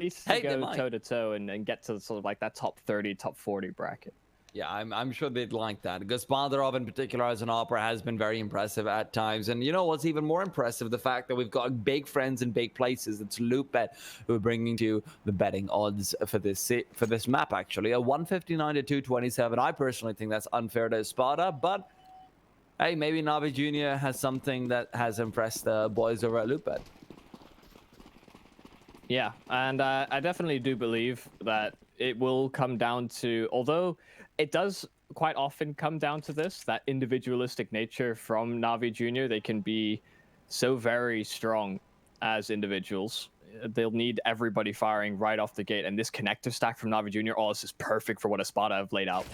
least Hey, to they go might. toe to toe and get to sort of like that top 30, top 40 bracket. Yeah, I'm sure they'd like that. Gospodarov in particular as an opera has been very impressive at times. And you know what's even more impressive? The fact that we've got big friends in big places. It's LoopBet who are bringing to you the betting odds for this map, actually. A 159 to 227. I personally think that's unfair to ESPADA, but hey, maybe Navi Jr. has something that has impressed the boys over at LoopBet. Yeah, and I definitely do believe that it will come down to, although it does quite often come down to this, that individualistic nature from Navi Jr. They can be so very strong as individuals. They'll need everybody firing right off the gate, and this connector stack from Navi Jr., oh, this is perfect for what ESPADA have laid out.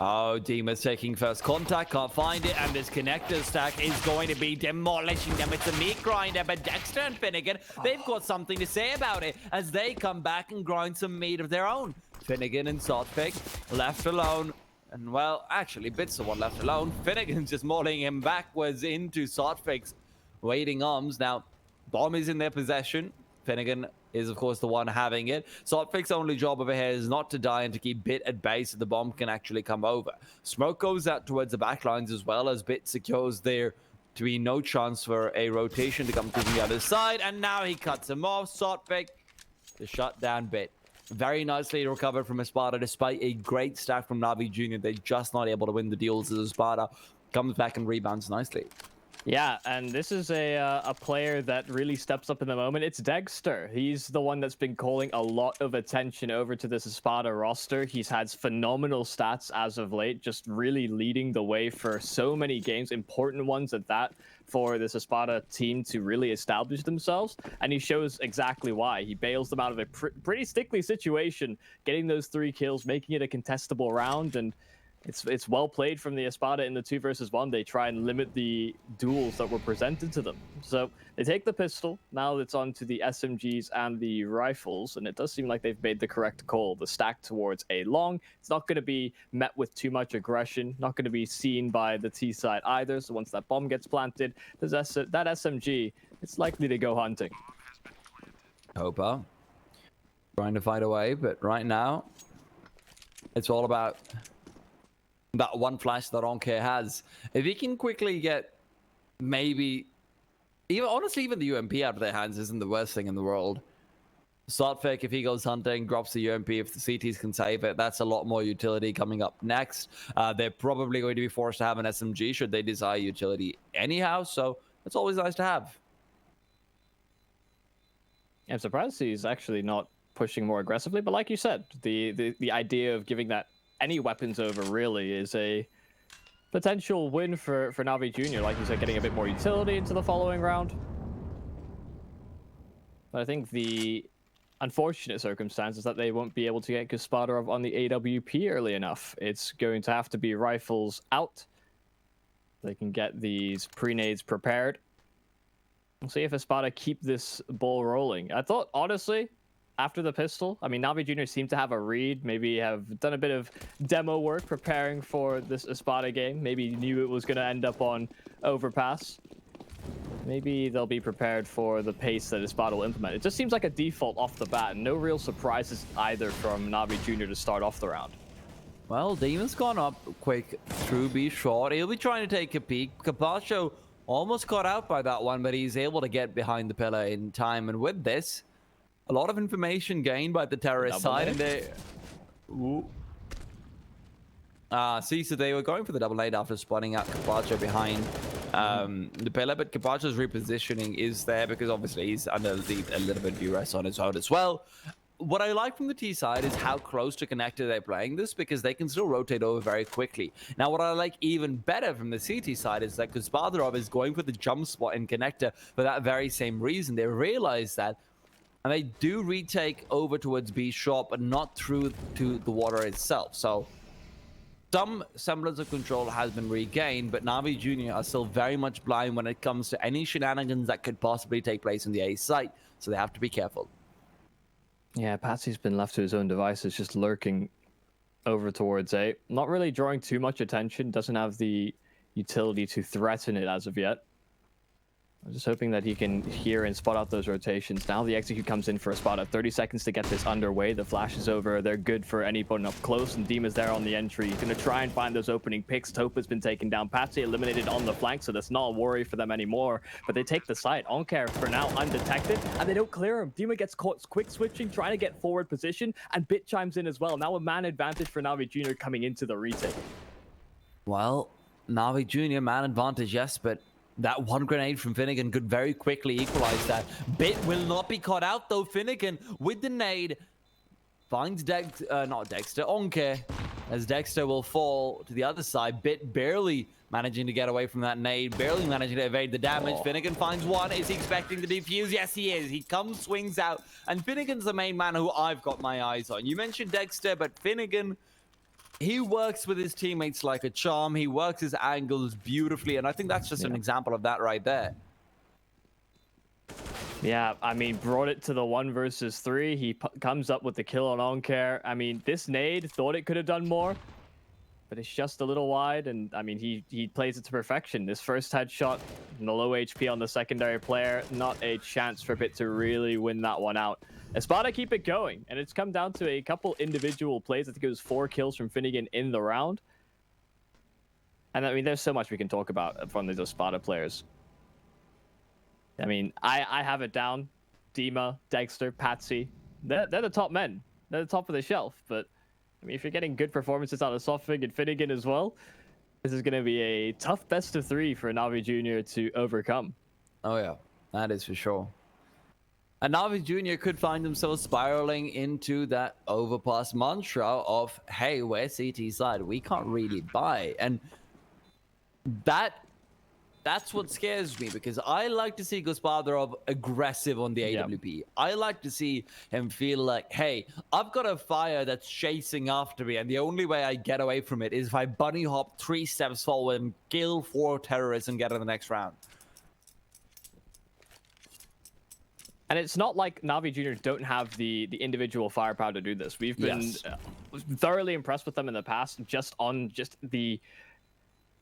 Oh, Dima's taking first contact, can't find it, and this connector stack is going to be demolishing them. It's a meat grinder, but Dexter and Finnegan, they've got something to say about it as they come back and grind some meat of their own. Finnegan and Sotfig left alone. And, well, actually, Bits are one left alone. Finnegan's just mauling him backwards into Sotfig's waiting arms. Now, bomb is in their possession. Finnegan is, of course, the one having it. Sotfig's only job over here is not to die and to keep Bit at base so the bomb can actually come over. Smoke goes out towards the backlines as well as Bit secures there to be no chance for a rotation to come through from the other side. And now he cuts him off. Sotfig to shut down Bit. Very nicely recovered from ESPADA despite a great stack from Navi Jr. They're just not able to win the deals as ESPADA comes back and rebounds nicely. Yeah, and this is a player that really steps up in the moment. It's Dexter. He's the one that's been calling a lot of attention over to this ESPADA roster. He's had phenomenal stats as of late, just really leading the way for so many games, important ones at that, for this ESPADA team to really establish themselves. And he shows exactly why. He bails them out of a pretty sticky situation, getting those 3 kills, making it a contestable round, and it's well played from the ESPADA in the 2 versus 1. They try and limit the duels that were presented to them. So they take the pistol. Now it's on to the SMGs and the rifles, and it does seem like they've made the correct call. The stack towards A long. It's not going to be met with too much aggression, not going to be seen by the T side either. So once that bomb gets planted, that SMG, it's likely to go hunting. Hopa trying to fight away, but right now it's all about that one flash that Onke has. If he can quickly get maybe even the UMP out of their hands isn't the worst thing in the world. Sotfig, if he goes hunting, drops the UMP, if the CTs can save it, that's a lot more utility coming up next. They're probably going to be forced to have an SMG should they desire utility anyhow, so it's always nice to have. I'm surprised he's actually not pushing more aggressively, but like you said, the idea of giving that any weapons over really is a potential win for Navi Jr. Like you said, getting a bit more utility into the following round. But I think the unfortunate circumstance is that they won't be able to get Gospodarov on the AWP early enough. It's going to have to be rifles out. They can get these pre-nades prepared. We'll see if ESPADA keep this ball rolling. I thought, honestly, after the pistol, I mean, Navi Jr. seemed to have a read, maybe have done a bit of demo work preparing for this ESPADA game. Maybe knew it was going to end up on overpass. Maybe they'll be prepared for the pace that ESPADA will implement. It just seems like a default off the bat, and no real surprises either from Navi Jr. to start off the round. Well, Demon's gone up quick through B short. He'll be trying to take a peek. Capacho almost caught out by that one, but he's able to get behind the pillar in time. And with this, a lot of information gained by the terrorist side. And they... see, so they were going for the double nade after spotting out Capacho behind the pillar, but Capacho's repositioning is there because obviously he's under a little bit of duress on his own as well. What I like from the T side is how close to connector they're playing this because they can still rotate over very quickly. Now, what I like even better from the CT side is that Gospodarov is going for the jump spot in connector for that very same reason. They realize that, and they do retake over towards B short, but not through to the water itself. So some semblance of control has been regained, but Navi Jr. are still very much blind when it comes to any shenanigans that could possibly take place in the A site. So they have to be careful. Yeah, Patsy's been left to his own devices, just lurking over towards A. Not really drawing too much attention, doesn't have the utility to threaten it as of yet. I'm just hoping that he can hear and spot out those rotations. Now the execute comes in for a spot of 30 seconds to get this underway. The flash is over. They're good for any opponent up close, and Dima's there on the entry. He's going to try and find those opening picks. Topa's been taken down. Patsy eliminated on the flank, so that's not a worry for them anymore. But they take the site. Oncare for now undetected, and they don't clear him. Dima gets caught quick switching, trying to get forward position, and Bit chimes in as well. Now a man advantage for Navi Jr. coming into the retake. Well, Navi Jr. man advantage, yes, but that one grenade from Finnegan could very quickly equalize that. Bit will not be caught out though. Finnegan with the nade finds not Dexter, Onke, as Dexter will fall to the other side. Bit barely managing to get away from that nade, barely managing to evade the damage. Finnegan finds one. Is he expecting the defuse? Yes, he is. He comes, swings out, and Finnegan's the main man who I've got my eyes on. You mentioned Dexter, but Finnegan, he works with his teammates like a charm. He works his angles beautifully, and I think that's just an example of that right there. Yeah, I mean, brought it to the 1 versus 3. He comes up with the kill on Oncare. I mean, this nade, thought it could have done more, but it's just a little wide, and I mean, he plays it to perfection. This first headshot, the low HP on the secondary player, not a chance for Bit to really win that one out. ESPADA keep it going, and it's come down to a couple individual plays. I think it was 4 kills from Finnegan in the round. And I mean, there's so much we can talk about from these ESPADA players. I mean, I have it down. Dima, Dexter, Patsy. They're the top men. They're the top of the shelf. But, I mean, if you're getting good performances out of Softfig and Finnegan as well, this is going to be a tough best of 3 for Navi Jr. to overcome. Oh, yeah. That is for sure. And Navi Jr. could find themselves spiraling into that overpass mantra of, hey, we're CT side. We can't really buy. And that's what scares me, because I like to see Gospodarov aggressive on the AWP. Yep. I like to see him feel like, hey, I've got a fire that's chasing after me, and the only way I get away from it is if I bunny hop 3 steps forward and kill 4 terrorists and get in the next round. And it's not like Navi Jr. don't have the individual firepower to do this. We've been thoroughly impressed with them in the past, just the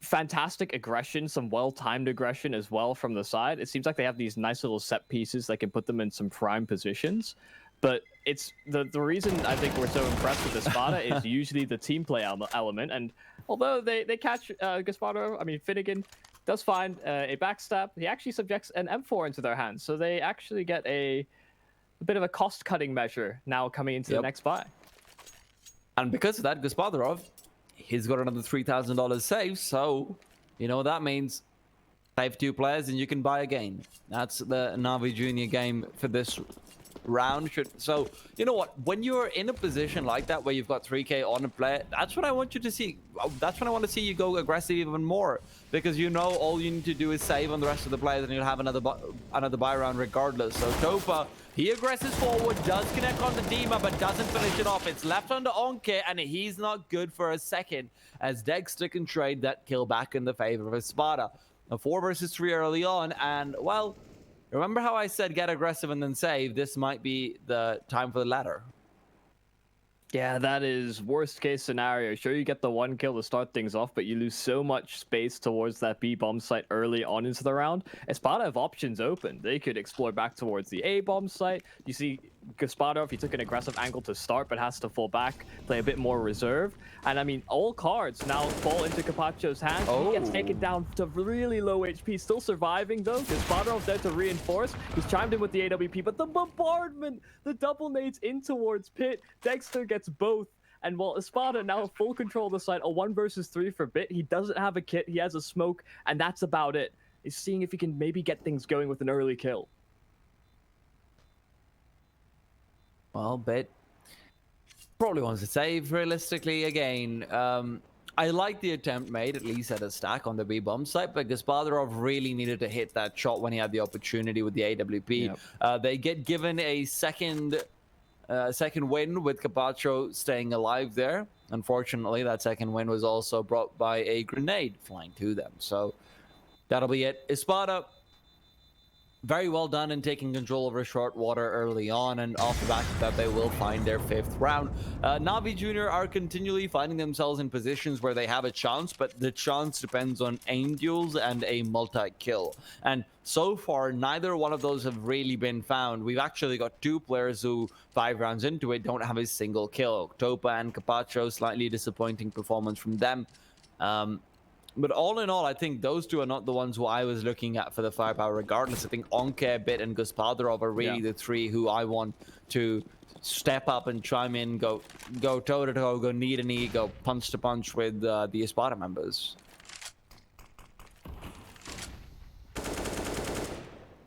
fantastic aggression, some well-timed aggression as well from the side. It seems like they have these nice little set pieces that can put them in some prime positions. But it's the reason I think we're so impressed with ESPADA is usually the team play element. And although they catch Gospodarov, I mean, Finnegan does find a backstab. He actually subjects an M4 into their hands. So they actually get a bit of a cost-cutting measure now coming into the next buy. And because of that, Gospodarov, he's got another $3,000 saved. So, you know what that means? Save 2 players and you can buy again. That's the Navi Jr. game for this round. So, you know what? When you're in a position like that where you've got 3K on a player, that's what I want you to see. That's when I want to see you go aggressive even more, because you know all you need to do is save on the rest of the players and you'll have another buy round regardless. So Topa, he aggresses forward, does connect on the Dima, but doesn't finish it off. It's left on the Onke, and he's not good for a second, as Dexter can trade that kill back in the favor of ESPADA. A 4 versus 3 early on, and well, remember how I said get aggressive and then save? This might be the time for the latter. Yeah, that is worst case scenario. Sure, you get the 1 kill to start things off, but you lose so much space towards that B bomb site early on into the round. ESPADA have options open. They could explore back towards the A bomb site. You see Gospodarov, he took an aggressive angle to start, but has to fall back, play a bit more reserve. And I mean, all cards now fall into Capaccio's hands. He gets taken down to really low HP, still surviving though. Gospodarov's there to reinforce. He's chimed in with the AWP, but the bombardment, the double nades in towards Pit. Dexter gets both. And while ESPADA now have full control of the site, a 1 versus 3 for Bit. He doesn't have a kit, he has a smoke, and that's about it. He's seeing if he can maybe get things going with an early kill. Well, Bit probably wants to save realistically again. I like the attempt made, at least at a stack on the B bomb site, but Gospodarov really needed to hit that shot when he had the opportunity with the AWP. Yep. They get given a second win with Capaccio staying alive there. Unfortunately, that second win was also brought by a grenade flying to them. So that'll be it. ESPADA, very well done in taking control over short water early on, and off the back of that, they will find their 5th round. Na'Vi Jr. are continually finding themselves in positions where they have a chance, but the chance depends on aim duels and a multi-kill. And so far, neither one of those have really been found. We've actually got 2 players who, 5 rounds into it, don't have a single kill. Topa and Capacho, slightly disappointing performance from them. But all in all, I think those 2 are not the ones who I was looking at for the firepower regardless. I think Onke, Bit, and Gospodarov are really the 3 who I want to step up and chime in, go toe-to-toe, go knee-to-knee, go punch-to-punch with the ESPADA members.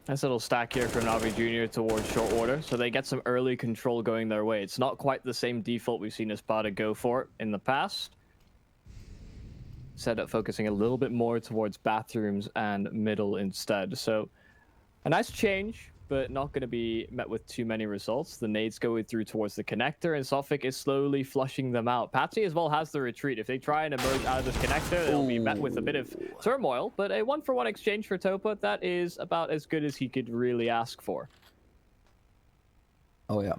Nice little stack here from Na'Vi Jr. towards short order, so they get some early control going their way. It's not quite the same default we've seen ESPADA go for in the past. Set up focusing a little bit more towards bathrooms and middle instead. So a nice change, but not going to be met with too many results. The nades going through towards the connector, and Sophic is slowly flushing them out. Patsy as well has the retreat. If they try and emerge out of this connector, they'll be met with a bit of turmoil, but a 1-for-1 exchange for Topa, that is about as good as he could really ask for. Oh, yeah.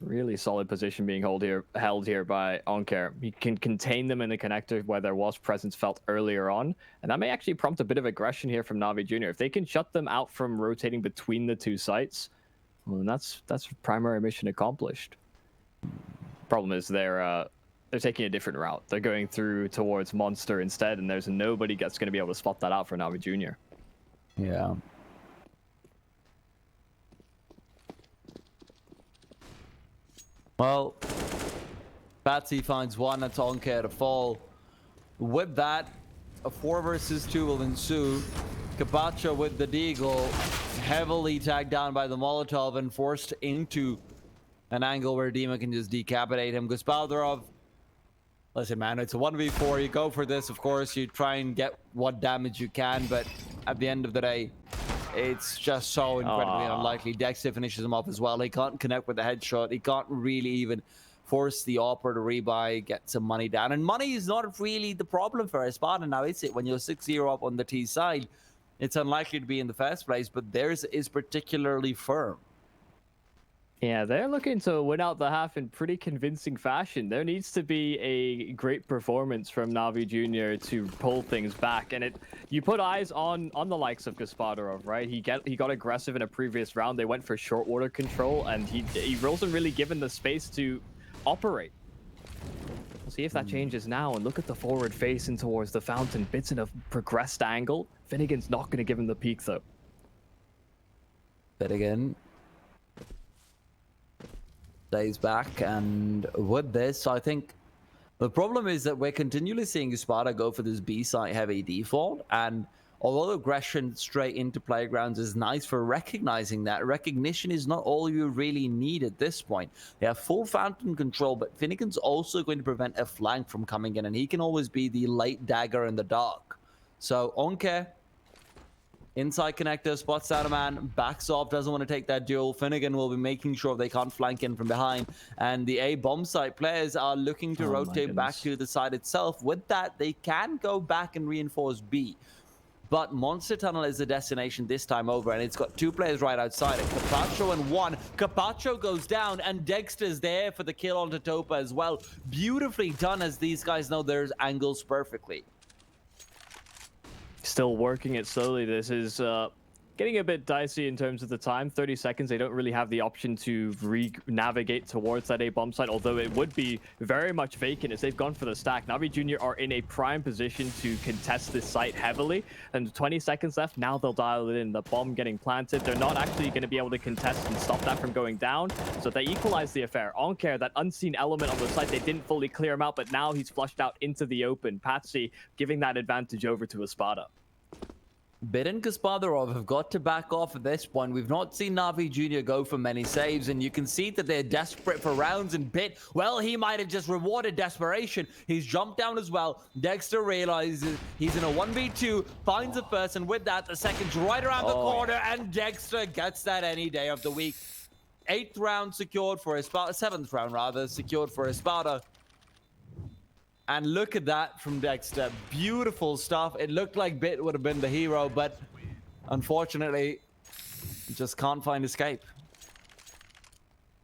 Really solid position being held here by Onkar. He can contain them in the connector where there was presence felt earlier on, and that may actually prompt a bit of aggression here from Na'Vi Jr. If they can shut them out from rotating between the 2 sites, well, then that's primary mission accomplished. Problem is they're taking a different route. They're going through towards Monster instead, and there's nobody that's going to be able to spot that out for Na'Vi Jr. Yeah. Well, Patsy finds 1, that's Onke to fall. With that, a 4 versus 2 will ensue. Capacho with the deagle, heavily tagged down by the Molotov and forced into an angle where Dima can just decapitate him. Gospodarov, listen man, it's a 1v4, you go for this, of course, you try and get what damage you can, but at the end of the day, it's just so incredibly unlikely. Dexter finishes him off as well. He can't connect with the headshot. He can't really even force the Opera to rebuy, get some money down. And money is not really the problem for ESPADA now, is it? When you're 6-0 up on the T side, it's unlikely to be in the first place, but theirs is particularly firm. Yeah, they're looking to win out the half in pretty convincing fashion. There needs to be a great performance from Na'Vi Jr. to pull things back. And you put eyes on the likes of Gospodarov, right? He got aggressive in a previous round. They went for short order control, and he wasn't really given the space to operate. We'll see if that changes now. And look at the forward facing towards the fountain. Bits in a progressed angle. Finnegan's not going to give him the peek, though. Finnegan stays back, and with this, I think the problem is that we're continually seeing ESPADA go for this B site heavy default, and although aggression straight into playgrounds is nice for recognizing that, recognition is not all you really need at this point. They have full fountain control, but Finnegan's also going to prevent a flank from coming in, and he can always be the late dagger in the dark. So Onke, inside connector, spots out a man, backs off, doesn't want to take that duel. Finnegan will be making sure they can't flank in from behind. And the A bomb site players are looking to rotate back to the side itself. With that, they can go back and reinforce B. But Monster Tunnel is the destination this time over, and it's got 2 players right outside it. Capacho and 1. Capacho goes down, and Dexter's there for the kill onto Topa as well. Beautifully done, as these guys know their angles perfectly. Still working it slowly. This is getting a bit dicey in terms of the time. 30 seconds. They don't really have the option to navigate towards that A bomb site, although it would be very much vacant as they've gone for the stack. Na'Vi Jr. are in a prime position to contest this site heavily, and 20 seconds left. Now they'll dial it in. The bomb getting planted. They're not actually going to be able to contest and stop that from going down, so they equalize the affair. Onkar, that unseen element on the site, they didn't fully clear him out, but now he's flushed out into the open. Patsy giving that advantage over to ESPADA. Bit and Gospodarov have got to back off at this point. We've not seen Na'Vi Jr. go for many saves, and you can see that they're desperate for rounds, and Bit, well, he might have just rewarded desperation. He's jumped down as well. Dexter realizes he's in a 1v2, finds a first, and with that, the second's right around the corner, and Dexter gets that any day of the week. 8th round secured for ESPADA, 7th round rather, secured for ESPADA. And look at that from Dexter. Beautiful stuff. It looked like Bit would have been the hero, but unfortunately, just can't find escape.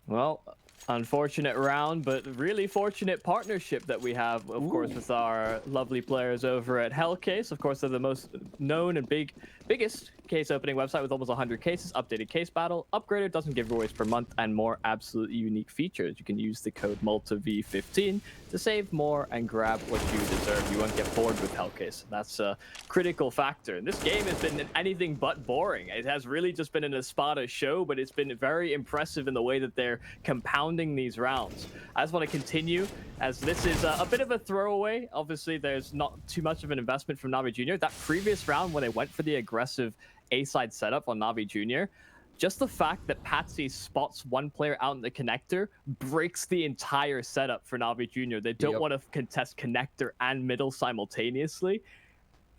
Well, unfortunate round, but really fortunate partnership that we have, of course, with our lovely players over at Hellcase. Of course, they're the most known and biggest case opening website with almost 100 cases, updated case battle, upgraded, dozen giveaways per month, and more absolutely unique features. You can use the code MALTAV15 to save more and grab what you deserve. You won't get bored with Hellcase. That's a critical factor. This game has been anything but boring. It has really just been an ESPADA show, but it's been very impressive in the way that they're compounding these rounds. I just want to continue, as this is a bit of a throwaway. Obviously, there's not too much of an investment from Navi Jr. That previous round, when they went for the aggressive A-side setup on Navi Jr., just the fact that Patsy spots one player out in the connector breaks the entire setup for Navi Jr. They don't want to contest connector and middle simultaneously.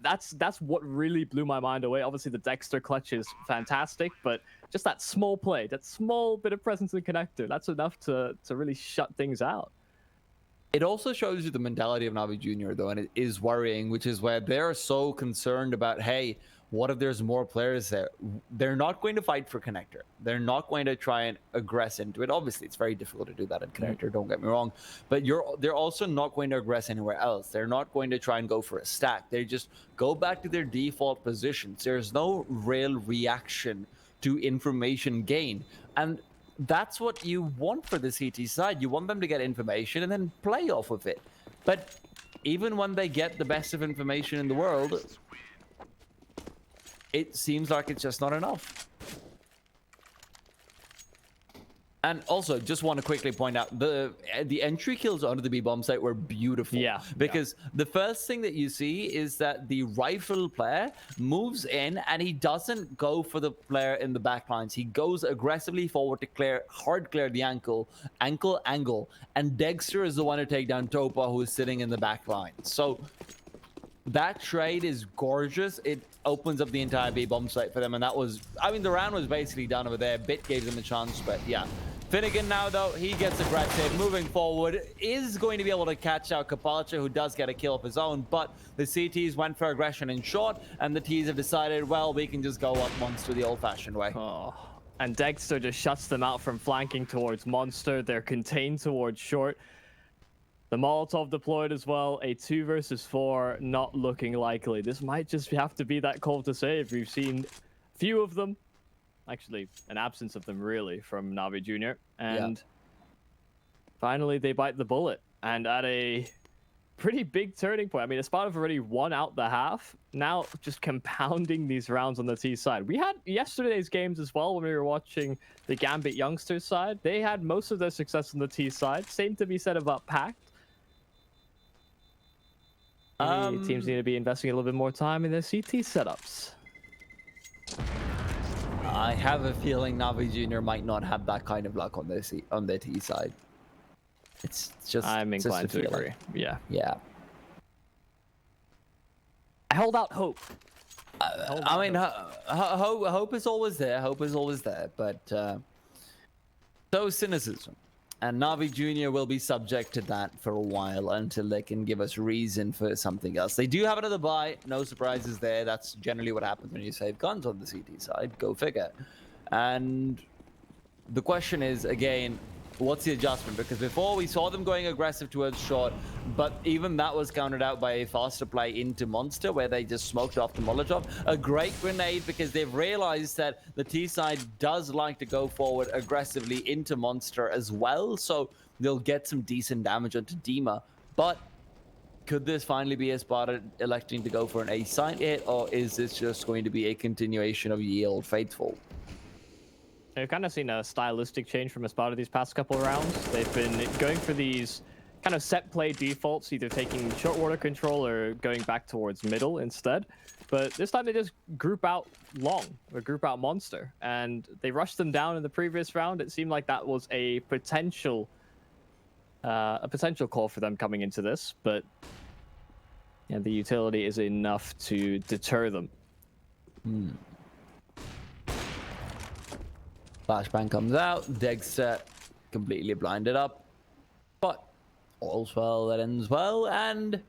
That's what really blew my mind away. Obviously, the Dexter clutch is fantastic, but just that small play, that small bit of presence in connector, that's enough to really shut things out. It also shows you the mentality of Navi Jr., though, and it is worrying, which is where they're so concerned about, hey, what if there's more players there? They're not going to fight for connector. They're not going to try and aggress into it. Obviously, it's very difficult to do that in connector, don't get me wrong. But they're also not going to aggress anywhere else. They're not going to try and go for a stack. They just go back to their default positions. There's no real reaction to information gain. And that's what you want for the CT side. You want them to get information and then play off of it. But even when they get the best of information in the world, it seems like it's just not enough. And also, just want to quickly point out, the entry kills onto the B-bomb site were beautiful. Yeah. Because the first thing that you see is that the rifle player moves in and he doesn't go for the player in the back lines. He goes aggressively forward to hard clear the angle. And Dexter is the one to take down Topa, who is sitting in the back line. So that trade is gorgeous. It opens up the entire B-bomb site for them, and that was, I mean, the round was basically done over there. Bit gave them a chance, but yeah. Finnegan now, though, he gets aggressive. Moving forward, is going to be able to catch out Kapalcha, who does get a kill of his own, but the CTs went for aggression in short, and the Ts have decided, well, we can just go up Monster the old-fashioned way. Oh. And Dexter just shuts them out from flanking towards Monster. They're contained towards short. The Molotov deployed as well. A 2 versus 4, not looking likely. This might just have to be that call to save. We've seen few of them. Actually, an absence of them, really, from Navi Jr. And finally, they bite the bullet. And at a pretty big turning point. I mean, ESPADA have already won out the half. Now, just compounding these rounds on the T side. We had yesterday's games as well when we were watching the Gambit Youngsters side. They had most of their success on the T side. Same to be said about Pact. Teams need to be investing a little bit more time in their CT setups. I have a feeling Navi Jr. might not have that kind of luck on their T side. It's just I'm inclined to agree. Yeah. I hold out hope. I mean, hope is always there. Hope is always there. But so cynicism. And Navi Jr. will be subject to that for a while until they can give us reason for something else. They do have another buy. No surprises there. That's generally what happens when you save guns on the CT side. Go figure. And the question is, again, what's the adjustment? Because before we saw them going aggressive towards short, but even that was countered out by a faster play into Monster where they just smoked off the Molotov. A great grenade because they've realized that the T side does like to go forward aggressively into Monster as well. So they'll get some decent damage onto Dima. But could this finally be ESPADA electing to go for an ace side hit, or is this just going to be a continuation of Ye Old Faithful? We've kind of seen a stylistic change from ESPADA these past couple of rounds. They've been going for these kind of set play defaults, either taking short water control or going back towards middle instead. But this time they just group out long, or group out Monster. And they rushed them down in the previous round. It seemed like that was a potential call for them coming into this. But yeah, the utility is enough to deter them. Flashbang comes out. Dexter completely blinded up. But All's well that ends well, and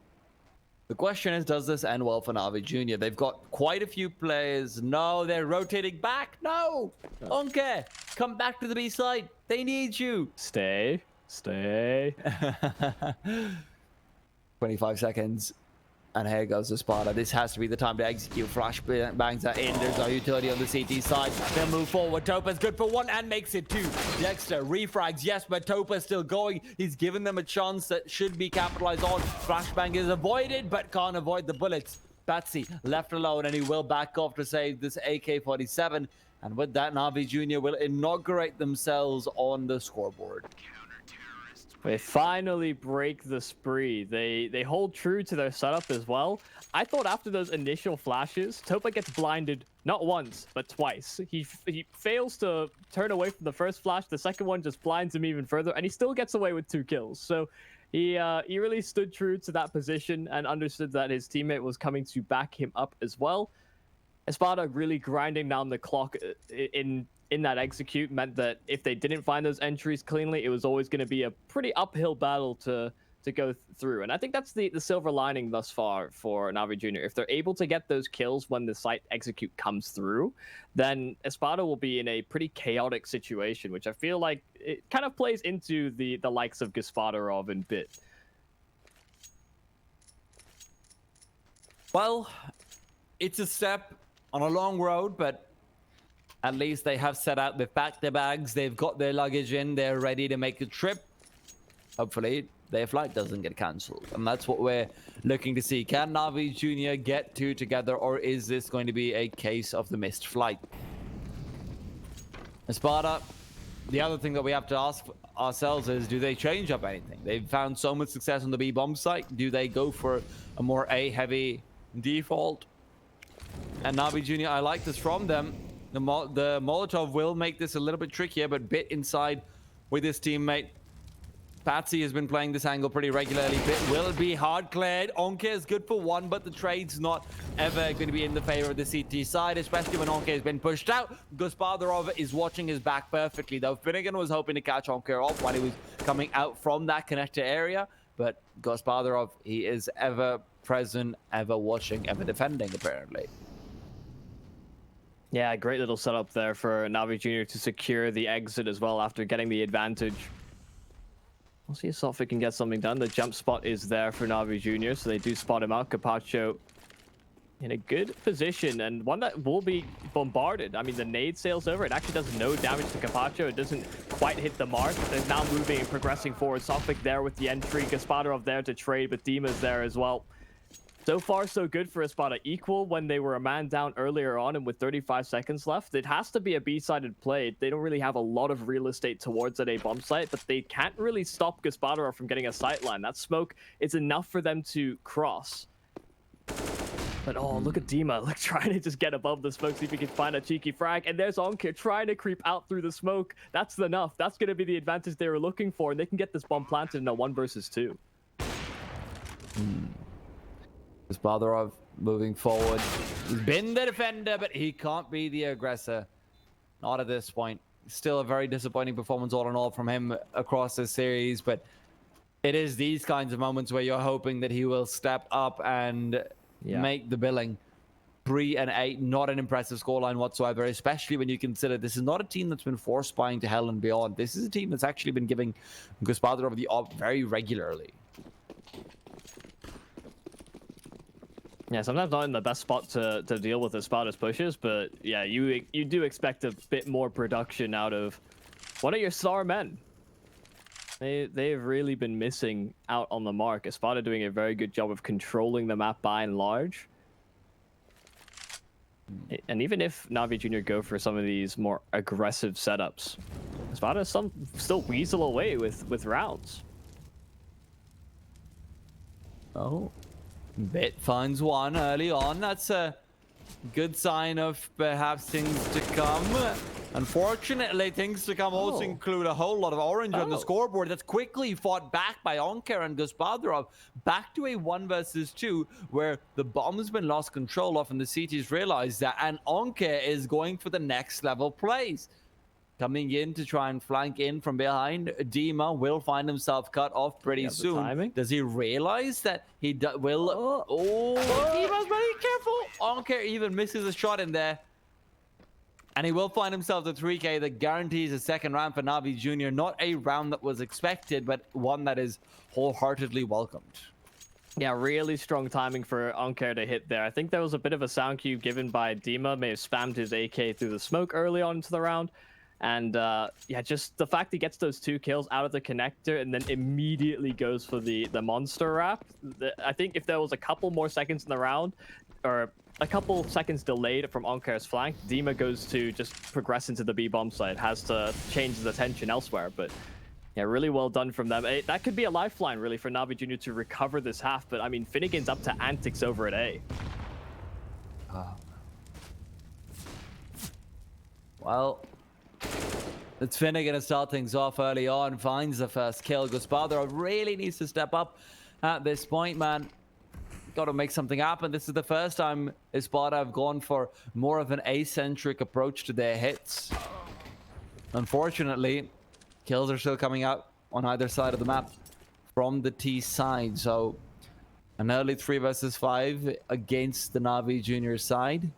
the question is, does this end well for Navi Junior? They've got quite a few players. No, they're rotating back. No! Onke, come back to the B side. They need you. Stay. 25 seconds. And here goes the Sparta. This has to be the time to execute. Flash bangs that in. There's no utility on the CT side. They'll move forward. Topa's good for one and makes it two. Dexter refrags, yes, but Topa's still going. He's given them a chance that should be capitalized on. Flashbang is avoided, but can't avoid the bullets. Batsy left alone, and he will back off to save this AK-47. And with that, Navi Junior will inaugurate themselves on the scoreboard. They finally break the spree. They hold true to their setup as well. I thought after those initial flashes, Topa gets blinded not once, but twice. He fails to turn away from the first flash. The second one just blinds him even further, and he still gets away with 2 kills. So he really stood true to that position and understood that his teammate was coming to back him up as well. ESPADA really grinding down the clock in that execute meant that if they didn't find those entries cleanly, it was always going to be a pretty uphill battle to go through. And I think that's the silver lining thus far for Navi Junior. If they're able to get those kills when the site execute comes through, then ESPADA will be in a pretty chaotic situation, which I feel like it kind of plays into the likes of Gaspadarov and Bit. Well, it's a step on a long road, but at least they have set out, they've packed their bags, they've got their luggage in, they're ready to make a trip. Hopefully, their flight doesn't get cancelled. And that's what we're looking to see. Can Navi Junior get 2 together, or is this going to be a case of the missed flight? ESPADA, the other thing that we have to ask ourselves is, do they change up anything? They've found so much success on the B bomb site. Do they go for a more A-heavy default? And Navi Junior, I like this from them. The Molotov will make this a little bit trickier, but Bit inside with his teammate. Patsy has been playing this angle pretty regularly. Bit will be hard cleared. Onke is good for 1, but the trade's not ever going to be in the favor of the CT side, especially when Onke has been pushed out. Gaspadarov is watching his back perfectly, though. Finnegan was hoping to catch Onke off while he was coming out from that connector area, but Gaspadarov, he is ever present, ever watching, ever defending, apparently. Yeah, great little setup there for Navi Junior to secure the exit as well after getting the advantage. We'll see if Sophie can get something done. The jump spot is there for Navi Junior, so they do spot him out. Capacho in a good position, and one that will be bombarded. I mean, the nade sails over. It actually does no damage to Capacho. It doesn't quite hit the mark. They're now moving and progressing forward. Sophic there with the entry. Gaspadarov there to trade, but Dima's there as well. So far, so good for ESPADA. Equal when they were a man down earlier on, and with 35 seconds left, it has to be a B-sided play. They don't really have a lot of real estate towards at a bomb site, but they can't really stop Gaspadarov from getting a sight line. That smoke is enough for them to cross. But oh, look at Dima, like trying to just get above the smoke, see if he can find a cheeky frag. And there's Onke trying to creep out through the smoke. That's enough. That's going to be the advantage they were looking for, and they can get this bomb planted in a 1 versus 2. Gaspadarov moving forward. He's been the defender, but he can't be the aggressor. Not at this point. Still a very disappointing performance all in all from him across this series, but it is these kinds of moments where you're hoping that he will step up and make the billing. 3 and 8, not an impressive scoreline whatsoever, especially when you consider this is not a team that's been force spying to hell and beyond. This is a team that's actually been giving Gaspadarov the op very regularly. Yeah, sometimes not in the best spot to deal with ESPADA's pushes, but yeah, you do expect a bit more production out of one of your star men. They've really been missing out on the mark. ESPADA doing a very good job of controlling the map by and large. And even if Navi Junior go for some of these more aggressive setups, ESPADA still weasel away with rounds. Oh. Bit finds 1 early on. That's a good sign of perhaps things to come. Unfortunately, things to come also include a whole lot of orange on the scoreboard. That's quickly fought back by Onke and Gaspadarov. Back to a 1 versus 2, where the bomb's been lost control of, and the CTs realize that, and Onke is going for the next level plays. coming in to try and flank in from behind. Dima will find himself cut off pretty soon. Does he realize that he will? Dima's very careful. Onker even misses a shot in there. And he will find himself the 3K that guarantees a second round for Na'Vi Jr. Not a round that was expected, but one that is wholeheartedly welcomed. Yeah, really strong timing for Onker to hit there. I think there was a bit of a sound cue given by Dima, may have spammed his AK through the smoke early on into the round. And yeah, just the fact he gets those 2 kills out of the connector and then immediately goes for the monster wrap. I think if there was a couple more seconds in the round, or a couple seconds delayed from Onker's flank, Dima goes to just progress into the B-bomb site, has to change his attention elsewhere. But yeah, really well done from them. That could be a lifeline, really, for Na'Vi Jr. to recover this half. But, I mean, Finnegan's up to antics over at A. Well, it's Finnegan to start things off early on. Finds the first kill. ESPADA really needs to step up at this point, man. Got to make something happen. This is the first time ESPADA have gone for more of an A-centric approach to their hits. Unfortunately, kills are still coming out on either side of the map from the T side. So an early 3 versus 5 against the Na'Vi Junior side.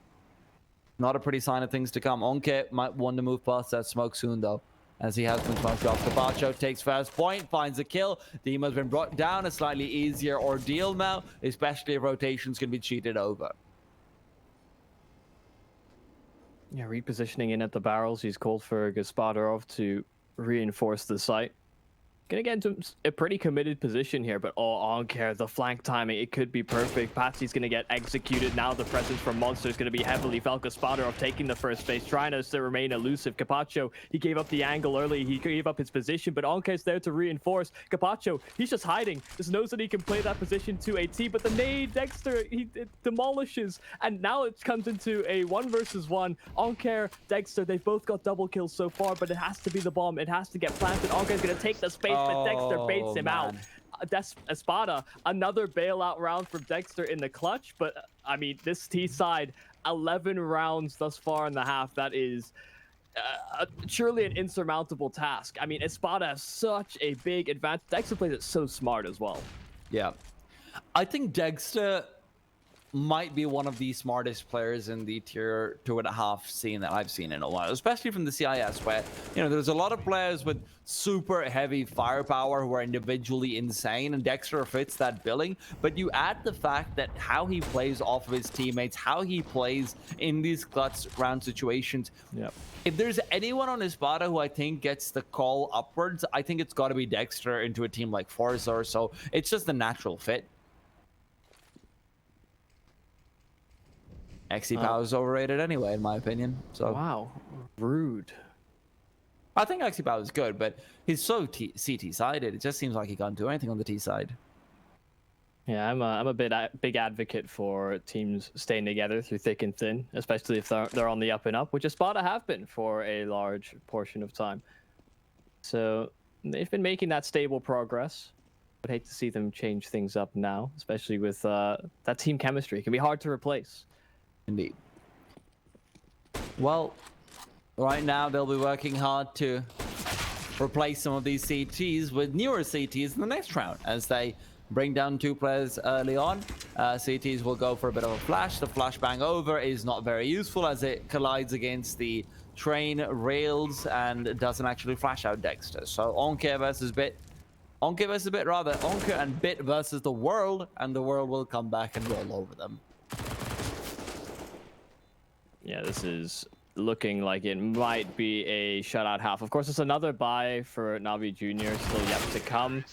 Not a pretty sign of things to come. Onke might want to move past that smoke soon, though, as he has been smoked off. Capacho takes first point, finds a kill. Dima's been brought down. A slightly easier ordeal now, especially if rotations can be cheated over. Yeah, repositioning in at the barrels. He's called for Gaspadarov to reinforce the site. Gonna get into a pretty committed position here, but Onker, the flank timing, it could be perfect. Patsy's gonna get executed. Now the presence from Monster is gonna be heavily felt. Gaspadarov taking the first phase, trying to remain elusive. Capacho, he gave up the angle early. He gave up his position, but Onker's there to reinforce. Capacho, he's just hiding. Just knows that he can play that position to a T, but the nade, Dexter, it demolishes. And now it comes into a 1 versus 1. Onker, Dexter, they've both got double kills so far, but it has to be the bomb. It has to get planted. Onker's gonna take the space, but Dexter baits him out. ESPADA, another bailout round from Dexter in the clutch, but I mean, this T side, 11 rounds thus far in the half. That is surely an insurmountable task. I mean, ESPADA has such a big advantage. Dexter plays it so smart as well. Yeah, I think Dexter might be one of the smartest players in the tier 2.5 scene that I've seen in a while, especially from the CIS, where, you know, there's a lot of players with super heavy firepower who are individually insane, and Dexter fits that billing. But you add the fact that how he plays off of his teammates, how he plays in these clutch round situations. Yep. If there's anyone on ESPADA who I think gets the call upwards, I think it's got to be Dexter into a team like Forza or so. It's just a natural fit. XE Power is overrated anyway, in my opinion. So wow, rude. I think XE Power is good, but he's so CT sided. It just seems like he can't do anything on the T side. Yeah, I'm a big advocate for teams staying together through thick and thin, especially if they're on the up and up, which ESPADA have been for a large portion of time. So they've been making that stable progress. I'd hate to see them change things up now, especially with that team chemistry. It can be hard to replace. Indeed. Well, right now they'll be working hard to replace some of these CTs with newer CTs in the next round as they bring down 2 players early on. CTs will go for a bit of a flash. The flashbang over is not very useful as it collides against the train rails and doesn't actually flash out Dexter. So Onke versus Bit. Onke versus Bit rather. Onke and Bit versus the world, and the world will come back and roll over them. Yeah, this is looking like it might be a shutout half. Of course, it's another bye for Na'Vi Junior, still yet to come.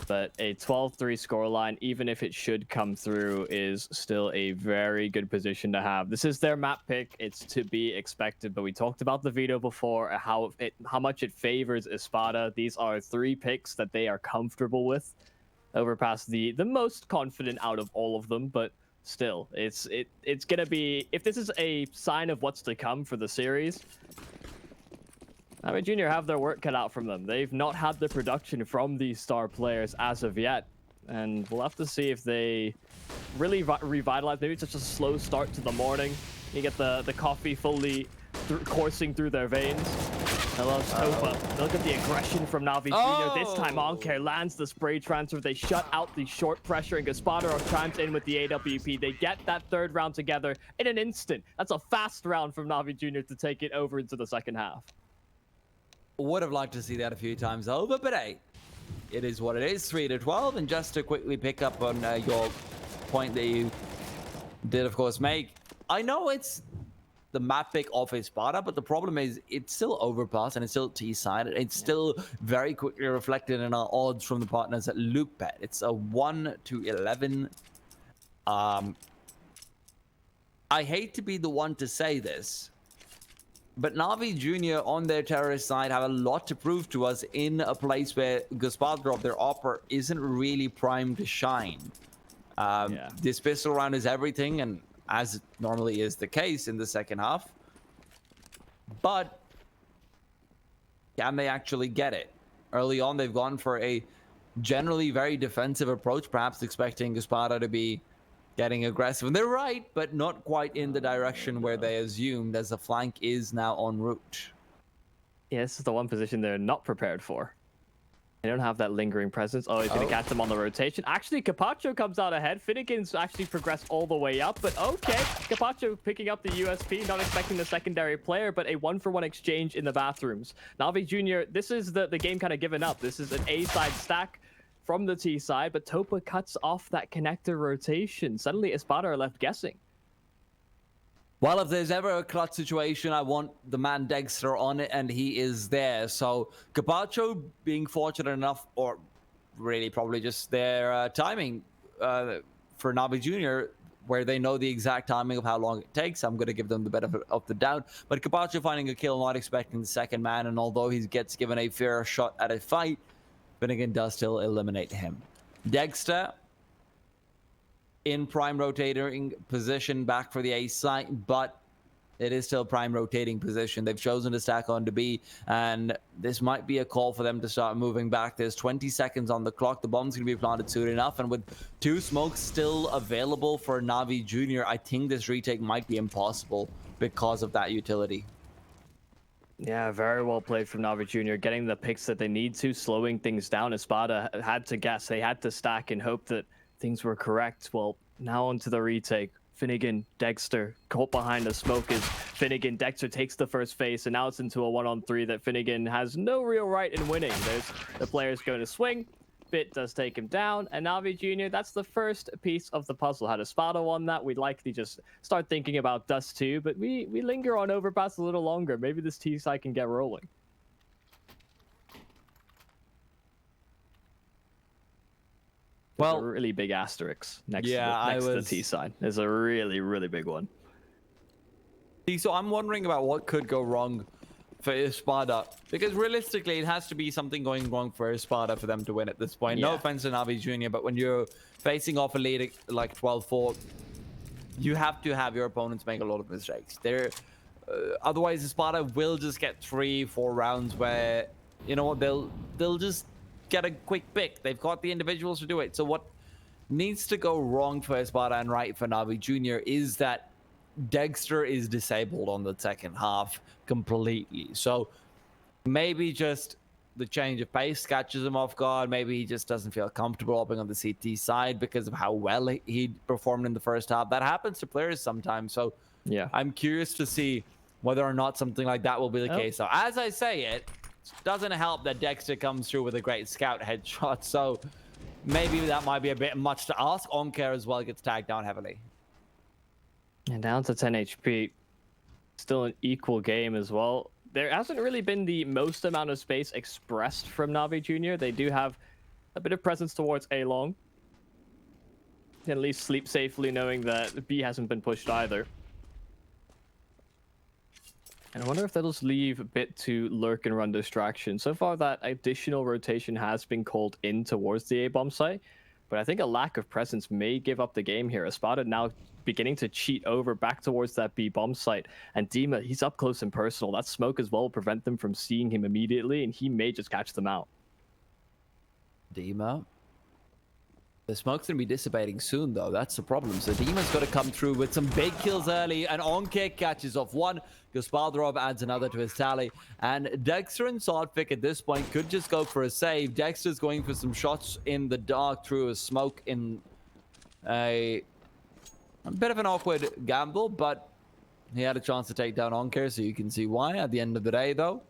But a 12-3 scoreline, even if it should come through, is still a very good position to have. This is their map pick. It's to be expected, but we talked about the veto before, how much it favors ESPADA. These are 3 picks that they are comfortable with, over past the most confident out of all of them, but still, it's gonna be, if this is a sign of what's to come for the series, I mean, Junior have their work cut out from them. They've not had the production from these star players as of yet, and we'll have to see if they really revitalize. Maybe it's just a slow start to the morning. You get the coffee fully coursing through their veins, Hello, Stopa. Look at the aggression from Na'Vi Jr. This time, Oncare lands the spray transfer. They shut out the short pressure, and Gaspador chimes in with the AWP. They get that third round together in an instant. That's a fast round from Na'Vi Jr. to take it over into the second half. Would have liked to see that a few times over, but hey, it is what it is. 3-12, and just to quickly pick up on your point that you did, of course, make. I know it's the map pick of ESPADA, but the problem is it's still overpass and it's still T-side. It's still very quickly reflected in our odds from the partners at LukeBet. It's a 1-11. I hate to be the one to say this, but Na'Vi Jr. on their terrorist side have a lot to prove to us in a place where Gaspador, their opera, isn't really primed to shine. This pistol round is everything, and as normally is the case in the second half. But can they actually get it? Early on, they've gone for a generally very defensive approach, perhaps expecting Gaspador to be getting aggressive. And they're right, but not quite in the direction where they assumed, as the flank is now en route. Yeah, this is the one position they're not prepared for. They don't have that lingering presence. Oh, he's going to catch them on the rotation. Actually, Capacho comes out ahead. Finnegan's actually progressed all the way up, but okay. Capacho picking up the USP, not expecting the secondary player, but a 1-for-1 exchange in the bathrooms. Na'Vi Jr., this is the game kind of given up. This is an A-side stack from the T side, but Topa cuts off that connector rotation. Suddenly, ESPADA are left guessing. Well, if there's ever a clutch situation, I want the man Dexter on it, and he is there. So Capacho being fortunate enough, or really probably just their timing for Na'Vi Jr., where they know the exact timing of how long it takes. I'm going to give them the benefit of the doubt. But Capacho finding a kill, not expecting the second man, and although he gets given a fair shot at a fight, Finnegan does still eliminate him. Dexter in prime rotating position back for the A site, but it is still prime rotating position. They've chosen to stack on to B, and this might be a call for them to start moving back. There's 20 seconds on the clock. The bomb's going to be planted soon enough, and with 2 smokes still available for Na'Vi Jr., I think this retake might be impossible because of that utility. Yeah, very well played from Na'Vi Jr. Getting the picks that they need to, slowing things down. ESPADA had to guess. They had to stack and hope that things were correct. Well, now onto the retake. Finnegan, Dexter, caught behind the smoke is Finnegan. Dexter takes the first face, and now it's into a 1-on-3 that Finnegan has no real right in winning. There's the players going to swing. Bit does take him down, and Na'Vi Jr., that's the first piece of the puzzle. Had ESPADA won that, we'd likely just start thinking about Dust 2, but we linger on Overpass a little longer. Maybe this T-side can get rolling. Well, a really big asterisk next to the T side. There's a really, really big one. See, so I'm wondering about what could go wrong for ESPADA, because realistically, it has to be something going wrong for ESPADA for them to win at this point. No offense to Na'Vi Jr., but when you're facing off a lead like 12-4, you have to have your opponents make a lot of mistakes. Otherwise, ESPADA will just get 3-4 rounds where, you know what, they'll just get a quick pick. They've got the individuals to do it. So what needs to go wrong for ESPADA and right for Na'Vi Jr. is that Dexter is disabled on the second half completely. So maybe just the change of pace catches him off guard. Maybe he just doesn't feel comfortable upping on the CT side because of how well he performed in the first half. That happens to players sometimes. So yeah, I'm curious to see whether or not something like that will be the case. So as I say it, doesn't help that Dexter comes through with a great scout headshot, so maybe that might be a bit much to ask. Oncare as well gets tagged down heavily. And down to 10 HP. Still an equal game as well. There hasn't really been the most amount of space expressed from Na'Vi Jr. They do have a bit of presence towards A long. Can at least sleep safely knowing that B hasn't been pushed either. And I wonder if they'll just leave a bit to lurk and run distraction. So far, that additional rotation has been called in towards the A-bomb site. But I think a lack of presence may give up the game here. ESPADA now beginning to cheat over back towards that B-bomb site. And Dima, he's up close and personal. That smoke as well will prevent them from seeing him immediately, and he may just catch them out. Dima The smoke's going to be dissipating soon, though. That's the problem. So Dima's got to come through with some big kills early. And on-kick catches off one. Gospodarov adds another to his tally. And Dexter and Swordfic at this point could just go for a save. Dexter's going for some shots in the dark through a smoke in a bit of an awkward gamble, but he had a chance to take down Onker, so you can see why. At the end of the day, though,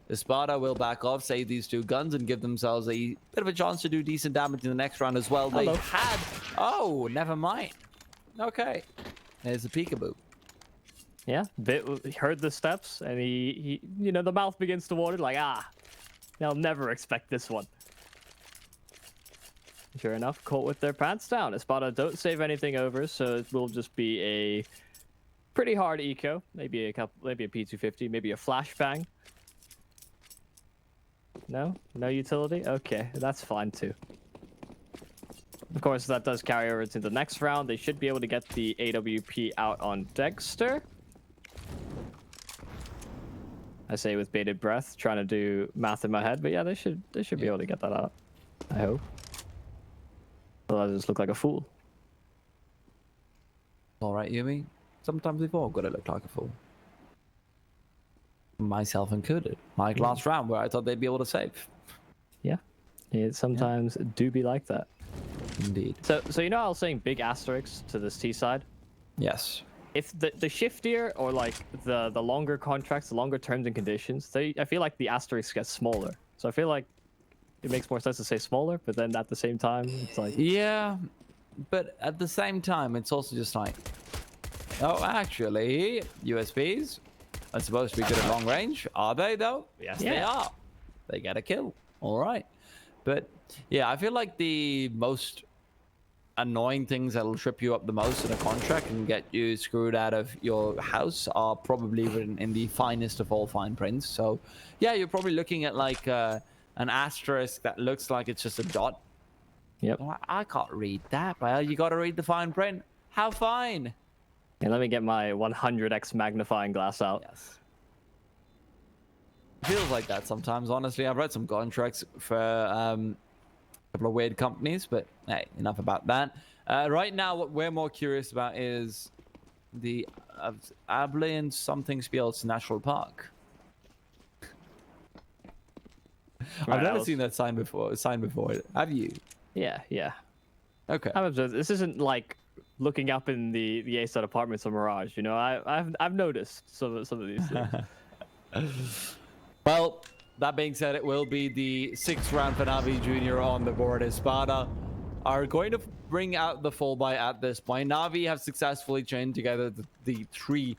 ESPADA will back off, save these two guns, and give themselves a bit of a chance to do decent damage in the next round as well. They had... Oh, never mind. Okay. There's a peekaboo. Yeah, he heard the steps, and he you know, the mouth begins to water, like, they'll never expect this one. Sure enough, caught with their pants down. ESPADA don't save anything over, so it will just be a pretty hard eco. Maybe a P250, maybe a flashbang. No utility. Okay, that's fine too. Of course, that does carry over to the next round. They should be able to get the AWP out on Dexter. I say with bated breath, trying to do math in my head, but yeah, they should be able to get that out. I hope. Otherwise, I just look like a fool. All right, Yumi. Sometimes we've all got to look like a fool. Myself included. Like last round, where I thought they'd be able to save. Yeah, it sometimes do be like that. Indeed. So you know, I was saying big asterisks to this T side. Yes. If the shiftier or like the longer contracts, the longer terms and conditions, I feel like the asterisks get smaller. So I feel like it makes more sense to say smaller, but then at the same time, it's like... Yeah, but at the same time, it's also just like... Oh, actually, USPs are supposed to be good at long range. Are they, though? Yes, they are. They get a kill. All right. But, yeah, I feel like the most annoying things that'll trip you up the most in a contract and get you screwed out of your house are probably written in the finest of all fine prints. So, yeah, you're probably looking at, like... an asterisk that looks like it's just a dot. Yep. I can't read that. Well, you got to read the fine print. How fine? And let me get my 100x magnifying glass out. Yes. Feels like that sometimes, honestly. I've read some contracts for a couple of weird companies, but hey, enough about that. Right now, what we're more curious about is the Ablin something Spiels National Park. I've never seen that sign before. Have you? Yeah. Okay. This isn't like looking up in the A-side apartments or Mirage. You know, I've noticed some of these things. Well, that being said, it will be the 6th round for Navi Jr. on the board. ESPADA are going to bring out the full buy at this point. Navi have successfully chained together the 3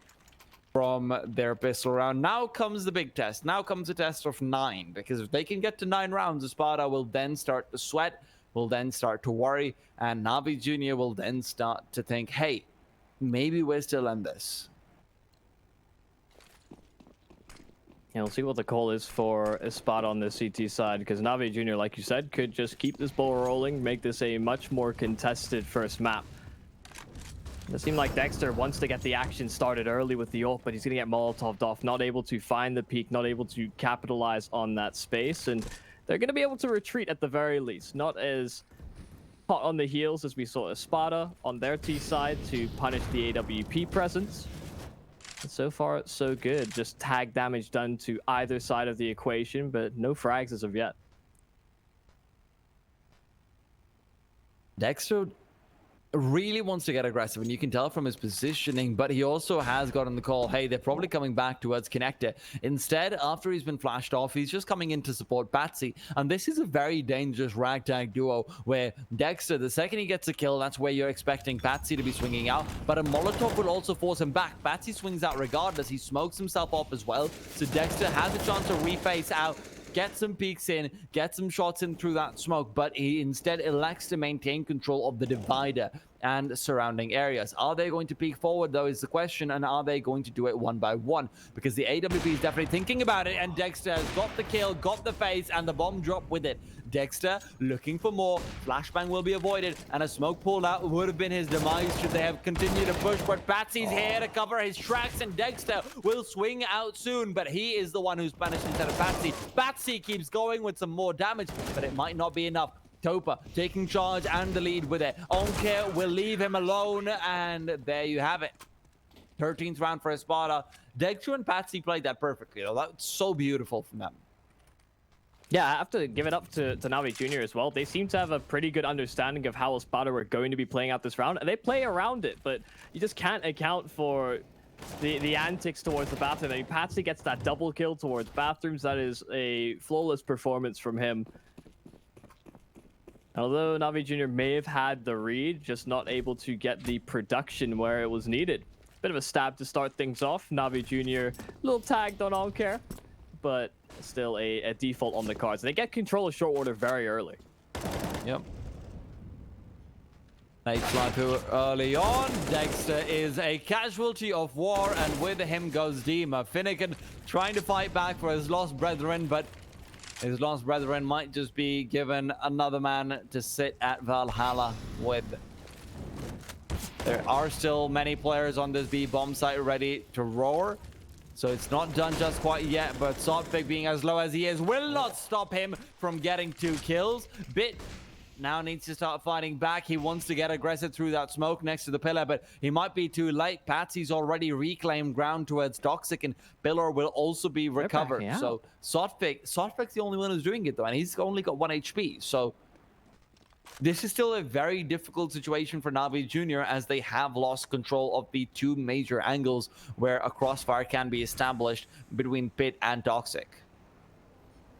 from their pistol round. Now comes the big test. Now comes the test of 9, because if they can get to 9 rounds, ESPADA will then start to sweat, will then start to worry, and Navi Jr. will then start to think, hey, maybe we're still in this. Yeah, we'll see what the call is for ESPADA on the CT side, because Navi Jr., like you said, could just keep this ball rolling, make this a much more contested first map. It seemed like Dexter wants to get the action started early with the ult, but he's going to get Molotoved off, not able to find the peak, not able to capitalize on that space, and they're going to be able to retreat at the very least. Not as hot on the heels as we saw ESPADA on their T side to punish the AWP presence. And so far, so good. Just tag damage done to either side of the equation, but no frags as of yet. Dexter really wants to get aggressive, and you can tell from his positioning, but he also has gotten the call, hey, they're probably coming back towards Connector. Instead, after he's been flashed off, he's just coming in to support Batsy, and this is a very dangerous ragtag duo where Dexter, the second he gets a kill, that's where you're expecting Batsy to be swinging out, but a Molotov will also force him back. Batsy swings out regardless. He smokes himself off as well, so Dexter has a chance to reface out, get some peeks in, get some shots in through that smoke, but he instead elects to maintain control of the divider and surrounding areas. Are they going to peek forward, though, is the question, and are they going to do it one by one? Because the AWP is definitely thinking about it, and Dexter has got the kill, got the face, and the bomb drop with it. Dexter looking for more. Flashbang will be avoided, and a smoke pulled out would have been his demise should they have continued to push, but Batsy's here to cover his tracks, and Dexter will swing out soon, but he is the one who's punished instead of Batsy. Batsy keeps going with some more damage, but it might not be enough. Topa taking charge and the lead with it. Onke will leave him alone, and there you have it. 13th round for ESPADA. Dexter and Patsy played that perfectly. That's so beautiful from them. Yeah, I have to give it up to Navi Jr. as well. They seem to have a pretty good understanding of how ESPADA were going to be playing out this round, and they play around it, but you just can't account for the antics towards the bathroom. I mean, Patsy gets that double kill towards bathrooms. That is a flawless performance from him. Although Navi Jr. may have had the read, just not able to get the production where it was needed. Bit of a stab to start things off. Navi Jr. a little tagged on Allcare, but still a default on the cards. And they get control of short order very early. Yep. Nate Flapu early on. Dexter is a casualty of war, and with him goes Dima. Finnegan trying to fight back for his lost brethren, but his lost brethren might just be given another man to sit at Valhalla with. There are still many players on this B bomb site ready to roar. So it's not done just quite yet, but Sotfik, being as low as he is, will not stop him from getting 2 kills. Bit now needs to start fighting back. He wants to get aggressive through that smoke next to the pillar, but he might be too late. Patsy's already reclaimed ground towards Toxic, and Pillar will also be recovered. So Sotfik's the only one who's doing it, though, and he's only got 1 HP. So this is still a very difficult situation for Navi Jr. as they have lost control of the 2 major angles where a crossfire can be established between Pit and Toxic.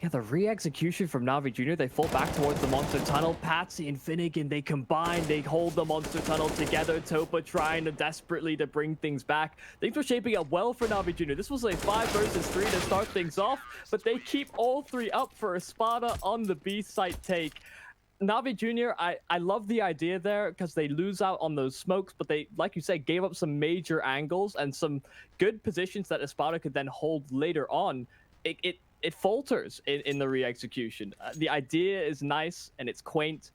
Yeah, the re-execution from Navi Jr., they fall back towards the monster tunnel. Patsy and Finnegan, they combine, they hold the monster tunnel together. Topa trying to desperately to bring things back. Things were shaping up well for Navi Jr. This was a 5 versus 3 to start things off, but they keep all 3 up for ESPADA on the B site take. Navi Jr., I love the idea there because they lose out on those smokes, but they, like you said, gave up some major angles and some good positions that ESPADA could then hold later on. It falters in the re-execution. The idea is nice and it's quaint,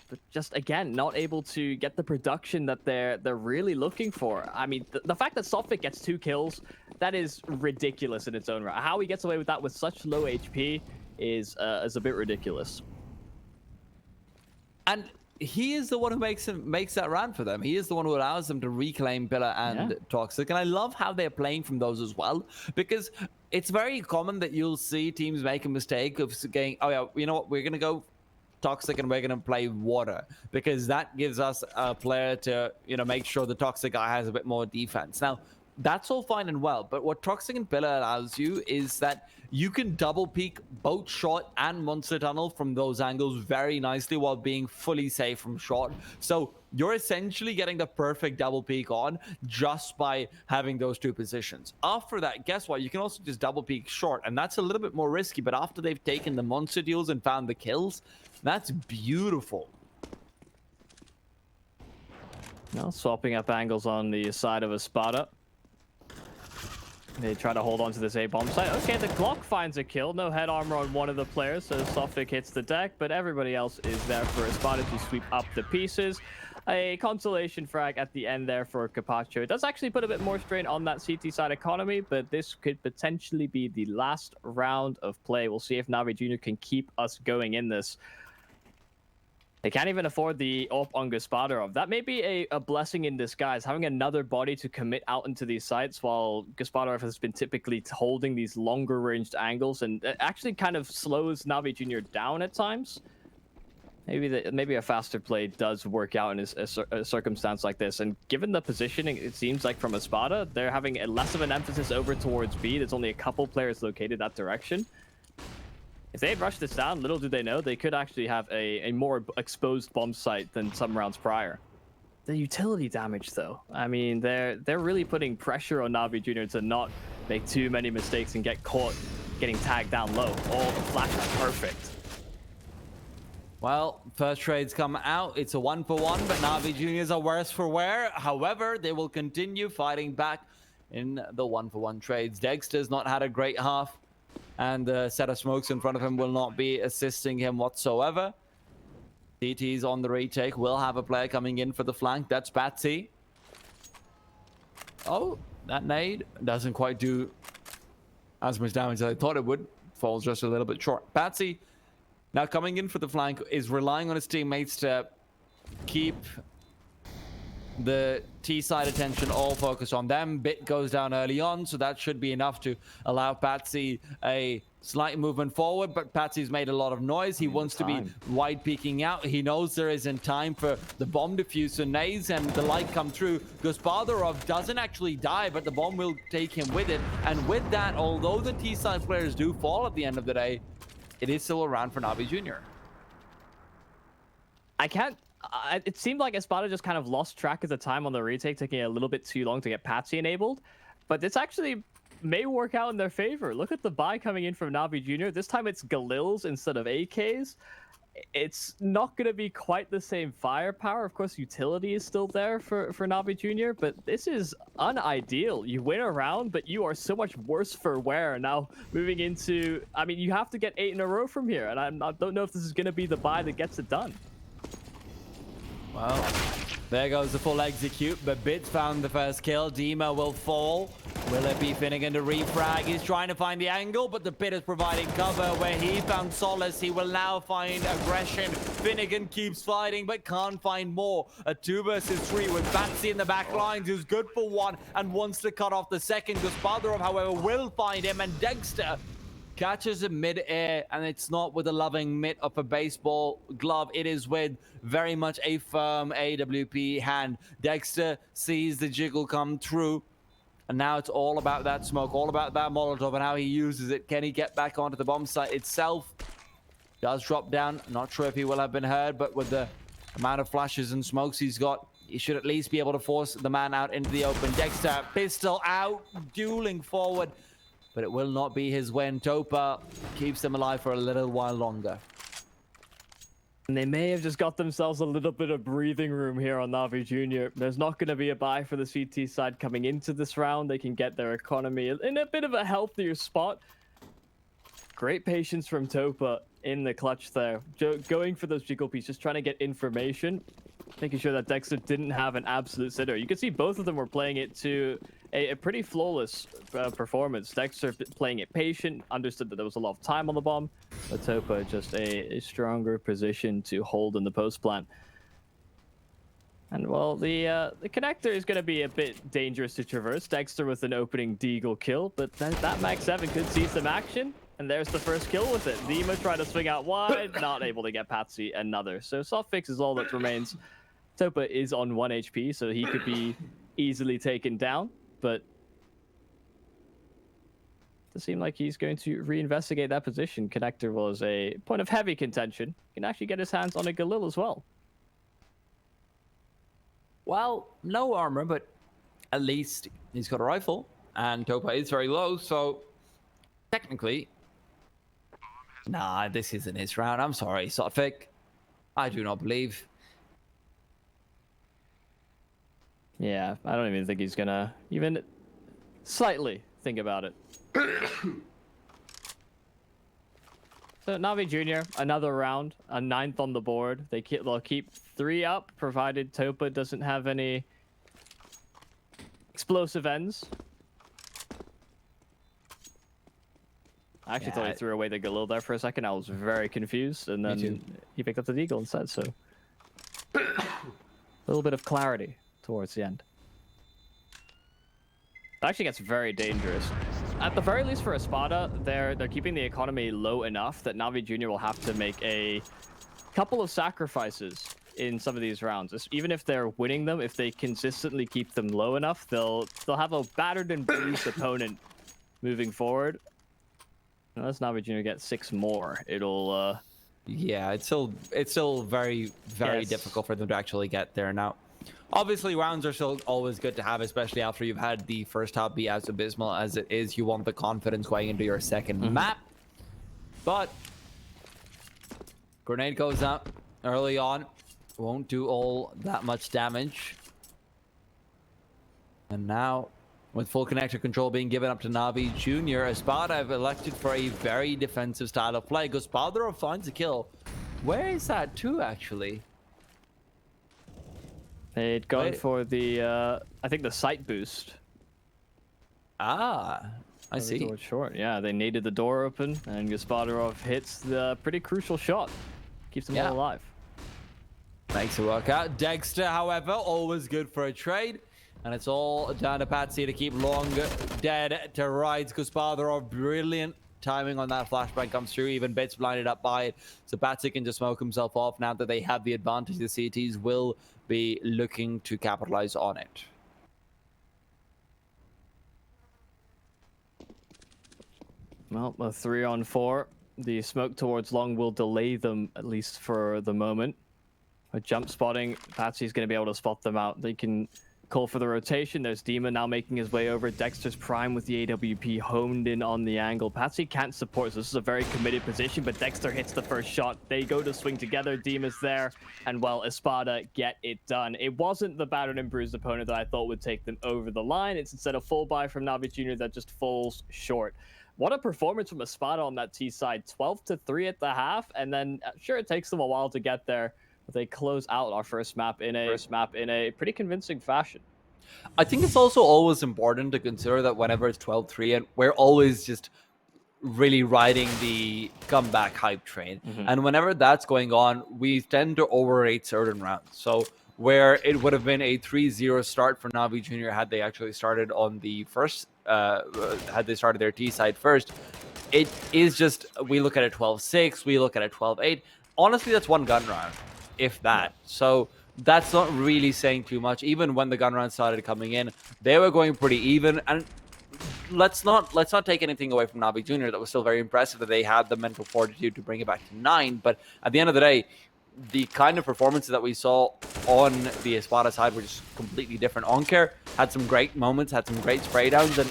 but just, again, not able to get the production that they're really looking for. I mean, the fact that Sotfik gets 2 kills, that is ridiculous in its own right. How he gets away with that with such low HP is a bit ridiculous. And he is the one who makes that run for them. He is the one who allows them to reclaim Pillar and Toxic. And I love how they're playing from those as well, because it's very common that you'll see teams make a mistake of going, oh yeah, you know what, we're going to go Toxic and we're going to play Water, because that gives us a player to, make sure the Toxic guy has a bit more defense. Now, that's all fine and well, but what Toxic and Pillar allows you is that you can double peek both short and monster tunnel from those angles very nicely while being fully safe from short. So you're essentially getting the perfect double peek on just by having those 2 positions. After that, guess what? You can also just double peek short, and that's a little bit more risky, but after they've taken the monster deals and found the kills, that's beautiful. Now swapping up angles on the side of ESPADA. They try to hold on to this A-bomb site. Okay, the Glock finds a kill. No head armor on one of the players, so Sotfik hits the deck, but everybody else is there for ESPADA to sweep up the pieces. A consolation frag at the end there for Capacho. It does actually put a bit more strain on that CT side economy, but this could potentially be the last round of play. We'll see if Navi Jr. can keep us going in this. They can't even afford the AWP on Gaspadarov. That may be a blessing in disguise, having another body to commit out into these sites while Gaspadarov has been typically holding these longer ranged angles, and it actually kind of slows Navi Jr. down at times. Maybe a faster play does work out in a circumstance like this. And given the positioning, it seems like from ESPADA, they're having less of an emphasis over towards B. There's only a couple players located that direction. If they rushed this down, little do they know, they could actually have a more exposed bomb site than some rounds prior. The utility damage, though, I mean, they're really putting pressure on Navi Jr. to not make too many mistakes and get caught getting tagged down low. Oh, the flash is perfect. Well, first trades come out. It's a 1-for-1, but Navi Juniors are worse for wear. However, they will continue fighting back in the 1-for-1 trades. Dexter's not had a great half, and the set of smokes in front of him will not be assisting him whatsoever. CT's on the retake. Will have a player coming in for the flank. That's Patsy. Oh, that nade doesn't quite do as much damage as I thought it would. Falls just a little bit short. Patsy Now coming in for the flank is relying on his teammates to keep the T-side attention all focused on them. Bit goes down early on, so that should be enough to allow Patsy a slight movement forward, but Patsy's made a lot of noise. He wants to be wide peeking out. He knows there isn't time for the bomb diffuser nades and the light come through. Gospodarov doesn't actually die, but the bomb will take him with it. And with that, although the T-side players do fall at the end of the day, it is still a round for Navi Jr. It seemed like ESPADA just kind of lost track of the time on the retake, taking a little bit too long to get Patsy enabled. But this actually may work out in their favor. Look at the buy coming in from Navi Jr. This time it's Galils instead of AKs. It's not going to be quite the same firepower. Of course, utility is still there for Navi Jr., but this is unideal. You win a round, but you are so much worse for wear. Now, moving into... I mean, you have to get 8 in a row from here, and I don't know if this is going to be the buy that gets it done. Well, there goes the full execute, but Bits found the first kill. Dima will fall. Will it be Finnegan to refrag? He's trying to find the angle, but the Bit is providing cover where he found solace. He will now find aggression. Finnegan keeps fighting, but can't find more. A 2 versus 3 with Batsy in the back lines, who's good for 1 and wants to cut off the second. Gospodarov, however, will find him, and Dexter catches him mid-air, and it's not with a loving mitt of a baseball glove. It is with very much a firm AWP hand. Dexter sees the jiggle come through, and now it's all about that smoke, all about that Molotov and how he uses it. Can he get back onto the bomb site itself? Does drop down. Not sure if he will have been heard, but with the amount of flashes and smokes he's got, he should at least be able to force the man out into the open. Dexter, pistol out, dueling forward. But it will not be his win. Topa keeps them alive for a little while longer. And they may have just got themselves a little bit of breathing room here on Navi Jr. There's not going to be a buy for the CT side coming into this round. They can get their economy in a bit of a healthier spot. Great patience from Topa in the clutch there. Going for those jiggle pieces, just trying to get information. Making sure that Dexter didn't have an absolute sitter. You can see both of them were playing it to a pretty flawless performance. Dexter playing it patient, understood that there was a lot of time on the bomb, but Topa just a stronger position to hold in the post plant. And well, the connector is going to be a bit dangerous to traverse. Dexter with an opening deagle kill, but that Mag 7 could see some action. And there's the first kill with it. Dima tried to swing out wide, not able to get Patsy another. So soft fix is all that remains. Topa is on 1 HP, so he could be easily taken down, but it does seem like he's going to reinvestigate that position. Connector was a point of heavy contention. He can actually get his hands on a Galil as well. Well, no armor, but at least he's got a rifle, and Topa is very low, so technically... Nah, this isn't his round. I'm sorry, Sotfik. I do not believe. Yeah, I don't even think he's gonna even slightly think about it. So Navi Jr., another round, a 9th on the board. They'll keep 3 up, provided Topa doesn't have any explosive ends. I actually thought he threw away the Galil there for a second. I was very confused, and then he picked up the deagle instead, so... a little bit of clarity towards the end. It actually gets very dangerous. At the very least for ESPADA, they're keeping the economy low enough that Navi Jr. will have to make a couple of sacrifices in some of these rounds. Even if they're winning them, if they consistently keep them low enough, they'll have a battered and bruised opponent moving forward. Unless Navi Jr. gets 6 more, it'll... Yeah, it's still very, very difficult for them to actually get there now. Obviously, rounds are still always good to have, especially after you've had the first half be as abysmal as it is. You want the confidence going into your second map. But grenade goes up early on. Won't do all that much damage. And now, with full connector control being given up to Navi Jr., ESPADA have elected for a very defensive style of play. Gospodarov finds a kill. Where is that to, actually? They'd gone for the, I think the sight boost. Ah. I The see. door short. Yeah, they needed the door open, and Gaspadarov hits the pretty crucial shot. Keeps them all alive. Makes it work out. Dexter, however, always good for a trade. And it's all down to Patsy to keep Long dead to rights. Gaspadarov, brilliant timing on that flashbang comes through. Even Bits blinded up by it. So Patsy can just smoke himself off now that they have the advantage. The CTs will be looking to capitalize on it. Well, a 3-on-4. The smoke towards Long will delay them, at least for the moment. A jump spotting, Patsy's going to be able to spot them out. They can call for the rotation. There's Demon now making his way over. Dexter's Prime with the AWP honed in on the angle. Patsy can't support, so this is a very committed position, but Dexter hits the first shot. They go to swing together. Demon's there, and well, ESPADA get it done. It wasn't the battered and bruised opponent that I thought would take them over the line. It's instead a full buy from Navi Jr. that just falls short. What a performance from ESPADA on that T side. 12-3 at the half, and then sure, it takes them a while to get there, but they close out our first map in a pretty convincing fashion. I think it's also always important to consider that whenever it's 12-3, and we're always just really riding the comeback hype train. And whenever that's going on, we tend to overrate certain rounds. So where it would have been a 3-0 start for Navi Jr. had they actually started on the first, had they started their T side first, it is just, we look at a 12-6, we look at a 12-8. Honestly, that's one gun round, if that. So that's not really saying too much. Even when the gun round started coming in, they were going pretty even. And let's not take anything away from Navi Jr. That was still very impressive that they had the mental fortitude to bring it back to 9. But at the end of the day, the kind of performances that we saw on the ESPADA side were just completely different. Oncare had some great moments, had some great spray downs, and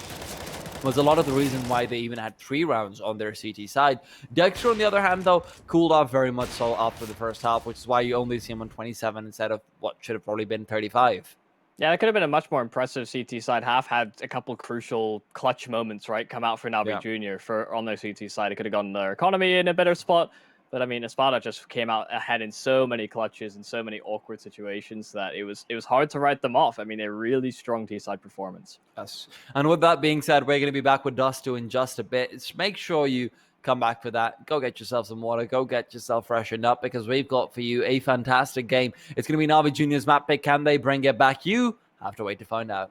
was a lot of the reason why they even had 3 rounds on their CT side. Dexter, on the other hand, though, cooled off very much so after the first half, which is why you only see him on 27 instead of what should have probably been 35. Yeah, that could have been a much more impressive CT side. Half had a couple crucial clutch moments, right, come out for Navi Jr. for on their CT side. It could have gotten their economy in a better spot. But I mean, ESPADA just came out ahead in so many clutches and so many awkward situations that it was hard to write them off. I mean, a really strong T-side performance. Yes. And with that being said, we're going to be back with Dusto in just a bit. Just make sure you come back for that. Go get yourself some water. Go get yourself freshened up, because we've got for you a fantastic game. It's going to be Navi Junior's map pick. Can they bring it back? You have to wait to find out.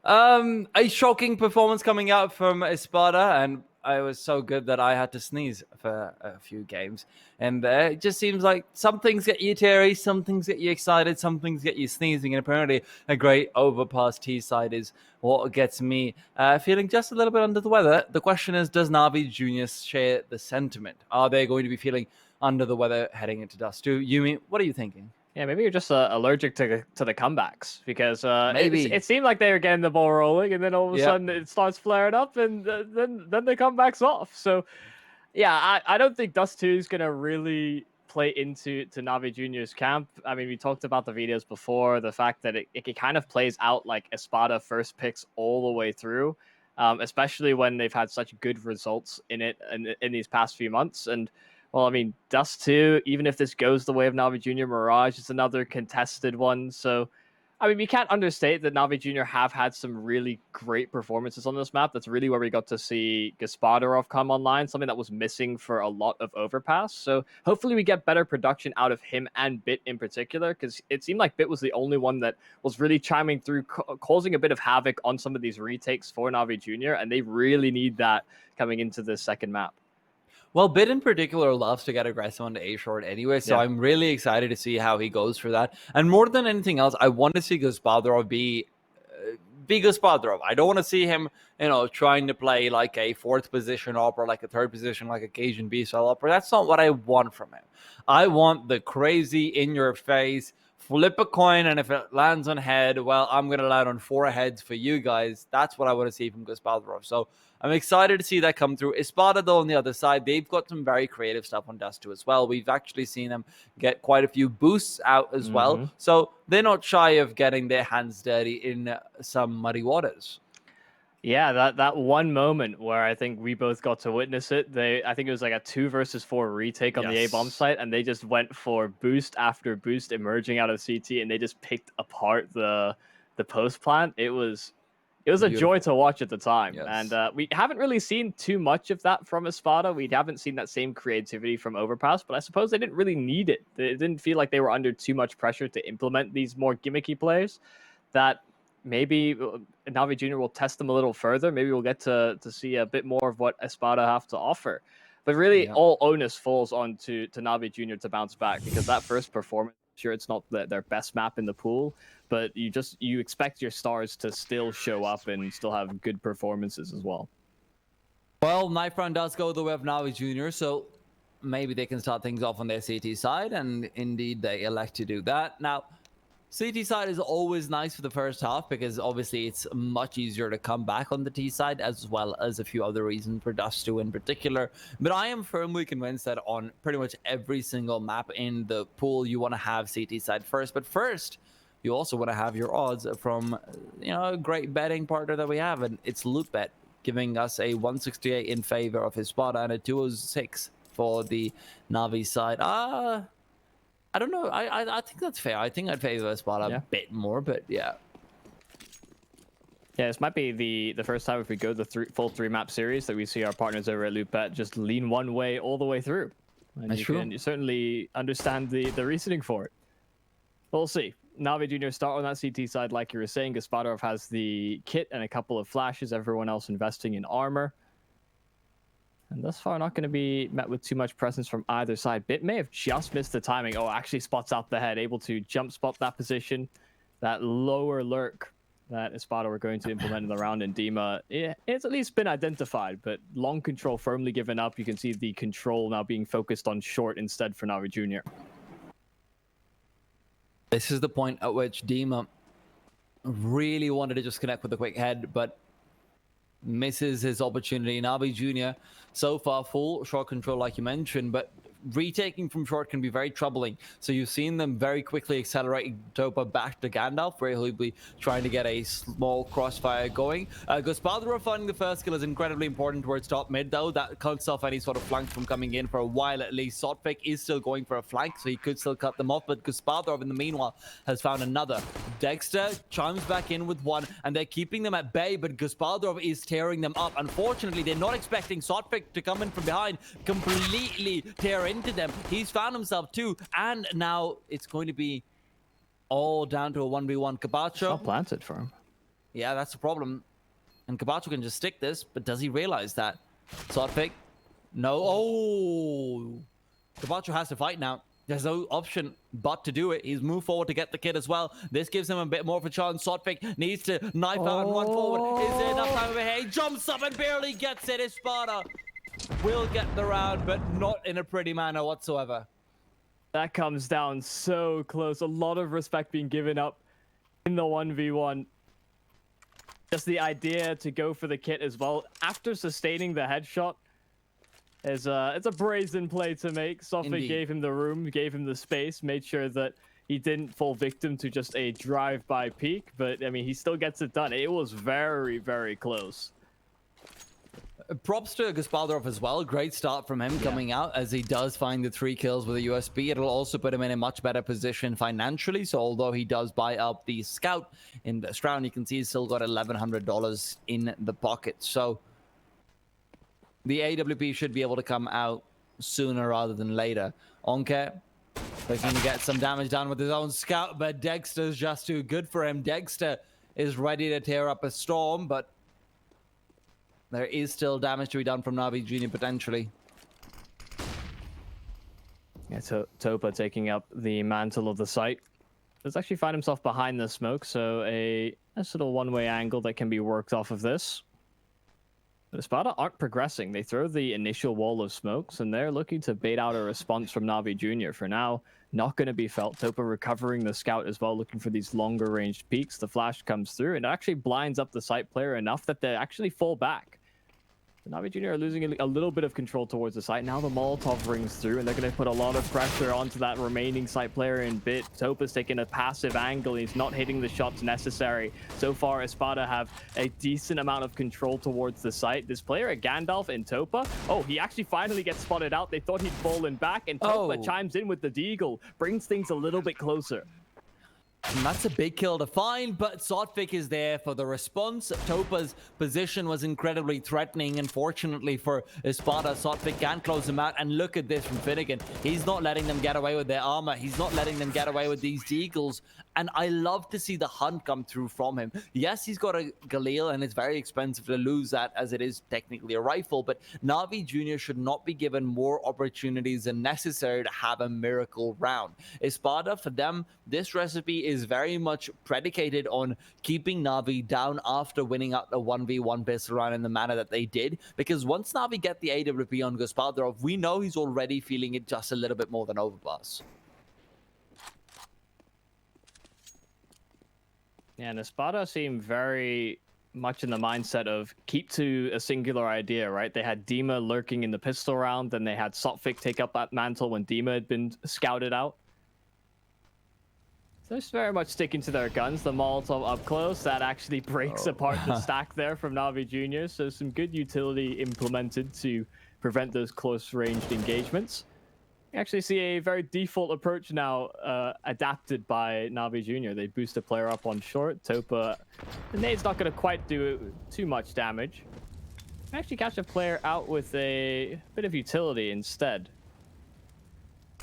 A shocking performance coming out from ESPADA, and I was so good that I had to sneeze for a few games. And it just seems like some things get you teary, some things get you excited, some things get you sneezing. And apparently, a great overpass T side is what gets me feeling just a little bit under the weather. The question is, does Navi Jr. share the sentiment? Are they going to be feeling under the weather heading into Dust 2? Yumi, what are you thinking? Yeah, maybe you're just allergic to the comebacks because Maybe. it seemed like they were getting the ball rolling, and then all of a Yep. sudden it starts flaring up, and then the comeback's off. So yeah, I don't think Dust 2 is gonna really play into Navi Junior's camp. I mean, we talked about the videos before, the fact that it kind of plays out like Espada first picks all the way through, especially when they've had such good results in it in these past few months. And well, I mean, Dust 2, even if this goes the way of Navi Junior, Mirage is another contested one. So I mean, we can't understate that Navi Junior have had some really great performances on this map. That's really where we got to see Gaspadarov come online, something that was missing for a lot of Overpass. So hopefully we get better production out of him and Bit in particular, because it seemed like Bit was the only one that was really chiming through, causing a bit of havoc on some of these retakes for Navi Junior, and they really need that coming into this second map. Well, Bit in particular loves to get aggressive on the A short anyway, so Yeah. I'm really excited to see how he goes for that. And more than anything else, I want to see Gaspadarov be Gaspadarov. I don't want to see him, trying to play like a fourth position op or like a third position like a Cajun B style op. That's not what I want from him. I want the crazy in your face. Flip a coin, and if it lands on head, well, I'm going to land on 4 heads for you guys. That's what I want to see from Gaspadarov. So I'm excited to see that come through. ESPADA, though, on the other side, they've got some very creative stuff on Dust 2 as well. We've actually seen them get quite a few boosts out as well. So they're not shy of getting their hands dirty in some muddy waters. Yeah, that one moment where I think we both got to witness it. I think it was like a 2 versus 4 retake on the A bomb site, and they just went for boost after boost emerging out of CT, and they just picked apart the post plant. It was a joy to watch at the time. Yes. And we haven't really seen too much of that from Espada. We haven't seen that same creativity from Overpass, but I suppose they didn't really need it. It didn't feel like they were under too much pressure to implement these more gimmicky plays that maybe Navi Junior will test them a little further. Maybe we'll get to see a bit more of what Espada have to offer. But really, all onus falls onto Navi Junior to bounce back, because that first performance, sure, it's not their best map in the pool, but you expect your stars to still show up and still have good performances as well. Well, Knife Round does go the way of Navi Junior, so maybe they can start things off on their CT side, and indeed they elect to do that. Now, CT side is always nice for the first half because obviously it's much easier to come back on the T side, as well as a few other reasons for Dust 2 in particular. But I am firmly convinced that on pretty much every single map in the pool, you want to have CT side first. But first, you also want to have your odds from, a great betting partner that we have, and it's LootBet, giving us a 168 in favor of his spot and a 206 for the Navi side. I don't know. I think that's fair. I think I'd favor Espada a bit more, but yeah. Yeah, this might be the first time if we go the full 3-map series that we see our partners over at LootBet just lean one way all the way through. And That's true. You certainly understand the reasoning for it. We'll see. Navi Junior start on that CT side, like you were saying. Gaspadarov has the kit and a couple of flashes. Everyone else investing in armor. And thus far, not going to be met with too much presence from either side. Bit may have just missed the timing. Oh, actually spots out the head, able to jump spot that position. That lower lurk that Espada were going to implement in the round in Dima, it's at least been identified, but long control firmly given up. You can see the control now being focused on short instead for Navi Junior. This is the point at which Dima really wanted to just connect with the quick head, but misses his opportunity. Navi Jr. so far full short control, like you mentioned, but retaking from short can be very troubling. So you've seen them very quickly accelerate Topa back to Gandalf, where he'll be trying to get a small crossfire going. Gaspadarov finding the first kill is incredibly important towards top mid, though. That cuts off any sort of flank from coming in for a while at least. Sotfik is still going for a flank, so he could still cut them off, but Gaspadarov in the meanwhile has found another. Dexter chimes back in with one, and they're keeping them at bay, but Gaspadarov is tearing them up. Unfortunately, they're not expecting Sotfik to come in from behind, completely tear into them. He's found himself too, and now it's going to be all down to a 1v1. Cabacho. Not planted for him. Yeah, that's the problem. And Kabacho can just stick this, but does he realize that? Sword pick. No. Oh! Kabacho has to fight now. There's no option but to do it. He's moved forward to get the kid as well. This gives him a bit more of a chance. Swordpick needs to knife out and run forward. Is there enough time over here? He jumps up and barely gets it. ESPADA will get the round, but not in a pretty manner whatsoever. That comes down so close. A lot of respect being given up in the 1v1. Just the idea to go for the kit as well after sustaining the headshot. It's a brazen play to make. Sophie gave him the room, gave him the space, made sure that he didn't fall victim to just a drive-by peek. But, I mean, he still gets it done. It was very, very close. Props to Gaspadorov as well. Great start from him coming out as he does find the 3 kills with a USB. It'll also put him in a much better position financially. So although he does buy up the scout in this round, you can see he's still got $1,100 in the pocket. So the AWP should be able to come out sooner rather than later. Onke looking to get some damage done with his own scout, but Dexter's just too good for him. Dexter is ready to tear up a storm, but there is still damage to be done from Na'Vi Jr. potentially. Yeah, Topa taking up the mantle of the site. Does actually find himself behind the smoke, so a nice little one-way angle that can be worked off of this. But ESPADA aren't progressing. They throw the initial wall of smokes, and they're looking to bait out a response from Na'Vi Jr. For now, not going to be felt. Topa recovering the scout as well, looking for these longer ranged peaks. The flash comes through, and it actually blinds up the site player enough that they actually fall back. Na'Vi Jr. are losing a little bit of control towards the site. Now the Molotov rings through, and they're going to put a lot of pressure onto that remaining site player in bit. Topa's taking a passive angle. He's not hitting the shots necessary. So far, ESPADA have a decent amount of control towards the site. This player at Gandalf in Topa, oh, he actually finally gets spotted out. They thought he'd fallen back, and Topa chimes in with the deagle, brings things a little bit closer. And that's a big kill to find, but Sotfik is there for the response. Topa's position was incredibly threatening. Unfortunately for ESPADA, Sotfik can close him out. And look at this from Finnegan. He's not letting them get away with their armor. He's not letting them get away with these deagles. And I love to see the hunt come through from him. Yes, he's got a Galil, and it's very expensive to lose that as it is technically a rifle. But Na'Vi Jr. should not be given more opportunities than necessary to have a miracle round. ESPADA, for them, this recipe is very much predicated on keeping Na'Vi down after winning out the 1v1 pistol round in the manner that they did. Because once Na'Vi get the AWP on Gaspadorov, we know he's already feeling it just a little bit more than Overpass. Yeah, and ESPADA seem very much in the mindset of keep to a singular idea, right? They had Dima lurking in the pistol round, then they had Sotfik take up that mantle when Dima had been scouted out. So they're very much sticking to their guns. The Molotov up close, that actually breaks apart the stack there from Na'Vi Jr. So some good utility implemented to prevent those close-ranged engagements. You actually see a very default approach now adapted by Na'Vi Jr. They boost a player up on short. Topa, the nade's not going to quite do too much damage. Actually catch a player out with a bit of utility instead.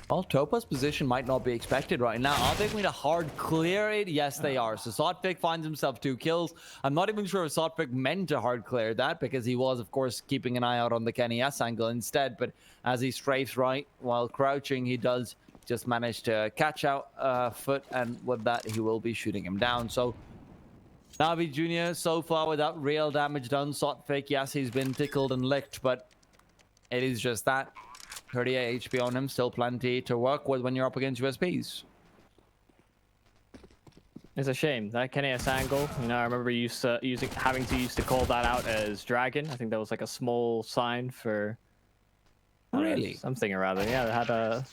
Well, Topa's position might not be expected right now. Are they going to hard clear it? Yes, they are. So Sotfik finds himself 2 kills. I'm not even sure if Sotfik meant to hard clear that, because he was, of course, keeping an eye out on the Kenny S angle instead. But as he strafes right while crouching, he does just manage to catch out foot, and with that, he will be shooting him down. So Na'Vi Jr. so far without real damage done. Sotfik, yes, he's been tickled and licked, but it is just that. 38 HP on him, still plenty to work with when you're up against USPs. It's a shame. That Kenny S angle, you know, I remember having to call that out as Dragon. I think that was like a small sign for something or other. Yeah, it had a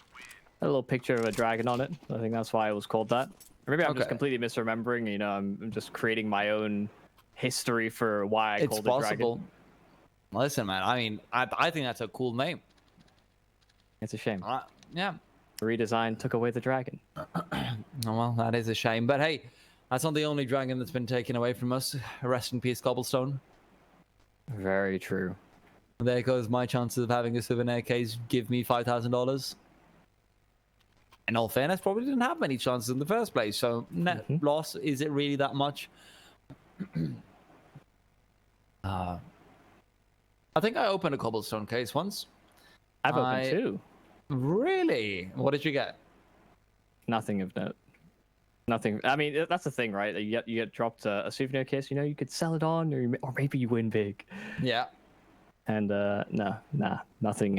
little picture of a dragon on it. I think that's why it was called that. Or maybe I'm just completely misremembering. You know, I'm just creating my own history for why I called it Dragon. Listen, man, I mean, I think that's a cool name. It's a shame. Yeah. The redesign took away the dragon. Oh, well, that is a shame. But hey, that's not the only dragon that's been taken away from us. Rest in peace, Cobblestone. Very true. There goes my chances of having a souvenir case give me $5,000. In all fairness, probably didn't have many chances in the first place. So net loss, is it really that much? I think I opened a cobblestone case once. I've opened two. Really? What did you get? Nothing of note. Nothing. I mean, that's the thing, right? You get dropped a souvenir case. You know, you could sell it on, or maybe you win big. Yeah. And nothing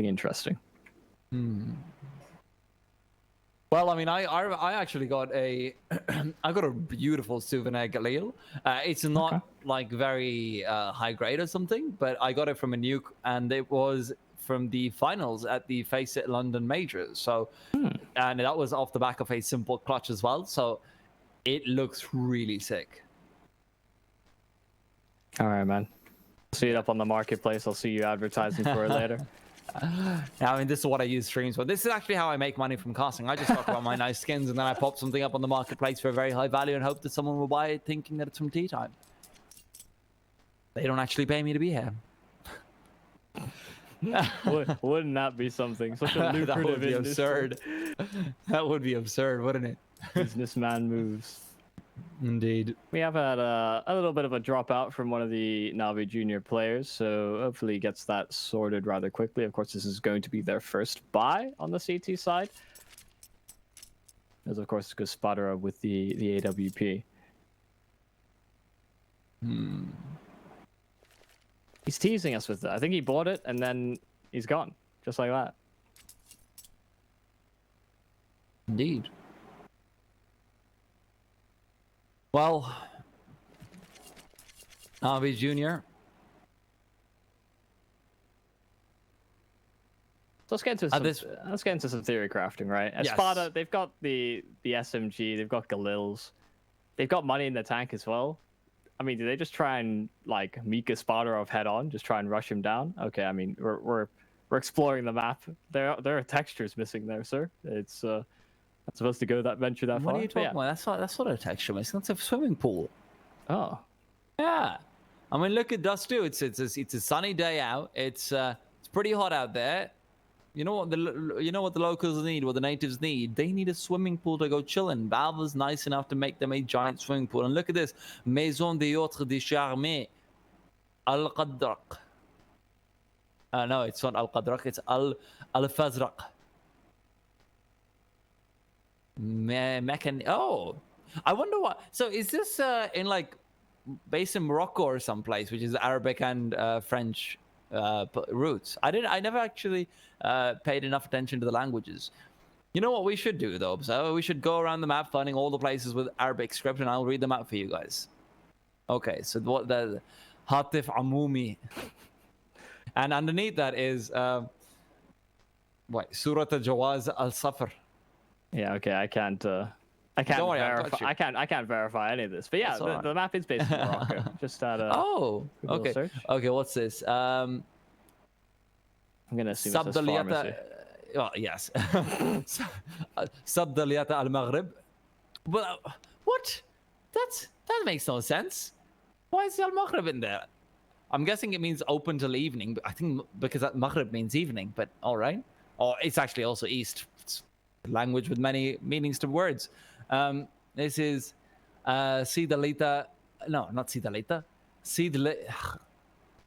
interesting. Well, I mean, I actually got a I got a beautiful souvenir Galil. It's not like very high grade or something, but I got it from a nuke, and it was from the finals at the Face It London Majors. So, and that was off the back of a simple clutch as well. So, it looks really sick. All right, man. See it up on the marketplace. I'll see you advertising for it later. I mean, this is what I use streams for. This is actually how I make money from casting. I just talk about my nice skins, and then I pop something up on the marketplace for a very high value and hope that someone will buy it thinking that it's from tea time. They don't actually pay me to be here. Wouldn't that be something? Such a lucrative That would be industry. absurd. That would be absurd, wouldn't it? Businessman moves. Indeed. We have had a little bit of a dropout from one of the Navi junior players, so hopefully he gets that sorted rather quickly. Of course, this is going to be their first buy on the CT side. As of course, goes spotter up with the AWP. He's teasing us with it. I think he bought it and then he's gone, just like that. Indeed. Well, Navi Junior. So let's get into some theory crafting, right? ESPADA, Yes. they've got the SMG, they've got Galils, they've got money in the tank as well. I mean, do they just try and like meet Gaspadarov head on, just try and rush him down? Okay, I mean, we're exploring the map. There are textures missing there, sir. It's not supposed to go that venture that far. What are you talking about? That's not a texture mix. That's a swimming pool. Oh, Yeah. I mean, look at Dust too. It's a sunny day out. It's pretty hot out there. You know what the locals need, what the natives need? They need a swimming pool to go chill in. Valve is nice enough to make them a giant swimming pool. And look at this. Maison de Yacht de Charme. Al Qadrak. No, it's not Al Qadrak, it's Al Fazraq. Oh, I wonder what. So is this in like based in Morocco or someplace, which is Arabic and French roots? I never actually paid enough attention to the languages. You know what we should do though? So we should go around the map finding all the places with Arabic script, and I'll read them out for you guys. Okay, so what the Hatif Amumi, and underneath that is Surat al-Jawaz al-Safar. yeah. Okay, I can't Don't worry, I've got verify. you. I can't verify any of this. But yeah, That's all right. the map is based in Morocco. Just at Oh, Google okay. search. Okay, what's this? I'm gonna assume it says pharmacy. Oh, yes. Sabdaliyata al-Maghrib. But what? That makes no sense. Why is al-Maghrib in there? I'm guessing it means open till evening, but I think because that Maghrib means evening, but all right. Or it's actually also east. It's a language with many meanings to words. This is Sidalita. No, not Sidalita.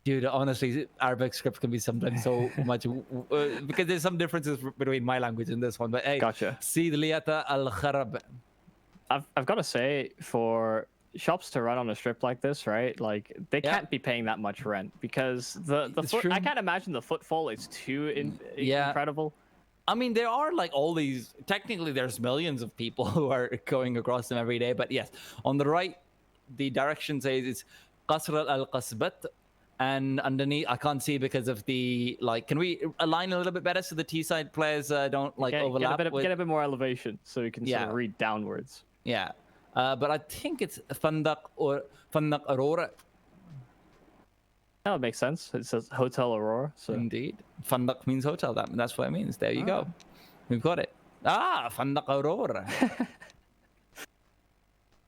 Dude, honestly, Arabic script can be sometimes so much because there's some differences between my language and this one. But hey, Gotcha. Sidaliyata al-Kharab. I've got to say, for shops to run on a strip like this, right? Like they Yeah. can't be paying that much rent because the It's foot, true. I can't imagine the footfall is too Yeah. incredible. I mean, there are like all these. Technically, there's millions of people who are going across them every day. But yes, on the right, the direction says it's Qasr al-Qasbat. And underneath, I can't see because of the like. Can we align a little bit better so the T side players don't like overlap? Get a bit more elevation so you can sort Yeah. of read downwards. Yeah, but I think it's Fandak or Fandak Aurora. That would make sense. It says Hotel Aurora. So Indeed, Fandak means hotel. That's what it means. There you go. Ah. We've got it. Fandak Aurora.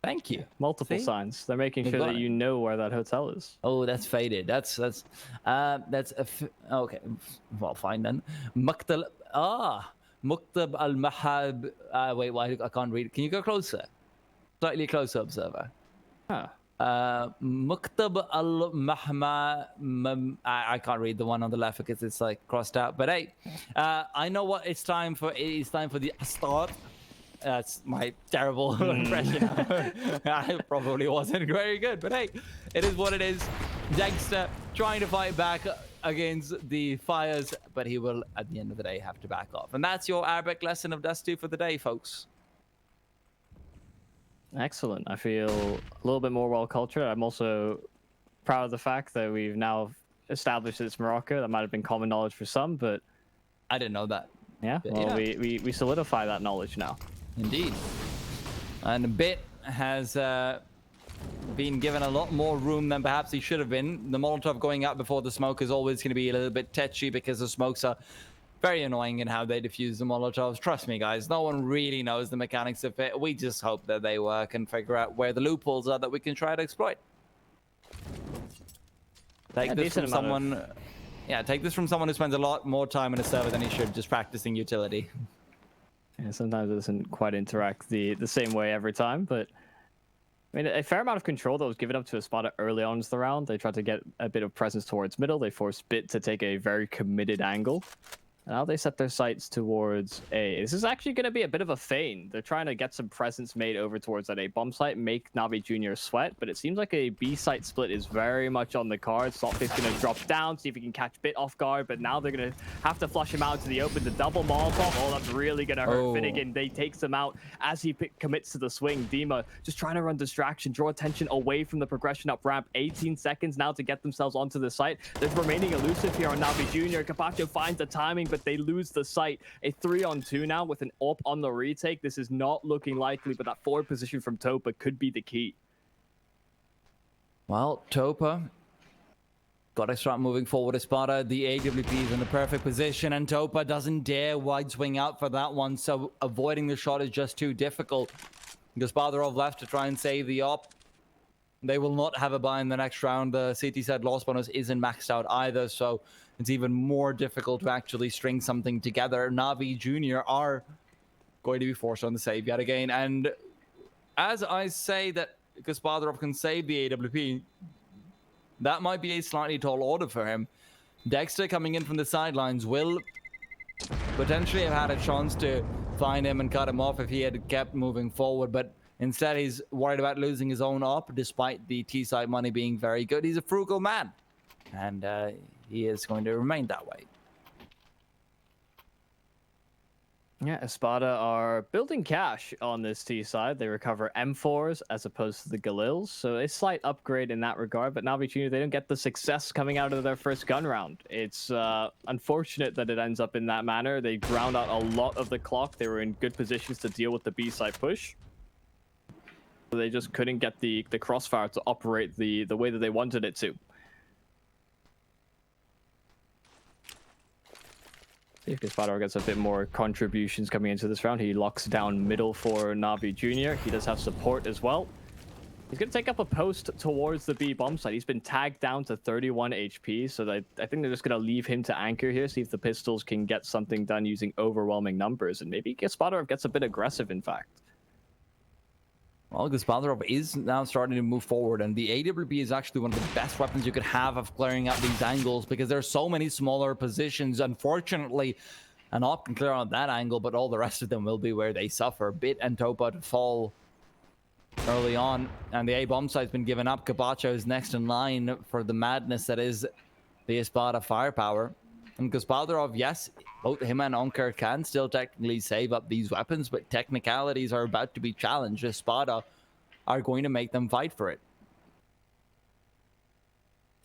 Thank you. multiple See? signs. They're making We've sure got that it. you know where that hotel is. Oh, that's faded. That's okay. Well, fine then. Maktab Muktab al Mahab. Wait, why I can't read. Can you go closer? Slightly closer, observer. Huh. Muktab al-Mahma. I can't read the one on the left because it's like crossed out. But hey, I know what it's time for. It's time for the start. That's my terrible impression. I probably wasn't very good, but hey, it is what it is. Dexter trying to fight back against the fires, but he will, at the end of the day, have to back off. And that's your Arabic lesson of Dust 2 for the day, folks. Excellent. I feel a little bit more well-cultured. I'm also proud of the fact that we've now established that it's Morocco. That might have been common knowledge for some, but I didn't know that. Yeah, well, we solidify that knowledge now. Indeed. And Bit has been given a lot more room than perhaps he should have been. The Molotov going out before the smoke is always going to be a little bit tetchy because the smokes are very annoying in how they defuse the Molotovs. Trust me, guys, no one really knows the mechanics of it. We just hope that they work and figure out where the loopholes are that we can try to exploit. Take this from someone... Yeah, take this from someone who spends a lot more time in a server than he should just practicing utility. Yeah, sometimes it doesn't quite interact the same way every time, but I mean, a fair amount of control that was given up to ESPADA early on in the round. They tried to get a bit of presence towards middle. They forced Bit to take a very committed angle. Now they set their sights towards A. This is actually going to be a bit of a feint. They're trying to get some presence made over towards that A bomb site, make Navi Jr. sweat, but it seems like a B site split is very much on the cards. Saltfish going to drop down, see if he can catch Bit off guard, but now they're going to have to flush him out to the open. The double Molotov, oh, that's really going to hurt Finnegan. They takes him out as he commits to the swing. Dima just trying to run distraction, draw attention away from the progression up ramp. 18 seconds now to get themselves onto the site. There's remaining elusive here on Navi Jr. Capacho finds the timing, but they lose the site. A 3-on-2 now with an AWP on the retake. This is not looking likely, but that forward position from Topa could be the key. Well, Topa got to start moving forward. ESPADA, the AWP is in the perfect position, and Topa doesn't dare wide swing out for that one, so avoiding the shot is just too difficult. Gaspadarov left to try and save the AWP. They will not have a buy in the next round. The CT side loss bonus isn't maxed out either, so it's even more difficult to actually string something together. Navi Jr. are going to be forced on the save yet again. And as I say that Gaspadarov can save the AWP, that might be a slightly tall order for him. Dexter coming in from the sidelines will potentially have had a chance to find him and cut him off if he had kept moving forward, but instead he's worried about losing his own op despite the T-side money being very good. He's a frugal man, and he is going to remain that way. Yeah, ESPADA are building cash on this T side. They recover M4s as opposed to the Galils, so a slight upgrade in that regard. But Navi Jr., they don't get the success coming out of their first gun round. It's unfortunate that it ends up in that manner. They ground out a lot of the clock. They were in good positions to deal with the B side push. They just couldn't get the crossfire to operate the way that they wanted it to. See if Gaspadarov gets a bit more contributions coming into this round. He locks down middle for Navi Jr. He does have support as well. He's going to take up a post towards the B bomb site. He's been tagged down to 31 HP, so I think they're just going to leave him to anchor here, see if the pistols can get something done using overwhelming numbers. And maybe Gaspadarov gets a bit aggressive, in fact. Well, Gaspadarov is now starting to move forward, and the AWP is actually one of the best weapons you could have of clearing out these angles because there are so many smaller positions. Unfortunately, an op can clear out that angle, but all the rest of them will be where they suffer. Bit and Topa to fall early on, and the A-bomb site's been given up. Capacho is next in line for the madness that is the ESPADA firepower. And Gaspadarov, yes, both him and Onker can still technically save up these weapons, but technicalities are about to be challenged. ESPADA are going to make them fight for it.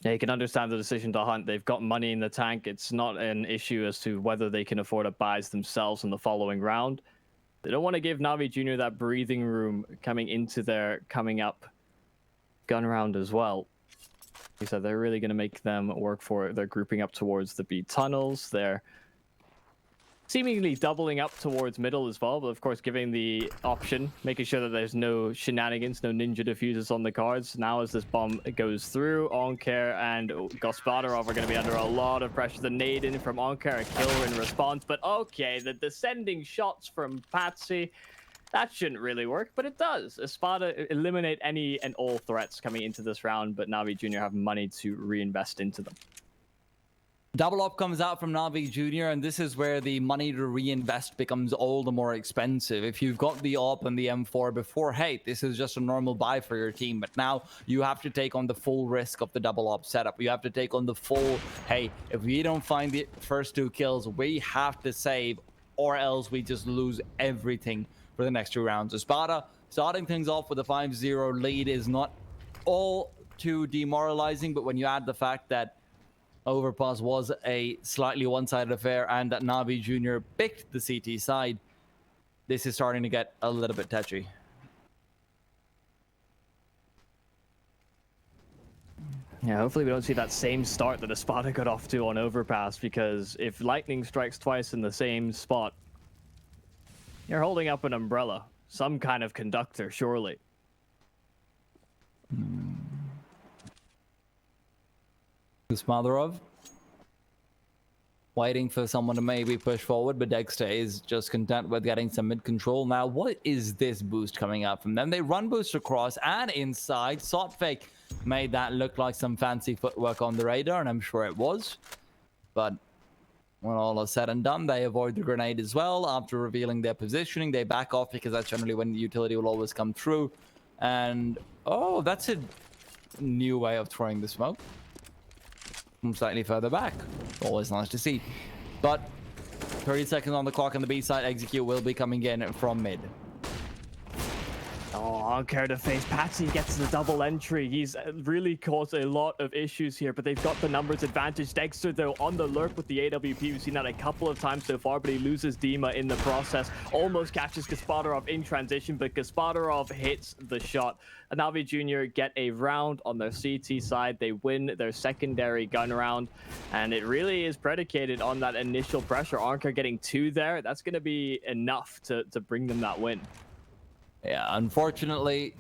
Yeah, you can understand the decision to hunt. They've got money in the tank. It's not an issue as to whether they can afford to buy themselves in the following round. They don't want to give Navi Jr. that breathing room coming into their coming up gun round as well. So they're really going to make them work for it. They're grouping up towards the B tunnels. They're seemingly doubling up towards middle as well, but of course giving the option, making sure that there's no shenanigans, no ninja diffusers on the cards. Now as this bomb goes through, Onker and Gaspadarov are going to be under a lot of pressure. The nade in from Onker, a killer in response, but okay, the descending shots from Patsy. That shouldn't really work, but it does. ESPADA eliminate any and all threats coming into this round, but Navi Jr. have money to reinvest into them. Double up comes out from Navi Jr., and this is where the money to reinvest becomes all the more expensive. If you've got the op and the M4 before, hey, this is just a normal buy for your team. But now you have to take on the full risk of the double op setup. You have to take on the full, hey, if we don't find the first 2 kills, we have to save, or else we just lose everything for the next 2 rounds. ESPADA starting things off with a 5-0 lead is not all too demoralizing, but when you add the fact that Overpass was a slightly one-sided affair and that Navi Jr. picked the CT side, this is starting to get a little bit touchy. Yeah, hopefully we don't see that same start that ESPADA got off to on Overpass, because if lightning strikes twice in the same spot, you're holding up an umbrella, some kind of conductor, surely. Smadrov waiting for someone to maybe push forward, but Dexter is just content with getting some mid control. Now, what is this boost coming out from them? They run boost across and inside. Sotfake made that look like some fancy footwork on the radar, and I'm sure it was. But when all is said and done, they avoid the grenade as well. After revealing their positioning, they back off, because that's generally when the utility will always come through. And, oh, that's a new way of throwing the smoke. From slightly further back. Always nice to see. But 30 seconds on the clock on the B side. Execute will be coming in from mid. Oh, Ankar to face Patsy gets the double entry. He's really caused a lot of issues here, but they've got the numbers advantage. Dexter, though, on the lurk with the AWP. We've seen that a couple of times so far, but he loses Dima in the process. Almost catches Gaspadarov in transition, but Gaspadarov hits the shot. Navi Jr. get a round on their CT side. They win their secondary gun round, and it really is predicated on that initial pressure. Ankar getting 2 there. That's going to be enough to bring them that win. Yeah, unfortunately,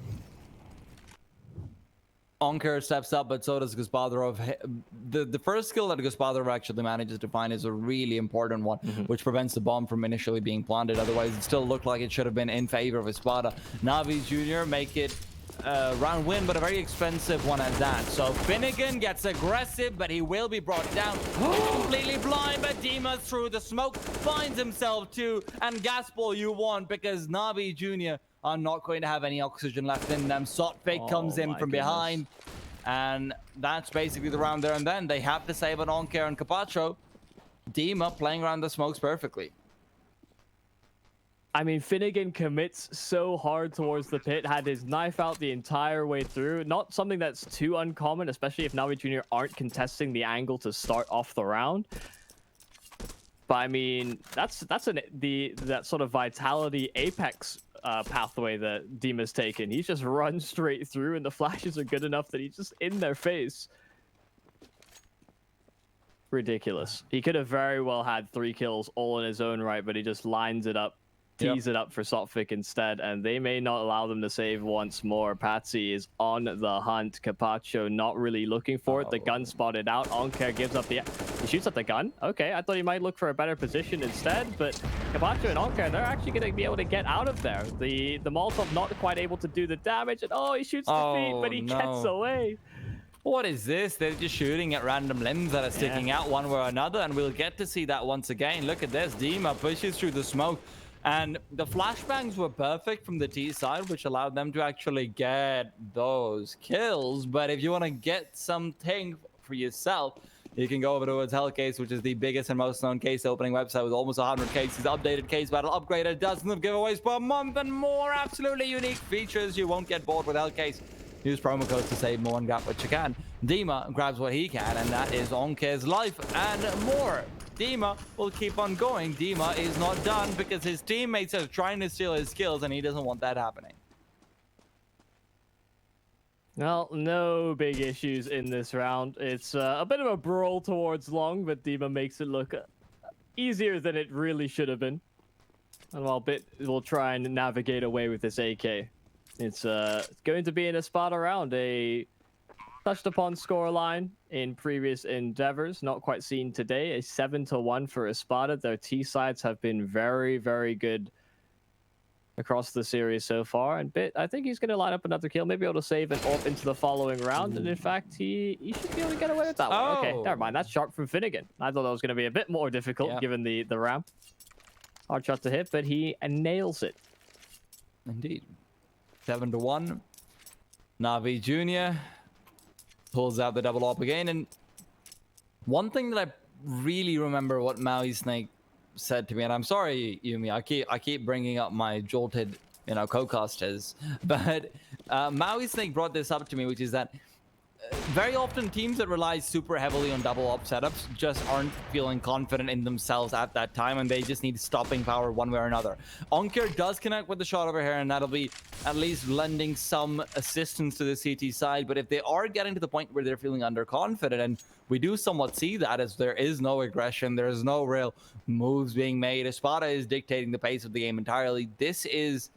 Ankar steps up, but so does Gaspadarov. The first skill that Gaspadarov actually manages to find is a really important one, which prevents the bomb from initially being planted. Otherwise, it still looked like it should have been in favor of ESPADA. Navi Jr. make it a round win, but a very expensive one at that. So Finnegan gets aggressive, but he will be brought down. Completely blind, but Dima through the smoke finds himself too. And Gaspol, you won, because Navi Jr. are not going to have any oxygen left in them. Sotfake comes in from behind, and that's basically the round there. And then they have to save an Ankar and Capacho. Dima playing around the smokes perfectly. I mean, Finnegan commits so hard towards the pit, had his knife out the entire way through. Not something that's too uncommon, especially if Navi Jr. aren't contesting the angle to start off the round. But I mean, that's that sort of Vitality Apex pathway that Dima's taken. He's just run straight through, and the flashes are good enough that he's just in their face. Ridiculous. He could have very well had 3 kills all in his own right, but he just lines it up, tees it up for Sotfik instead, and they may not allow them to save once more. Patsy is on the hunt. Capacho not really looking for it. The gun spotted out. Ankar gives up the... He shoots at the gun? Okay, I thought he might look for a better position instead, but Capacho and Ankar, they're actually going to be able to get out of there. The Molotov not quite able to do the damage, and he shoots the feet, but he gets away. What is this? They're just shooting at random limbs that are sticking out one way or another, and we'll get to see that once again. Look at this. Dima pushes through the smoke. And the flashbangs were perfect from the T side, which allowed them to actually get those kills. But if you want to get something for yourself, you can go over towards Hellcase, which is the biggest and most known case opening website with almost 100 cases, updated case battle, upgraded, dozens of giveaways per month, and more absolutely unique features. You won't get bored with Hellcase. Use promo codes to save more and grab what you can. Dima grabs what he can, and that is Ankar's life and more. Dima will keep on going. Dima is not done because his teammates are trying to steal his kills, and he doesn't want that happening. Well, no big issues in this round. It's a bit of a brawl towards long, but Dima makes it look easier than it really should have been. And while Bit will try and navigate away with this AK, it's going to be an ESPADA round. A touched upon scoreline in previous endeavors, not quite seen today. A 7-1 for ESPADA. Their T sides have been very, very good across the series so far. And Bit, I think he's going to line up another kill, maybe able to save an AWP into the following round. And in fact, he should be able to get away with that one. Okay, never mind. That's sharp from Finnegan. I thought that was going to be a bit more difficult given the ramp. Hard shot to hit, but he nails it. Indeed. 7-1. Na'Vi Jr. pulls out the double AWP again. And one thing that I really remember what Maui Snake said to me, and I'm sorry, Yumi, I keep bringing up my jolted, co-casters, but Maui Snake brought this up to me, which is that very often teams that rely super heavily on double AWP setups just aren't feeling confident in themselves at that time, and they just need stopping power one way or another. Onkyo does connect with the shot over here, and that'll be at least lending some assistance to the CT side. But if they are getting to the point where they're feeling underconfident, and we do somewhat see that as there is no aggression, there's no real moves being made, ESPADA is dictating the pace of the game entirely. This is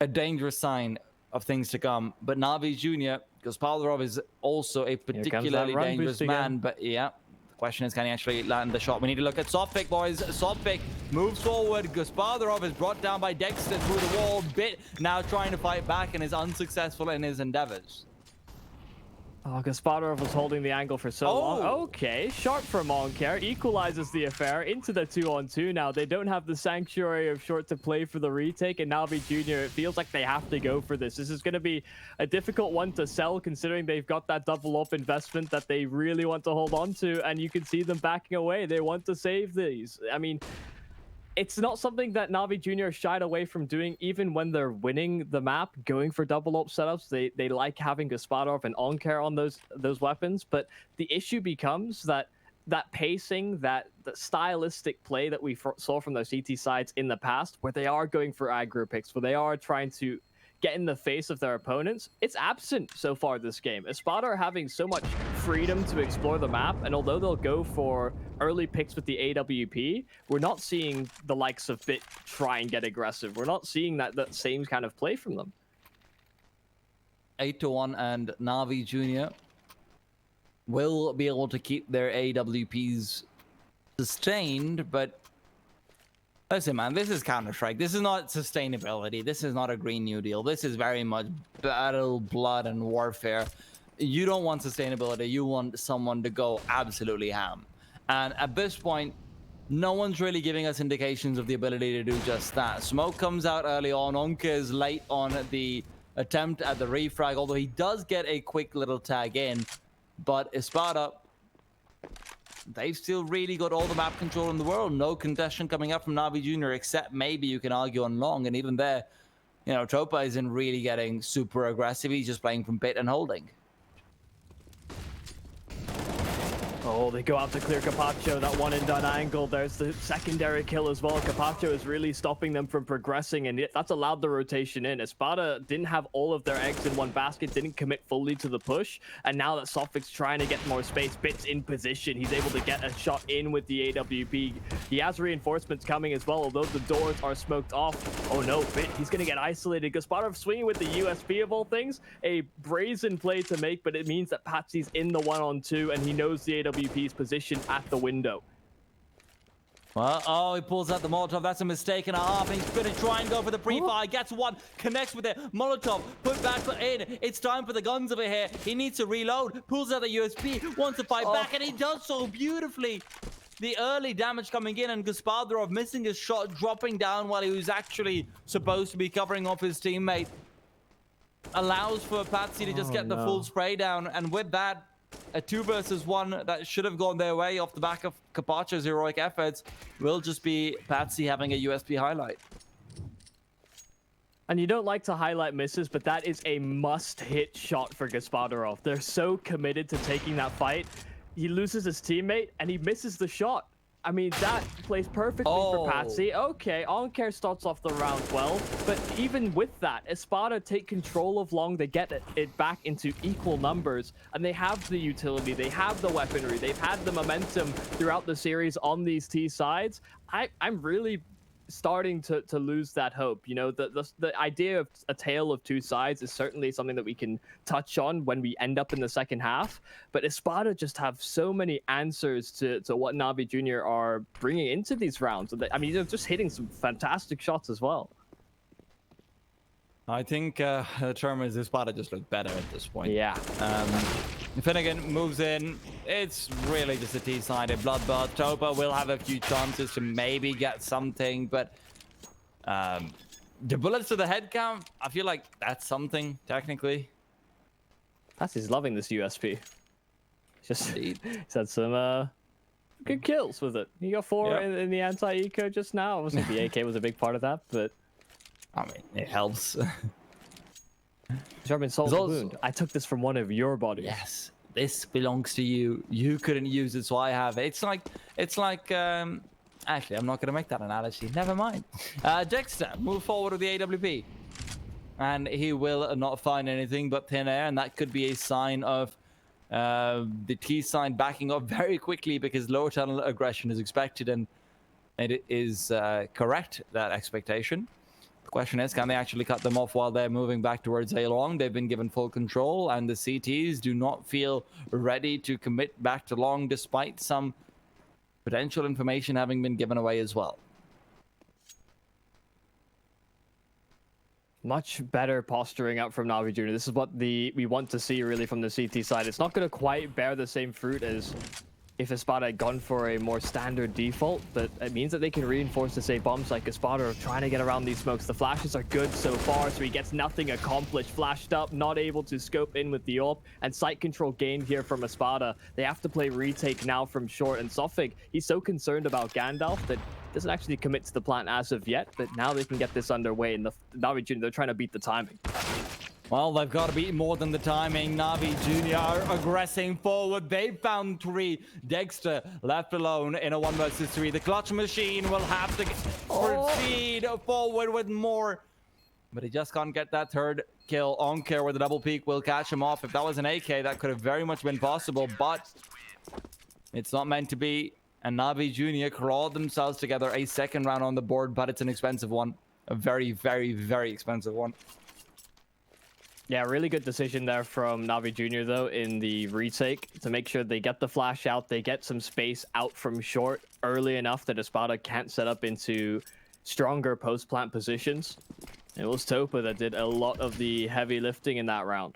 a dangerous sign of things to come. But Na'Vi Jr., Gospodarov is also a particularly dangerous man, but yeah, the question is, can he actually land the shot? We need to look at Softpick, boys. Softpick moves forward. Gospodarov is brought down by Dexter through the wall. Bit now trying to fight back and is unsuccessful in his endeavors. Oh, Gospodarov was holding the angle for so long. Okay, sharp from Onkyo equalizes the affair into the 2-on-2. Now they don't have the sanctuary of short to play for the retake, and Na'Vi Jr., it feels like they have to go for this. This is going to be a difficult one to sell, considering they've got that double up investment that they really want to hold on to, and you can see them backing away. They want to save these. I mean, it's not something that Na'Vi Jr. shied away from doing, even when they're winning the map, going for double up setups. They like having Gospodarov and Onkyo on those weapons, but the issue becomes that pacing, the stylistic play that we saw from those CT sides in the past, where they are going for aggro picks, where they are trying to get in the face of their opponents, it's absent so far this game. ESPADA are having so much freedom to explore the map, and although they'll go for early picks with the AWP, we're not seeing the likes of Bit try and get aggressive. We're not seeing that same kind of play from them. 8-1, and Na'Vi Jr. will be able to keep their AWPs sustained, but listen, man, this is Counter-Strike. This is not sustainability. This is not a Green New Deal. This is very much battle, blood, and warfare. You don't want sustainability. You want someone to go absolutely ham. And at this point, no one's really giving us indications of the ability to do just that. Smoke comes out early on. Onka is late on the attempt at the refrag, although he does get a quick little tag in. But ESPADA, they've still really got all the map control in the world. No contestation coming up from Na'Vi Jr., except maybe you can argue on long. And even there, Tropa isn't really getting super aggressive. He's just playing from Bit and holding. Oh, they go out to clear Capacho, that one and done angle. There's the secondary kill as well. Capacho is really stopping them from progressing, and that's allowed the rotation in. ESPADA didn't have all of their eggs in one basket, didn't commit fully to the push, and now that Softpick's trying to get more space, Bit's in position. He's able to get a shot in with the AWP. He has reinforcements coming as well, although the doors are smoked off. Oh no, Bit, he's going to get isolated. Gospodarov swinging with the USB of all things. A brazen play to make, but it means that Patsy's in the 1-on-2, and he knows the AWP's position at the window. Well, he pulls out the Molotov. That's a mistake and a half. And he's going to try and go for the pre-fire. Gets one, connects with it. Molotov, put back in. It's time for the guns over here. He needs to reload. Pulls out the USB, wants to fight back, and he does so beautifully. The early damage coming in, and Gospodarov missing his shot, dropping down while he was actually supposed to be covering off his teammate. Allows for Patsy to just get the full spray down, and with that, a 2 versus 1 that should have gone their way off the back of Capacho's heroic efforts will just be Patsy having a USB highlight. And you don't like to highlight misses, but that is a must-hit shot for Gospodarov. They're so committed to taking that fight. He loses his teammate, and he misses the shot. I mean, that plays perfectly for Patsy. Okay, Onkyo starts off the round well, but even with that, ESPADA take control of long. They get it back into equal numbers, and they have the utility, they have the weaponry, they've had the momentum throughout the series on these T sides. I'm really starting to lose that hope. The idea of a tale of two sides is certainly something that we can touch on when we end up in the second half, but ESPADA just have so many answers to what Na'Vi Jr. are bringing into these rounds. I mean, they're just hitting some fantastic shots as well. I think the term is ESPADA just looked better at this point. Yeah. Finnegan moves in. It's really just a T-sided bloodbath. Topa will have a few chances to maybe get something, but the bullets to the head count, I feel like that's something, technically. Patsy's loving this USP. Just he's had some good kills with it. He got 4 in the anti-eco just now. Obviously, the AK was a big part of that, but I mean, it helps. German soul wound. I took this from one of your bodies. Yes, this belongs to you. You couldn't use it, so I have it. It's like. Actually, I'm not going to make that analogy. Never mind. Dexter, move forward with the AWP. And he will not find anything but thin air, and that could be a sign of the T sign backing up very quickly because lower tunnel aggression is expected, and it is correct, that expectation. The question is, can they actually cut them off while they're moving back towards A long? They've been given full control, and the CTs do not feel ready to commit back to long despite some potential information having been given away as well. Much better posturing up from Navi Jr. This is what we want to see really from the CT side. It's not going to quite bear the same fruit as if ESPADA had gone for a more standard default, but it means that they can reinforce the safe bombs like ESPADA are trying to get around these smokes. The flashes are good so far, so he gets nothing accomplished. Flashed up, not able to scope in with the AWP, and sight control gained here from ESPADA. They have to play retake now from short, and Sofig, he's so concerned about Gandalf that doesn't actually commit to the plant as of yet, but now they can get this underway, and the Navi Jr., they're trying to beat the timing. Well, they've got to beat more than the timing. Navi Jr. are aggressing forward. They found 3. Dexter left alone in a 1 versus 3. The clutch machine will have to proceed forward with more. But he just can't get that third kill. Oncare with the double peek will catch him off. If that was an AK, that could have very much been possible, but it's not meant to be. And Navi Jr. crawled themselves together a second round on the board, but it's an expensive one. A very, very, very expensive one. Yeah, really good decision there from Navi Jr. though in the retake to make sure they get the flash out, they get some space out from short early enough that ESPADA can't set up into stronger post-plant positions. It was Topa that did a lot of the heavy lifting in that round.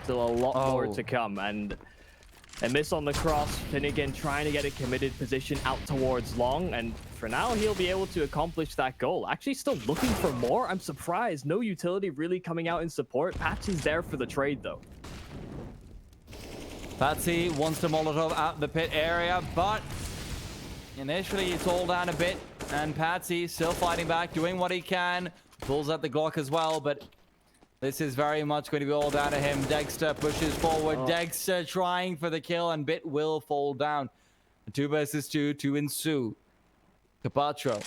Still a lot more to come, and a miss on the cross. Finnegan trying to get a committed position out towards long, and for now he'll be able to accomplish that goal. Actually still looking for more. I'm surprised. No utility really coming out in support. Patsy's there for the trade though. Patsy wants to Molotov at the pit area, but initially it's all down a bit, and Patsy still fighting back, doing what he can. Pulls out the Glock as well, but this is very much going to be all down to him. Dexter pushes forward. Dexter trying for the kill, and Bit will fall down. 2 versus 2 to ensue. Capatro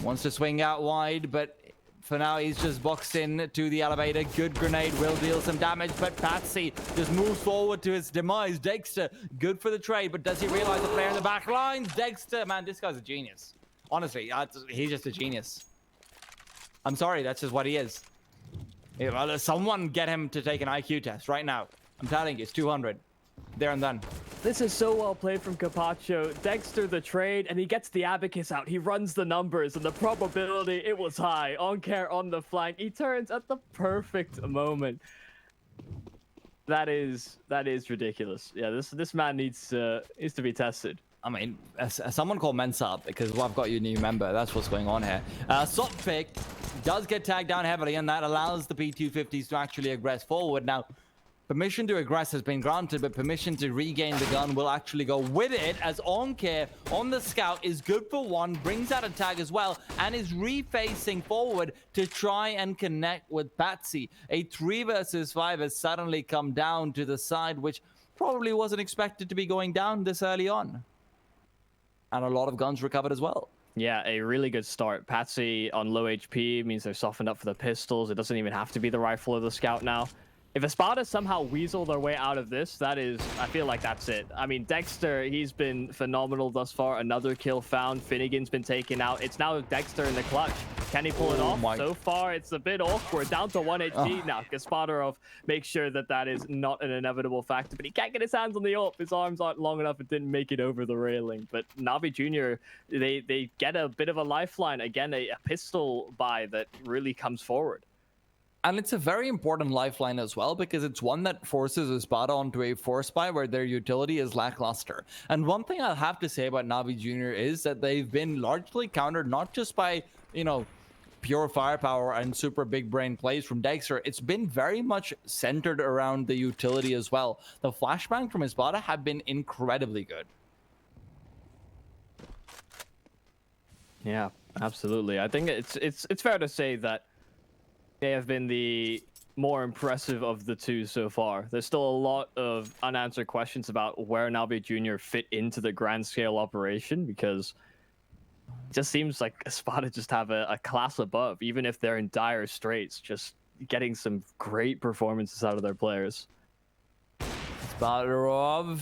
wants to swing out wide, but for now he's just boxed in to the elevator. Good grenade will deal some damage, but Patsy just moves forward to his demise. Dexter, good for the trade, but does he realize the player in the back lines? Dexter, man, this guy's a genius. Honestly, he's just a genius. I'm sorry, that's just what he is. Well, someone get him to take an IQ test right now. I'm telling you, it's 200. There and done. This is so well played from Capacho. Dexter the trade, and he gets the abacus out. He runs the numbers, and the probability, it was high. Oncare on the flank. He turns at the perfect moment. That is ridiculous. Yeah, this man needs to be tested. I mean, someone called Mensa, because I've got you new member. That's what's going on here. Soppic does get tagged down heavily, and that allows the P250s to actually aggress forward. Now, permission to aggress has been granted, but permission to regain the gun will actually go with it, as Oncare on the scout is good for 1, brings out a tag as well, and is refacing forward to try and connect with Patsy. A 3 versus 5 has suddenly come down to the side, which probably wasn't expected to be going down this early on. And a lot of guns recovered as well. Yeah, a really good start. Patsy on low HP means they're softened up for the pistols. It doesn't even have to be the rifle or the scout now. If ESPADA somehow weasel their way out of this, that is, I feel like that's it. I mean, Dexter, he's been phenomenal thus far. Another kill found. Finnegan's been taken out. It's now Dexter in the clutch. Can he pull it off? So far, it's a bit awkward. Down to 1 HP now. ESPADA makes sure that that is not an inevitable factor, but he can't get his hands on the AWP. His arms aren't long enough. It didn't make it over the railing. But Navi Jr., they get a bit of a lifeline. Again, a pistol buy that really comes forward. And it's a very important lifeline as well, because it's one that forces ESPADA onto a force buy where their utility is lackluster. And one thing I'll have to say about Navi Jr. is that they've been largely countered not just by, pure firepower and super big brain plays from Dexter. It's been very much centered around the utility as well. The flashbang from ESPADA have been incredibly good. Yeah, absolutely. I think it's fair to say that they have been the more impressive of the two so far. There's still a lot of unanswered questions about where Navi Jr. fit into the grand scale operation, because it just seems like ESPADA just have a class above, even if they're in dire straits, just getting some great performances out of their players. ESPADA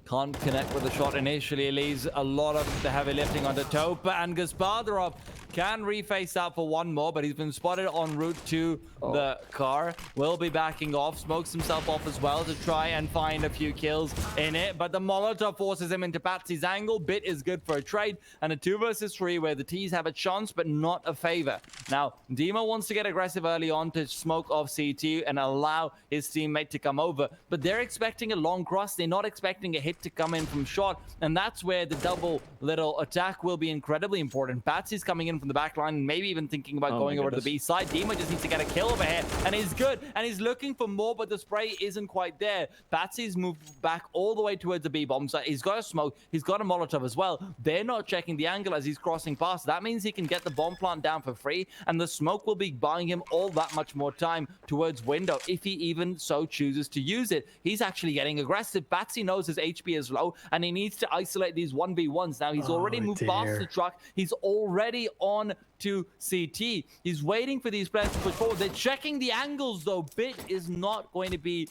can't connect with the shot initially. It leaves a lot of the heavy lifting onto Topa, and Gaspadarov can reface that for one more, but he's been spotted en route to the car. Will be backing off, smokes himself off as well to try and find a few kills in it, but the Molotov forces him into Patsy's angle. Bit is good for a trade, and a 2 versus 3 where the T's have a chance but not a favor. Now, Dima wants to get aggressive early on to smoke off CT and allow his teammate to come over, but they're expecting a long cross. They're not expecting a hit to come in from short, and that's where the double little attack will be incredibly important. Patsy's coming in from the back line, maybe even thinking about going over to the B side. Dima just needs to get a kill over here, and he's good, and he's looking for more, but the spray isn't quite there. Patsy's moved back all the way towards the B bomb site. He's got a smoke, he's got a Molotov as well. They're not checking the angle as he's crossing past. That means he can get the bomb plant down for free, and the smoke will be buying him all that much more time towards window if he even so chooses to use it. He's actually getting aggressive. Patsy knows his HP is low, and he needs to isolate these 1v1s. Now he's already moved past the truck. He's already on to CT. He's waiting for these players to push forward. They're checking the angles though. Bit is not going to be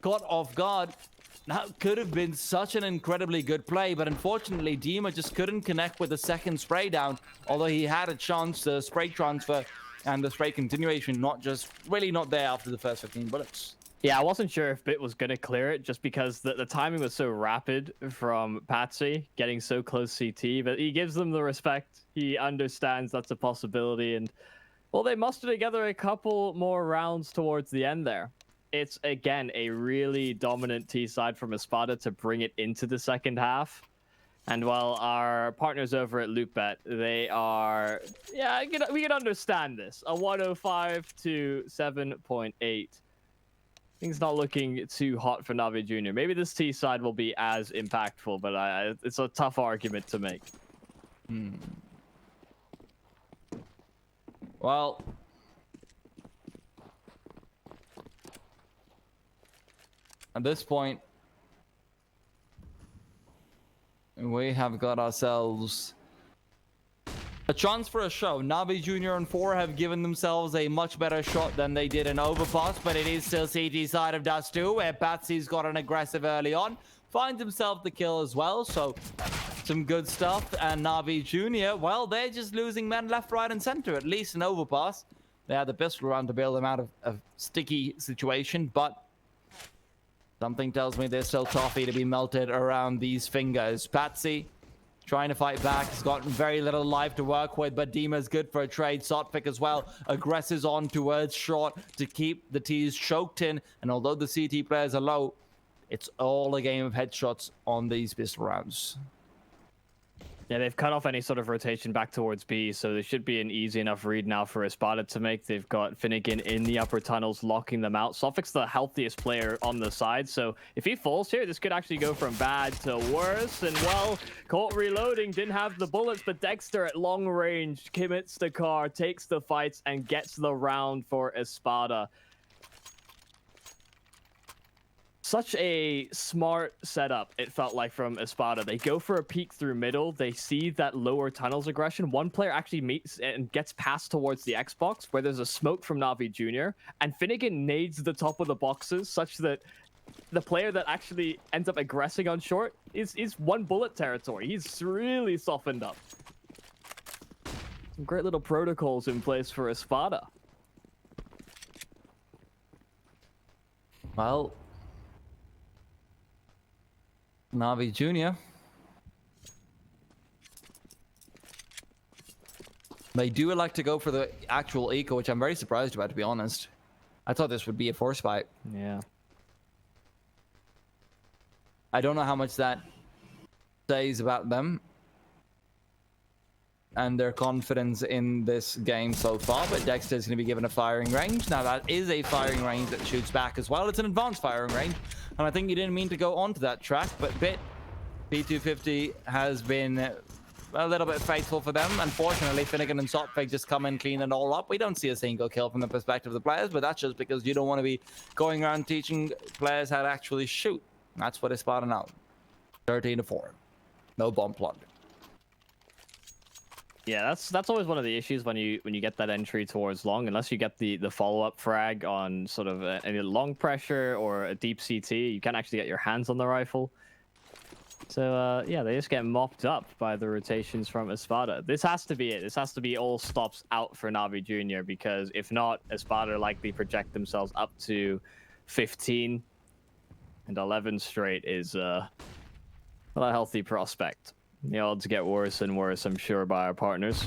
caught off guard. That could have been such an incredibly good play, but unfortunately Dima just couldn't connect with the second spray down, although he had a chance. The spray transfer and the spray continuation not there after the first 15 bullets. Yeah, I wasn't sure if Bit was going to clear it just because the timing was so rapid from Patsy getting so close CT, but he gives them the respect. He understands that's a possibility, and well, they mustered together a couple more rounds towards the end there. It's, again, a really dominant T side from ESPADA to bring it into the second half. And while our partners over at LoopBet, they are, yeah, we can understand this. A 105 to 7.8. Things not looking too hot for Navi Jr. Maybe this T side will be as impactful, but it's a tough argument to make. Well, at this point, we have got ourselves a chance for a show. Navi Jr. and 4 have given themselves a much better shot than they did in Overpass, but it is still CT side of Dust 2, where Patsy's got an aggressive early on. Finds himself the kill as well, so some good stuff. And Navi Jr., well, they're just losing men left, right, and center, at least in Overpass. They had the pistol round to bail them out of a sticky situation, but something tells me there's still toffee to be melted around these fingers. Patsy trying to fight back. He's got very little life to work with, but Dima's good for a trade. Sotpic as well aggresses on towards short to keep the T's choked in. And although the CT players are low, it's all a game of headshots on these pistol rounds. Yeah, they've cut off any sort of rotation back towards B, so there should be an easy enough read now for ESPADA to make. They've got Finnegan in the upper tunnels, locking them out. Sophics the healthiest player on the side, so if he falls here, this could actually go from bad to worse. And, well, caught reloading, didn't have the bullets, but Dexter at long range commits the car, takes the fights, and gets the round for ESPADA. Such a smart setup, it felt like, from ESPADA. They go for a peek through middle. They see that lower tunnels aggression. One player actually meets and gets passed towards the Xbox, where there's a smoke from Navi Jr. And Finnegan nades the top of the boxes, such that the player that actually ends up aggressing on short is one bullet territory. He's really softened up. Some great little protocols in place for ESPADA. Well, Navi Jr. They do elect to go for the actual eco, which I'm very surprised about, to be honest. I thought this would be a force fight. Yeah. I don't know how much that says about them and their confidence in this game so far, but Dexter is going to be given a firing range. Now, that is a firing range that shoots back as well. It's an advanced firing range, and I think you didn't mean to go onto that track, but P250 has been a little bit faithful for them. Unfortunately, Finnegan and Sopfig just come and clean it all up. We don't see a single kill from the perspective of the players, but that's just because you don't want to be going around teaching players how to actually shoot. That's what is spotting out. 13-4. No bomb plunder. Yeah, that's always one of the issues when you get that entry towards long, unless you get the follow-up frag on sort of a long pressure or a deep CT, you can't actually get your hands on the rifle. So yeah, they just get mopped up by the rotations from ESPADA. This has to be it. This has to be all stops out for Navi Jr. because if not, ESPADA likely project themselves up to 15, and 11 straight is not a healthy prospect. The odds get worse and worse, I'm sure, by our partners.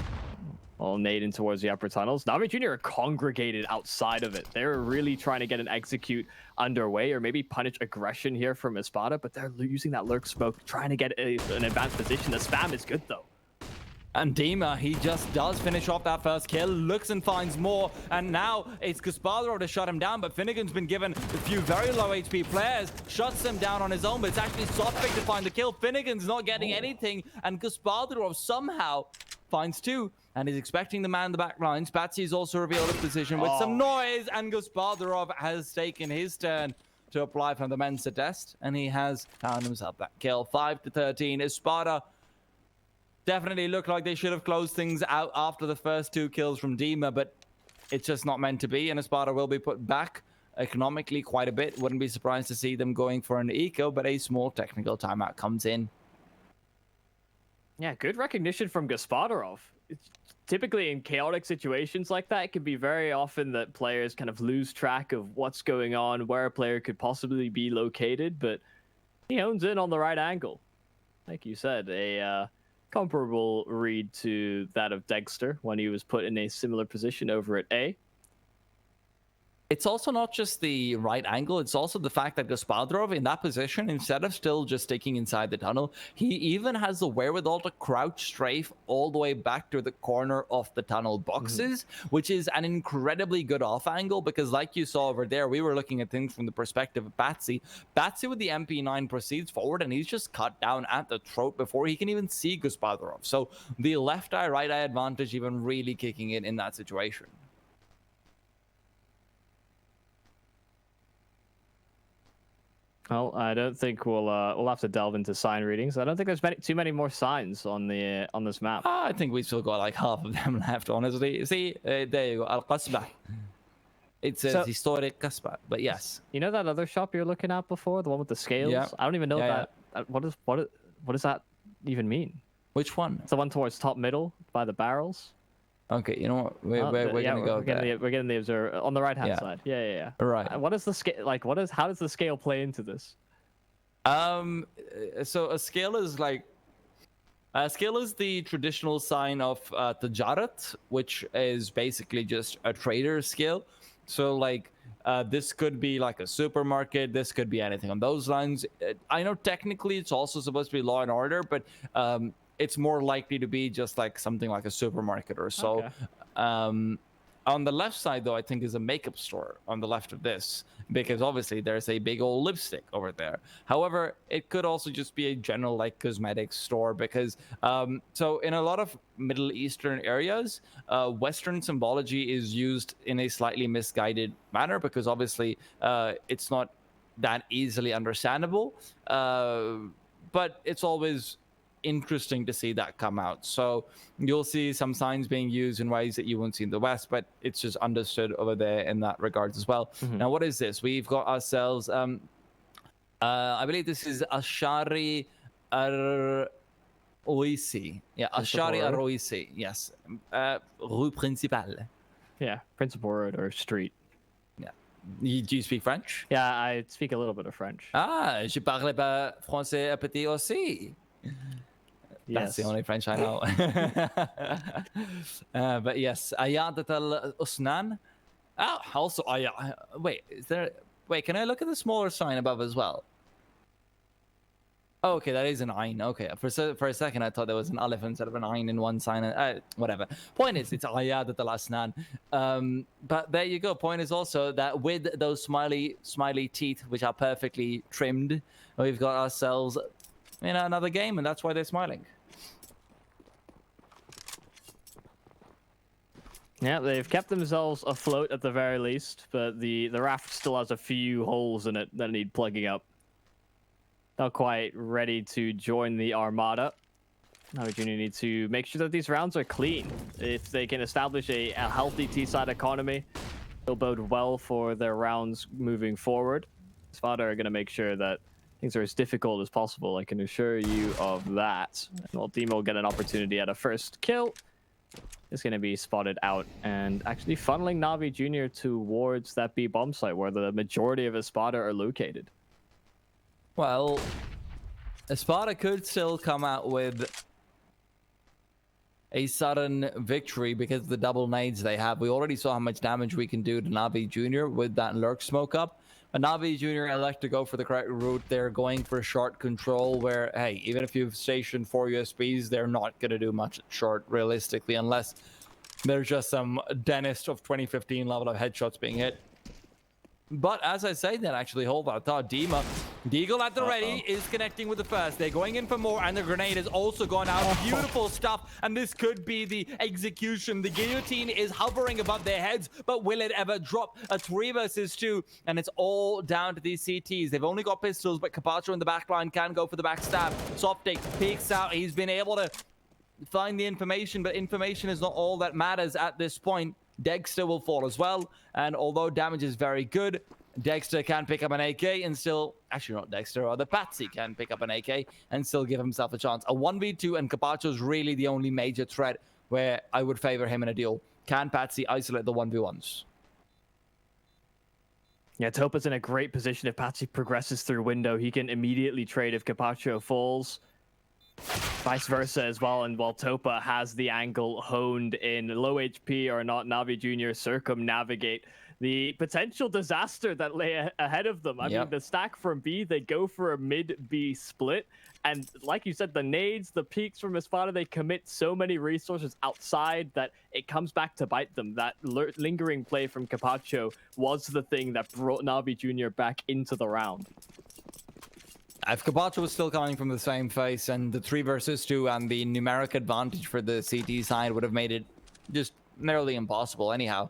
All nading towards the upper tunnels. Navi Jr. are congregated outside of it. They're really trying to get an execute underway or maybe punish aggression here from ESPADA, but they're using that lurk smoke, trying to get an advanced position. The spam is good, though. And Dima, he just does finish off that first kill, looks and finds more, and now it's Gasparro to shut him down, but Finnegan's been given a few very low HP players, shuts him down on his own, but it's actually Sopfig to find the kill. Finnegan's not getting anything, and Gasparro somehow finds two, and is expecting the man in the back lines. Batsy is also revealed his position with some noise, and Gasparov has taken his turn to apply from the Mensa test, and he has found himself that kill. 5-13. ESPADA definitely look like they should have closed things out after the first two kills from Dima, but it's just not meant to be, and ESPADA will be put back economically quite a bit. Wouldn't be surprised to see them going for an eco, but a small technical timeout comes in. Yeah, good recognition from Gasparov. Typically in chaotic situations like that, it can be very often that players kind of lose track of what's going on, where a player could possibly be located, but he hones in on the right angle. Like you said, a comparable read to that of Dexter when he was put in a similar position over at A. It's also not just the right angle, it's also the fact that Gaspadrov in that position, instead of still just sticking inside the tunnel, he even has the wherewithal to crouch strafe all the way back to the corner of the tunnel boxes, which is an incredibly good off angle, because like you saw over there, we were looking at things from the perspective of Batsy. Batsy with the MP9 proceeds forward and he's just cut down at the throat before he can even see Gaspadrov. So the left eye, right eye advantage even really kicking in that situation. Well, I don't think we'll have to delve into sign readings. I don't think there's too many more signs on this map. I think we've still got like half of them left, honestly. See, there you go, Al-Qasbah. It says historic Qasbah, but yes. You know that other shop you're looking at before, the one with the scales? Yeah. I don't even know that. What does that even mean? Which one? It's the one towards top middle by the barrels. Okay, you know what? We're gonna go. We're getting the observer on the right hand side. Yeah. Right. What is the scale like? How does the scale play into this? So a scale is like the traditional sign of Tijarat, which is basically just a trader scale. So like this could be like a supermarket. This could be anything on those lines. I know technically it's also supposed to be law and order, but it's more likely to be just like something like a supermarket or so. Okay. On the left side, though, I think is a makeup store on the left of this, because obviously there's a big old lipstick over there. However, it could also just be a general like cosmetics store, because so in a lot of Middle Eastern areas, Western symbology is used in a slightly misguided manner, because obviously it's not that easily understandable, but it's always interesting to see that come out. So you'll see some signs being used in ways that you won't see in the West, but it's just understood over there in that regards as well. Now, what is this? We've got ourselves I believe this is Ashari Aroisi. Yeah, Ashari Aroisi. Yes. Rue Principale. Yeah, Principal Road or Street. Yeah. Do you speak French? Yeah, I speak a little bit of French. Ah, je parle pas français un petit aussi. That's the Yes. only French I know. But yes, Ayadat al Usnan. Oh, also, wait, is there? Wait, can I look at the smaller sign above as well? Oh, okay, that is an Ain. Okay, for a second I thought there was an Aleph instead of an Ain in one sign. Whatever. Point is, it's Ayadat al Asnan. But there you go. Point is also that with those smiley teeth, which are perfectly trimmed, we've got ourselves another game, and that's why they're smiling. Yeah, they've kept themselves afloat at the very least, but the raft still has a few holes in it that need plugging up. Not quite ready to join the armada. Now we need to make sure that these rounds are clean. If they can establish a healthy T-side economy, it'll bode well for their rounds moving forward. ESPADA are going to make sure that things are as difficult as possible. I can assure you of that. And while Demo will get an opportunity at a first kill, is going to be spotted out and actually funneling Navi Jr. towards that B bomb site where the majority of ESPADA are located. Well, ESPADA could still come out with a sudden victory because of the double nades they have. We already saw how much damage we can do to Navi Jr. with that lurk smoke up. But Navi Jr. elect to go for the correct route. They're going for short control where, hey, even if you've stationed 4 USBs, they're not going to do much at short, realistically, unless there's just some dentist of 2015 level of headshots being hit. But as I say, that actually hold on. I thought Deagle at the ready is connecting with the first. They're going in for more, and the grenade has also gone out. Beautiful stuff, and this could be the execution. The guillotine is hovering above their heads, but will it ever drop? A 3 versus 2, and it's all down to these CTs. They've only got pistols, but Capacho in the backline can go for the backstab. Softic peeks out. He's been able to find the information, but information is not all that matters at this point. Dexter will fall as well, and although damage is very good, Dexter can pick up an AK and still... Actually, not Dexter, or the Patsy can pick up an AK and still give himself a chance. A 1v2, and Capacho's really the only major threat where I would favor him in a deal. Can Patsy isolate the 1v1s? Yeah, Topa's in a great position. If Patsy progresses through window, he can immediately trade if Capacho falls. Vice versa as well, and while Topa has the angle honed in low HP or not, Navi Jr. circumnavigate the potential disaster that lay ahead of them. I mean, the stack from B, they go for a mid-B split, and like you said, the nades, the peaks from ESPADA, they commit so many resources outside that it comes back to bite them. That lingering play from Capacho was the thing that brought Navi Jr. back into the round. If Capacho was still coming from the same face, and the 3 versus 2 and the numeric advantage for the CT side would have made it just nearly impossible anyhow.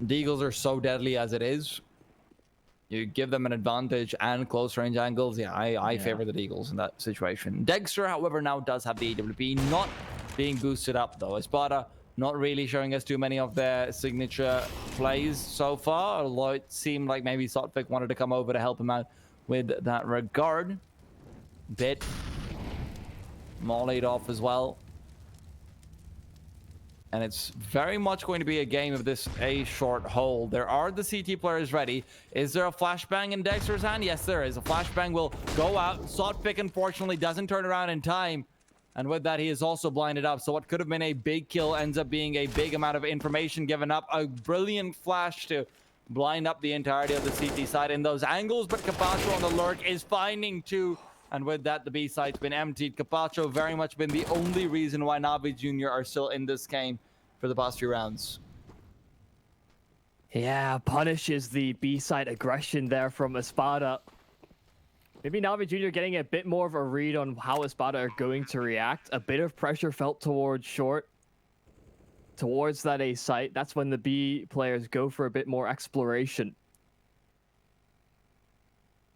Deagles are so deadly as it is. You give them an advantage and close range angles. Yeah, I favor the Deagles in that situation. Dexter, however, now does have the AWP, not being boosted up though. ESPADA not really showing us too many of their signature plays so far, although it seemed like maybe Sotvic wanted to come over to help him out with that regard. Bit mollied off as well. And it's very much going to be a game of this A short hold. There are the CT players ready. Is there a flashbang in Dexter's hand? Yes, there is. A flashbang will go out. Sotvic, unfortunately, doesn't turn around in time. And with that, he is also blinded up. So what could have been a big kill ends up being a big amount of information given up. A brilliant flash to blind up the entirety of the CT side in those angles. But Capacho on the lurk is finding 2. And with that, the B site's been emptied. Capacho very much been the only reason why Navi Jr. are still in this game for the past few rounds. Yeah, punishes the B site aggression there from ESPADA. Maybe Navi Jr. getting a bit more of a read on how ESPADA are going to react. A bit of pressure felt towards short, towards that A site. That's when the B players go for a bit more exploration.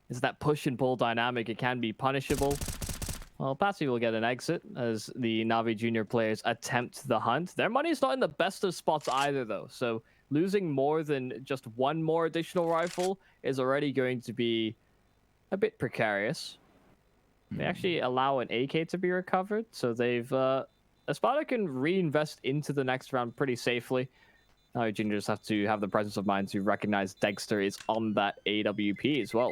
It's that push and pull dynamic. It can be punishable. Well, Patsy will get an exit as the Navi Jr. players attempt the hunt. Their money's not in the best of spots either, though. So losing more than just one more additional rifle is already going to be a bit precarious. They actually allow an AK to be recovered, so they've ESPADA can reinvest into the next round pretty safely. Now you just have to have the presence of mind to recognize Dexter is on that AWP as well.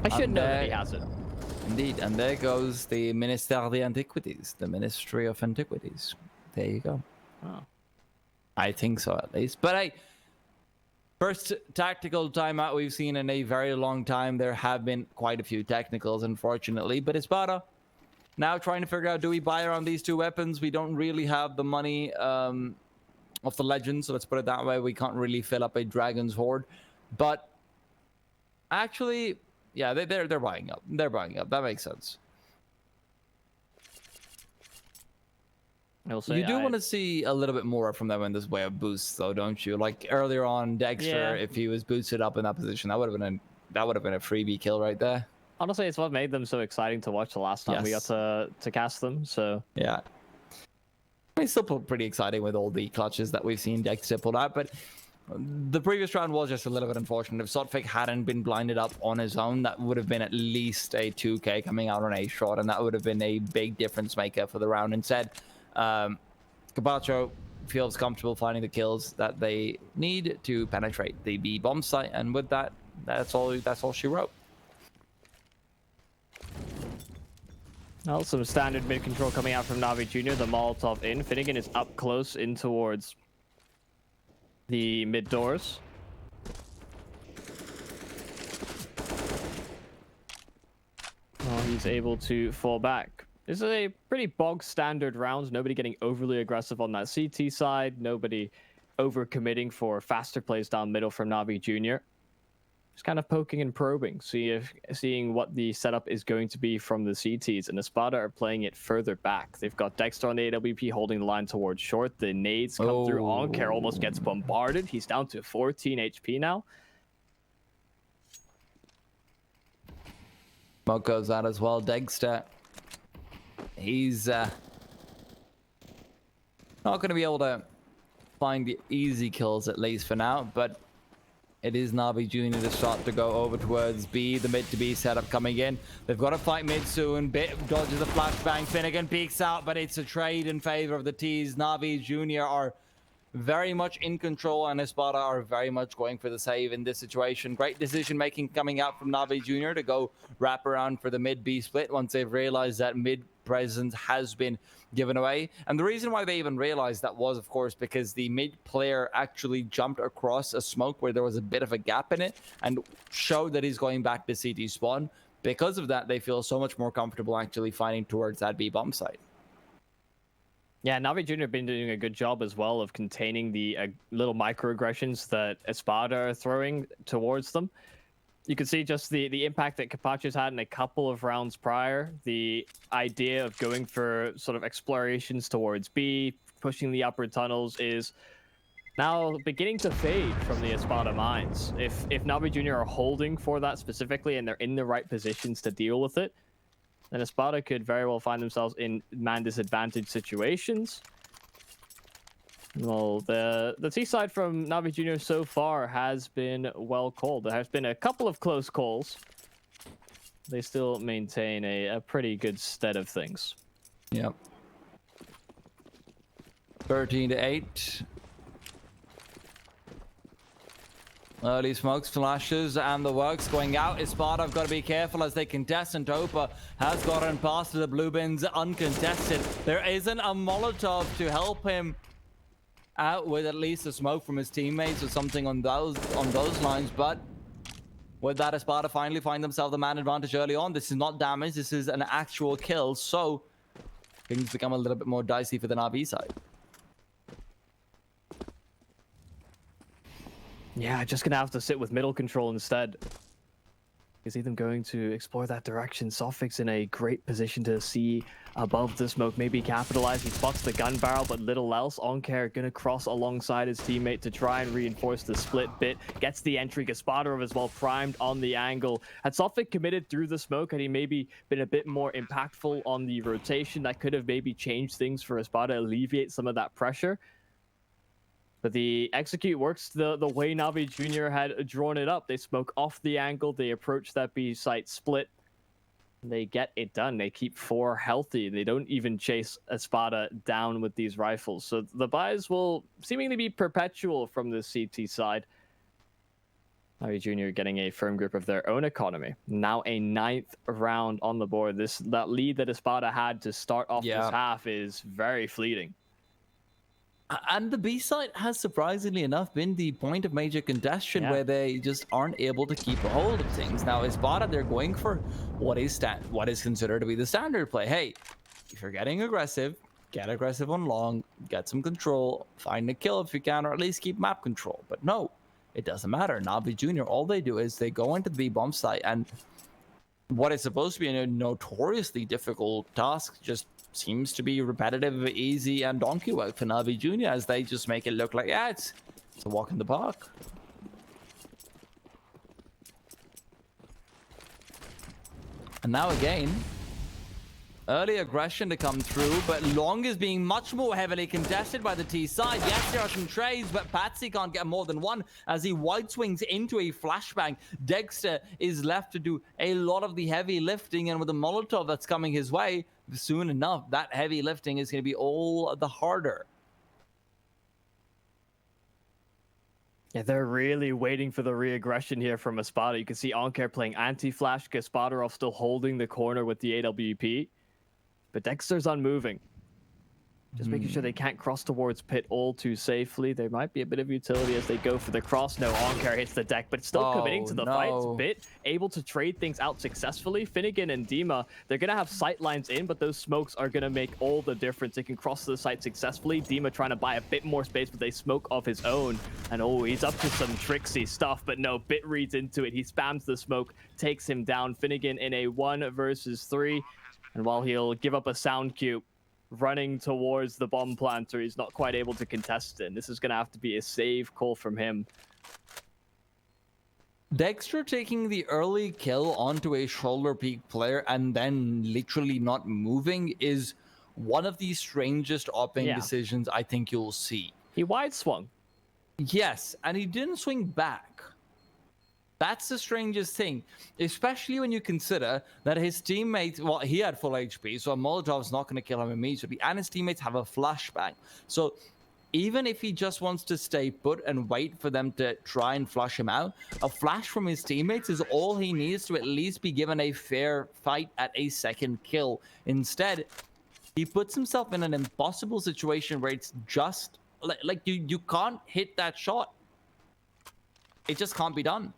I should know that he has it. Indeed, and there goes the Ministère des Antiquities, the Ministry of Antiquities. There you go. Oh. I think so, at least. But hey, first tactical timeout we've seen in a very long time. There have been quite a few technicals, unfortunately. But ESPADA now trying to figure out, do we buy around these two weapons? We don't really have the money of the legend, so let's put it that way. We can't really fill up a Dragon's Horde. But actually, yeah, they're buying up. They're buying up. That makes sense. You do want to see a little bit more from them in this way of boosts, though, don't you? Like earlier on, Dexter, if he was boosted up in that position, that would have been a freebie kill right there. Honestly, it's what made them so exciting to watch the last time we got to cast them. So yeah, it's still pretty exciting with all the clutches that we've seen Dexter pull out, but the previous round was just a little bit unfortunate. If Sotfik hadn't been blinded up on his own, that would have been at least a 2k coming out on a shot, and that would have been a big difference maker for the round. Instead, Capacho feels comfortable finding the kills that they need to penetrate the B bomb site, and with that, that's all she wrote. Well, some standard mid control coming out from Na'Vi Jr. The Molotov in. Finnegan is up close in towards the mid doors. Well, he's able to fall back. This is a pretty bog standard round. Nobody getting overly aggressive on that CT side. Nobody overcommitting for faster plays down middle from Na'Vi Jr. Just kind of poking and probing, seeing what the setup is going to be from the CTs. And ESPADA are playing it further back. They've got Dexter on the AWP holding the line towards short. The nades come through. Oncare almost gets bombarded. He's down to 14 HP now. Smoke goes out as well. Dexter, he's not going to be able to find the easy kills, at least for now, but it is Na'Vi Jr. to start to go over towards B, the mid to B setup coming in. They've got to fight mid soon. Bit dodges a flashbang. Finnegan peeks out, but it's a trade in favor of the T's. Na'Vi Jr. are very much in control, and ESPADA are very much going for the save in this situation. Great decision making coming out from Na'Vi Jr. to go wrap around for the mid B split once they've realized that mid presence has been given away. And the reason why they even realized that was, of course, because the mid player actually jumped across a smoke where there was a bit of a gap in it and showed that he's going back to CT spawn. Because of that, they feel so much more comfortable actually fighting towards that B bomb site. Yeah, Na'Vi Jr. have been doing a good job as well of containing the little microaggressions that ESPADA are throwing towards them. You can see just the impact that Capacho's had in a couple of rounds prior. The idea of going for sort of explorations towards B, pushing the upper tunnels is now beginning to fade from the ESPADA minds. If Na'Vi Jr. are holding for that specifically and they're in the right positions to deal with it, then ESPADA could very well find themselves in man disadvantaged situations. Well, the T side from Na'Vi Jr. so far has been well called. There has been a couple of close calls. They still maintain a pretty good stead of things. Yep. 13-8. Early smokes, flashes, and the works going out. ESPADA have got to be careful as they contest, and Topa has gotten past the blue bins uncontested. There isn't a Molotov to help him out with at least a smoke from his teammates or something on those lines, but with that, ESPADA finally find themselves the man advantage early on. This is not damage, this is an actual kill, so things become a little bit more dicey for the Na'Vi side. Yeah, just gonna have to sit with middle control instead. You see them going to explore that direction. Sotfik's in a great position to see above the smoke, maybe capitalize. He spots the gun barrel, but little else. Oncare gonna cross alongside his teammate to try and reinforce the split bit. Gets the entry. Gaspadov as well primed on the angle. Had Sotfik committed through the smoke, had he maybe been a bit more impactful on the rotation, that could have maybe changed things for ESPADA, alleviate some of that pressure. But the execute works the way Na'Vi Jr. had drawn it up. They smoke off the angle. They approach that B site split. They get it done. They keep 4 healthy. They don't even chase ESPADA down with these rifles. So the buys will seemingly be perpetual from the CT side. Navi Junior getting a firm grip of their own economy. Now a 9th round on the board. That lead that ESPADA had to start off this half is very fleeting. And the B side has surprisingly enough been the point of major contention where they just aren't able to keep a hold of things. Now ESPADA, they're going for what is considered to be the standard play. Hey, if you're getting aggressive, get aggressive on long, get some control, find a kill if you can, or at least keep map control. But no, it doesn't matter. Navi Junior, all they do is they go into the B-bomb site, and what is supposed to be a notoriously difficult task just seems to be repetitive, easy, and donkey work for Navi Junior, as they just make it look like, yeah, it's a walk in the park. And now again, early aggression to come through, but long is being much more heavily contested by the T side. Yes, there are some trades, but Patsy can't get more than one as he wide swings into a flashbang. Dexter is left to do a lot of the heavy lifting, and with the Molotov that's coming his way, soon enough, that heavy lifting is going to be all the harder. Yeah, they're really waiting for the re-aggression here from ESPADA. You can see Oncare playing anti-flash, Gaspadarov still holding the corner with the AWP. But Dexter's unmoving. Just making sure they can't cross towards pit all too safely. There might be a bit of utility as they go for the cross. No, Oncare hits the deck, but still committing to the fight. It's Bit able to trade things out successfully. Finnegan and Dima, they're going to have sight lines in, but those smokes are going to make all the difference. They can cross the site successfully. Dima trying to buy a bit more space with a smoke of his own. And he's up to some tricksy stuff, but no, Bit reads into it. He spams the smoke, takes him down. Finnegan in a 1 versus 3. And while he'll give up a sound cue, running towards the bomb planter, he's not quite able to contest it. And this is going to have to be a save call from him. Dexter taking the early kill onto a shoulder peak player and then literally not moving is one of the strangest opping decisions I think you'll see. He wide swung. Yes, and he didn't swing back. That's the strangest thing, especially when you consider that his teammates, well, he had full HP, so a Molotov's not going to kill him immediately, and his teammates have a flashbang. So even if he just wants to stay put and wait for them to try and flush him out, a flash from his teammates is all he needs to at least be given a fair fight at a second kill. Instead, he puts himself in an impossible situation where it's just like you can't hit that shot. It just can't be done.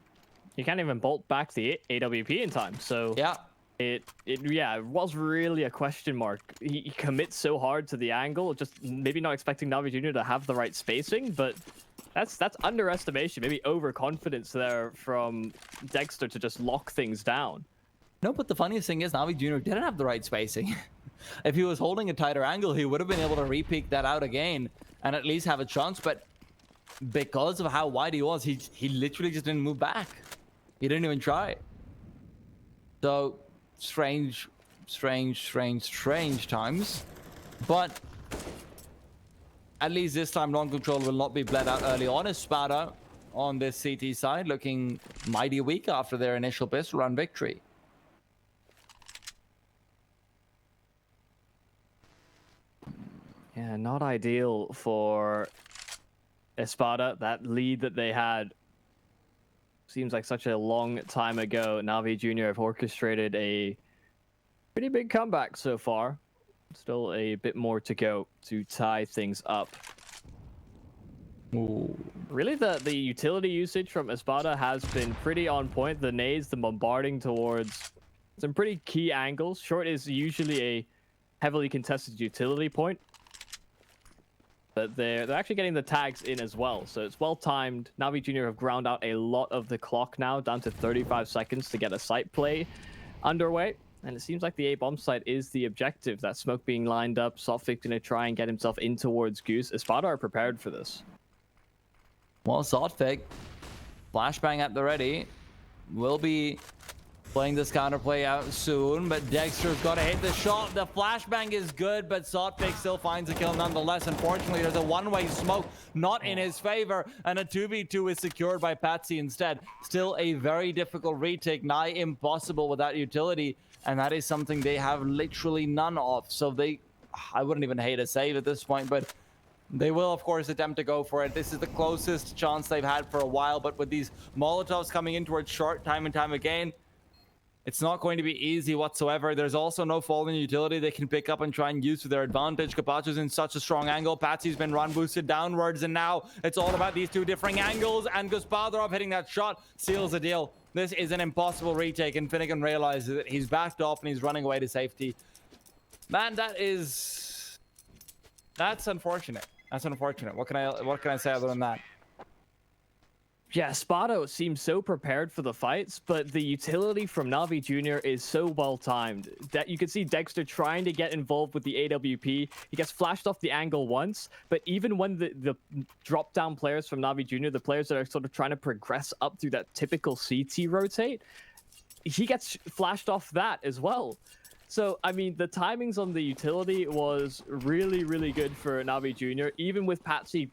You can't even bolt back the AWP in time. So yeah, it was really a question mark. He commits so hard to the angle, just maybe not expecting Navi Junior to have the right spacing, but that's underestimation, maybe overconfidence there from Dexter to just lock things down. No, but the funniest thing is Navi Junior didn't have the right spacing. If he was holding a tighter angle, he would have been able to re-peek that out again and at least have a chance, but because of how wide he was, he literally just didn't move back. He didn't even try. So, strange times. But at least this time, long control will not be bled out early on. ESPADA on this CT side looking mighty weak after their initial pistol run victory. Yeah, not ideal for ESPADA. That lead that they had seems like such a long time ago. Navi Junior have orchestrated a pretty big comeback so far. Still a bit more to go to tie things up. Ooh. Really, the utility usage from ESPADA has been pretty on point. The nades, the bombarding towards some pretty key angles. Short is usually a heavily contested utility point. But they're actually getting the tags in as well, so it's well timed. Navi Junior have ground out a lot of the clock now, down to 35 seconds to get a site play underway. And it seems like the A-bomb site is the objective. That smoke being lined up, Sofvik's going to try and get himself in towards Goose. ESPADA are prepared for this. Well, Sofvik, flashbang at the ready, will be playing this counterplay out soon, but Dexter's got to hit the shot. The flashbang is good, but Sofvik still finds a kill nonetheless. Unfortunately, there's a one-way smoke not in his favor, and a 2v2 is secured by Patsy instead. Still a very difficult retake, nigh impossible without utility, and that is something they have literally none of. So I wouldn't even hate a save at this point, but They will, of course, attempt to go for it. This is the closest chance they've had for a while, but with these Molotovs coming in towards short time and time again, it's not going to be easy whatsoever. There's also no fallen utility they can pick up and try and use to their advantage. Capacho's in such a strong angle. Patsy's been run boosted downwards, and now it's all about these two differing angles, and Gospodarov hitting that shot seals the deal. This is an impossible retake, and Finnegan realizes that he's backed off and he's running away to safety. Man, that's unfortunate. That's unfortunate. What can I say other than that? Yeah, ESPADA seems so prepared for the fights, but the utility from Na'Vi Jr. is so well timed that you can see Dexter trying to get involved with the AWP. He gets flashed off the angle once, but even when the drop down players from Na'Vi Jr., the players that are sort of trying to progress up through that typical CT rotate, he gets flashed off that as well. So, I mean, the timings on the utility was really, really good for Na'Vi Jr. Even with Patsy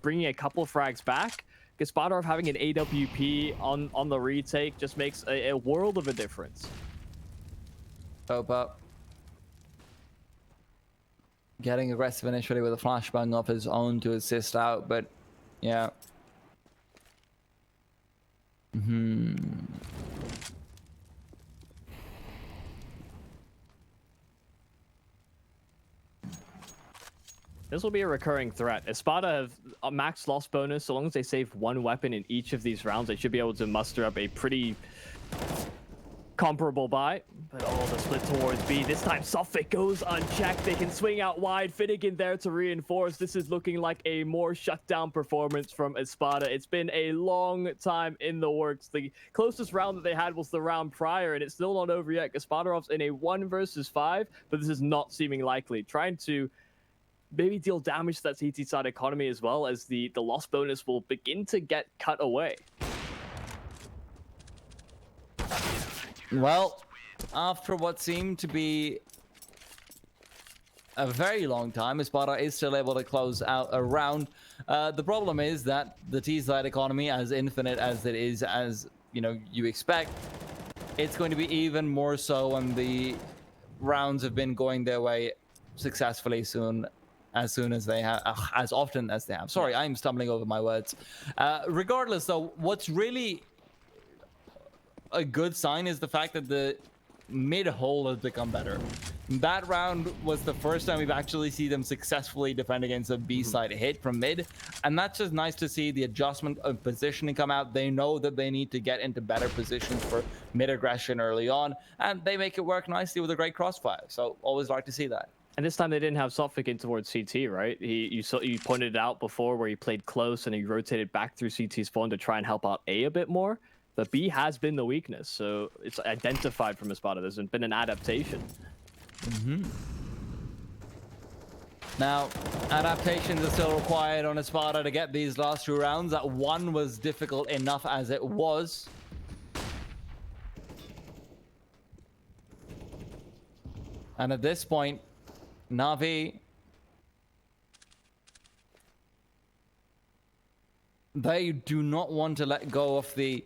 bringing a couple frags back, Gospodarov having an AWP on the retake just makes a world of a difference. Boba getting aggressive initially with a flashbang off his own to assist out, but yeah. This will be a recurring threat. ESPADA have a max loss bonus. So long as they save one weapon in each of these rounds, they should be able to muster up a pretty comparable buy. But the split towards B. This time, Sophic goes unchecked. They can swing out wide. Finnegan there to reinforce. This is looking like a more shutdown performance from ESPADA. It's been a long time in the works. The closest round that they had was the round prior, and it's still not over yet. Gospodarov's in a 1 versus 5, but this is not seeming likely. Trying to maybe deal damage to that CT side economy as well, as the loss bonus will begin to get cut away. Well, after what seemed to be a very long time, ESPADA is still able to close out a round. The problem is that the T-side economy, as infinite as it is, as you expect, it's going to be even more so when the rounds have been going their way successfully as often as they have. Sorry, I'm stumbling over my words. Regardless, though, what's really a good sign is the fact that the mid-hole has become better. That round was the first time we've actually seen them successfully defend against a B-side hit from mid, and that's just nice to see the adjustment of positioning come out. They know that they need to get into better positions for mid-aggression early on, and they make it work nicely with a great crossfire. So always like to see that. And this time they didn't have Sophic in towards CT, right? You pointed it out before where he played close and he rotated back through CT spawn to try and help out A bit more. But B has been the weakness, so it's identified from ESPADA. There's been an adaptation. Now, adaptations are still required on ESPADA to get these last 2 rounds. That one was difficult enough as it was. And at this point, Na'Vi, they do not want to let go of the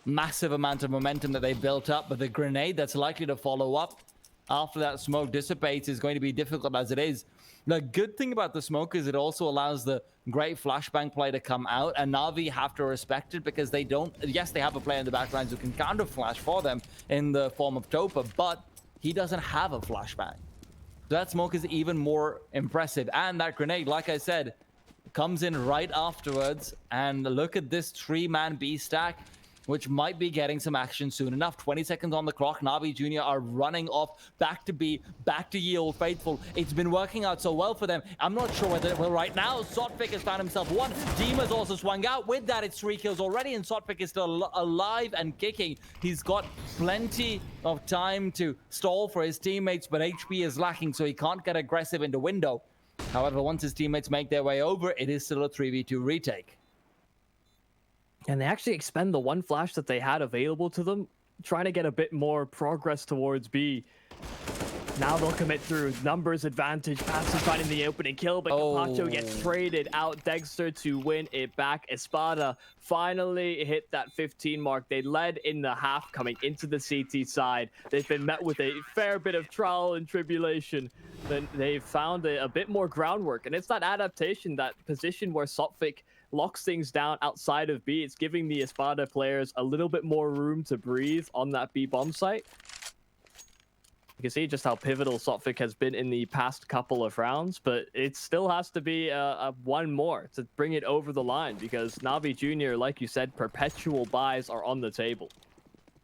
massive amount of momentum that they built up, but the grenade that's likely to follow up after that smoke dissipates is going to be difficult as it is. The good thing about the smoke is it also allows the great flashbang play to come out, and Na'Vi have to respect it because they don't... Yes, they have a player in the backlines who can counter flash for them in the form of Topa, but he doesn't have a flashbang. So that smoke is even more impressive. And that grenade, like I said, comes in right afterwards. And look at this 3-man B stack, which might be getting some action soon enough. 20 seconds on the clock. Na'Vi Jr. are running off back to B, back to Ye Old Faithful. It's been working out so well for them. I'm not sure whether it will right now. Sotfik has found himself 1. Dima's also swung out. With that, it's 3 kills already, and Sotfik is still alive and kicking. He's got plenty of time to stall for his teammates, but HP is lacking, so he can't get aggressive into window. However, once his teammates make their way over, it is still a 3v2 retake. And they actually expend the 1 flash that they had available to them, trying to get a bit more progress towards B. Now they'll commit through. Numbers advantage. Patsy finding the opening kill, but Capacho gets traded out. Dexter to win it back. ESPADA finally hit that 15 mark. They led in the half coming into the CT side. They've been met with a fair bit of trial and tribulation. Then they've found a bit more groundwork, and it's that adaptation, that position where Sophic locks things down outside of B. It's giving the ESPADA players a little bit more room to breathe on that B bomb site. You can see just how pivotal Sophic has been in the past couple of rounds, but it still has to be a one more to bring it over the line, because Navi Jr., like you said, perpetual buys are on the table.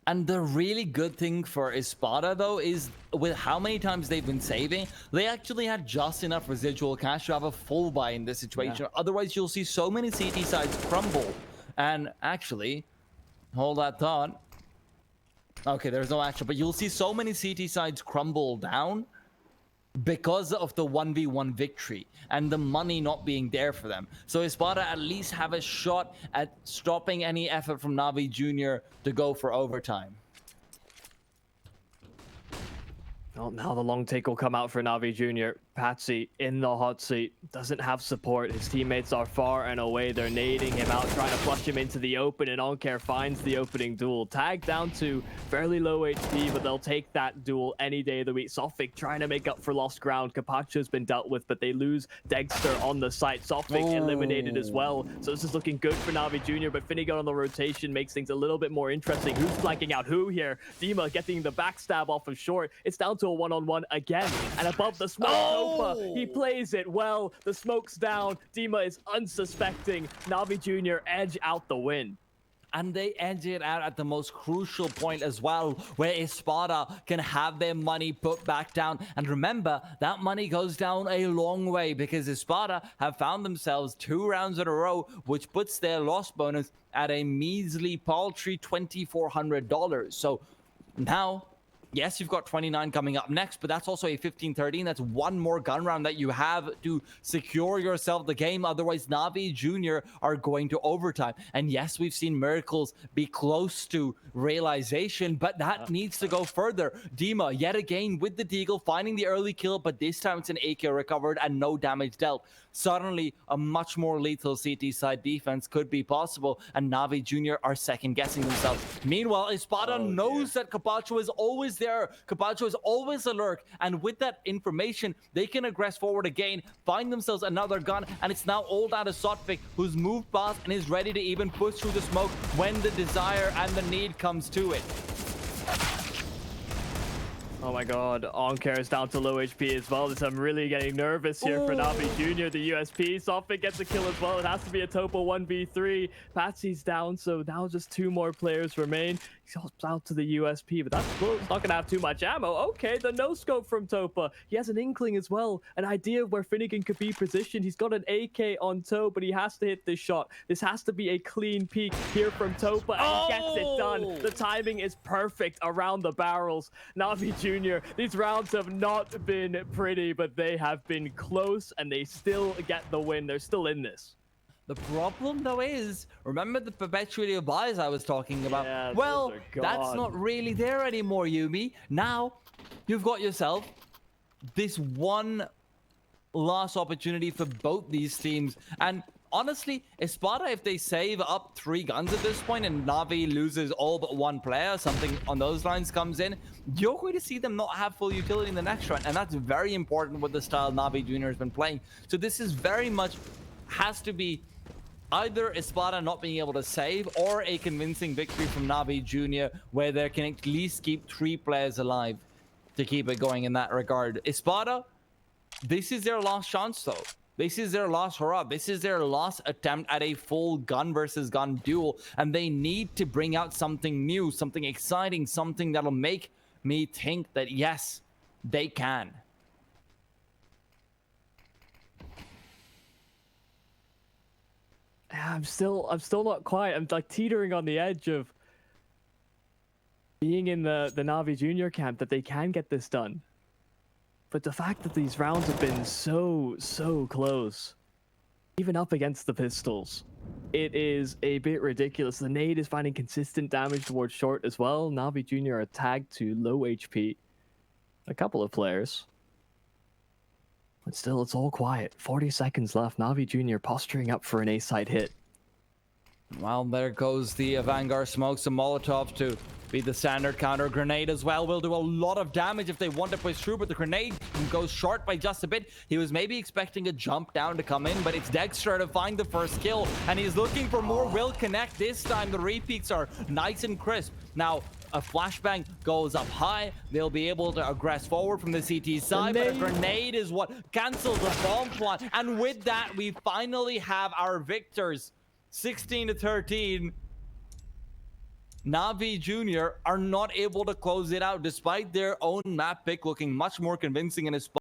And the really good thing for ESPADA, though, is with how many times they've been saving, they actually had just enough residual cash to have a full buy in this situation. Yeah. Otherwise, you'll see so many CT sides crumble. And actually, hold that thought. Okay, there's no action, but you'll see so many CT sides crumble down because of the 1v1 victory and the money not being there for them. So ESPADA at least have a shot at stopping any effort from Navi Jr. to go for overtime. Well, now the long take will come out for Navi Jr. Patsy in the hot seat, doesn't have support. His teammates are far and away. They're nading him out, trying to flush him into the open, and Oncare finds the opening duel. Tagged down to fairly low HP, but they'll take that duel any day of the week. Sophic trying to make up for lost ground. Capacho's been dealt with, but they lose Dexter on the site. Sophic eliminated as well. So this is looking good for Navi Jr., but Finnegan on the rotation makes things a little bit more interesting. Who's flanking out who here? Dima getting the backstab off of short. It's down to a one-on-one again, and above the smoke, he plays it well. The smoke's down. Dima is unsuspecting. Navi Jr. edge out the win. And they edge it out at the most crucial point as well, where ESPADA can have their money put back down. And remember, that money goes down a long way, because ESPADA have found themselves 2 rounds in a row, which puts their loss bonus at a measly, paltry $2,400. So now, yes, you've got 29 coming up next, but that's also a 15-13. That's one more gun round that you have to secure yourself the game. Otherwise, Navi Jr. are going to overtime. And yes, we've seen Miracles be close to realization, but that needs to go further. Dima, yet again, with the Deagle, finding the early kill, but this time it's an AK recovered and no damage dealt. Suddenly, a much more lethal CT side defense could be possible, and Navi Jr. are second-guessing themselves. Meanwhile, ESPADA knows that Capacho is always there. Capacho is always alert, and with that information, they can aggress forward again, find themselves another gun, and it's now all down to Sotvic, who's moved past and is ready to even push through the smoke when the desire and the need comes to it. Oh my god, Oncare is down to low HP as well. I'm really getting nervous here for Navi Jr., the USP. Sophic gets a kill as well. It has to be a Topo 1v3. Patsy's down, so now just 2 more players remain. He's out to the USP, but that's not going to have too much ammo. Okay, the no-scope from Topa. He has an inkling as well, an idea of where Finnegan could be positioned. He's got an AK on toe, but he has to hit this shot. This has to be a clean peek here from Topa, and he gets it done. The timing is perfect around the barrels. Navi Jr., these rounds have not been pretty, but they have been close, and they still get the win. They're still in this. The problem, though, is, remember the perpetuity of buys I was talking about? Yeah, well, that's not really there anymore, Yumi. Now, you've got yourself this one last opportunity for both these teams. And honestly, ESPADA, if they save up 3 guns at this point and Navi loses all but 1 player, something on those lines comes in, you're going to see them not have full utility in the next round. And that's very important with the style Navi Jr. has been playing. So this is very much, has to be either ESPADA not being able to save or a convincing victory from Navi Jr. where they can at least keep 3 players alive to keep it going in that regard. ESPADA, this is their last chance though. This is their last hurrah. This is their last attempt at a full gun versus gun duel, and they need to bring out something new, something exciting, something that'll make me think that yes, they can. I'm still not quite. I'm like teetering on the edge of being in the Navi Junior camp that they can get this done. But the fact that these rounds have been so close, even up against the pistols, it is a bit ridiculous. The nade is finding consistent damage towards short as well. Navi Junior are tagged to low HP. A couple of players. But still, it's all quiet. 40 seconds left. Na'Vi Jr. posturing up for an A-side hit. Well, there goes the Vanguard smokes and Molotov to be the standard counter. Grenade as well will do a lot of damage if they want to push through, but the grenade goes short by just a bit. He was maybe expecting a jump down to come in, but it's Dexter to find the first kill, and he's looking for more. Will connect this time. The repeats are nice and crisp. Now, a flashbang goes up high. They'll be able to aggress forward from the CT side, but a grenade is what cancels the bomb plot. And with that, we finally have our victors. 16-13. Na'Vi Jr. are not able to close it out despite their own map pick looking much more convincing in his spot.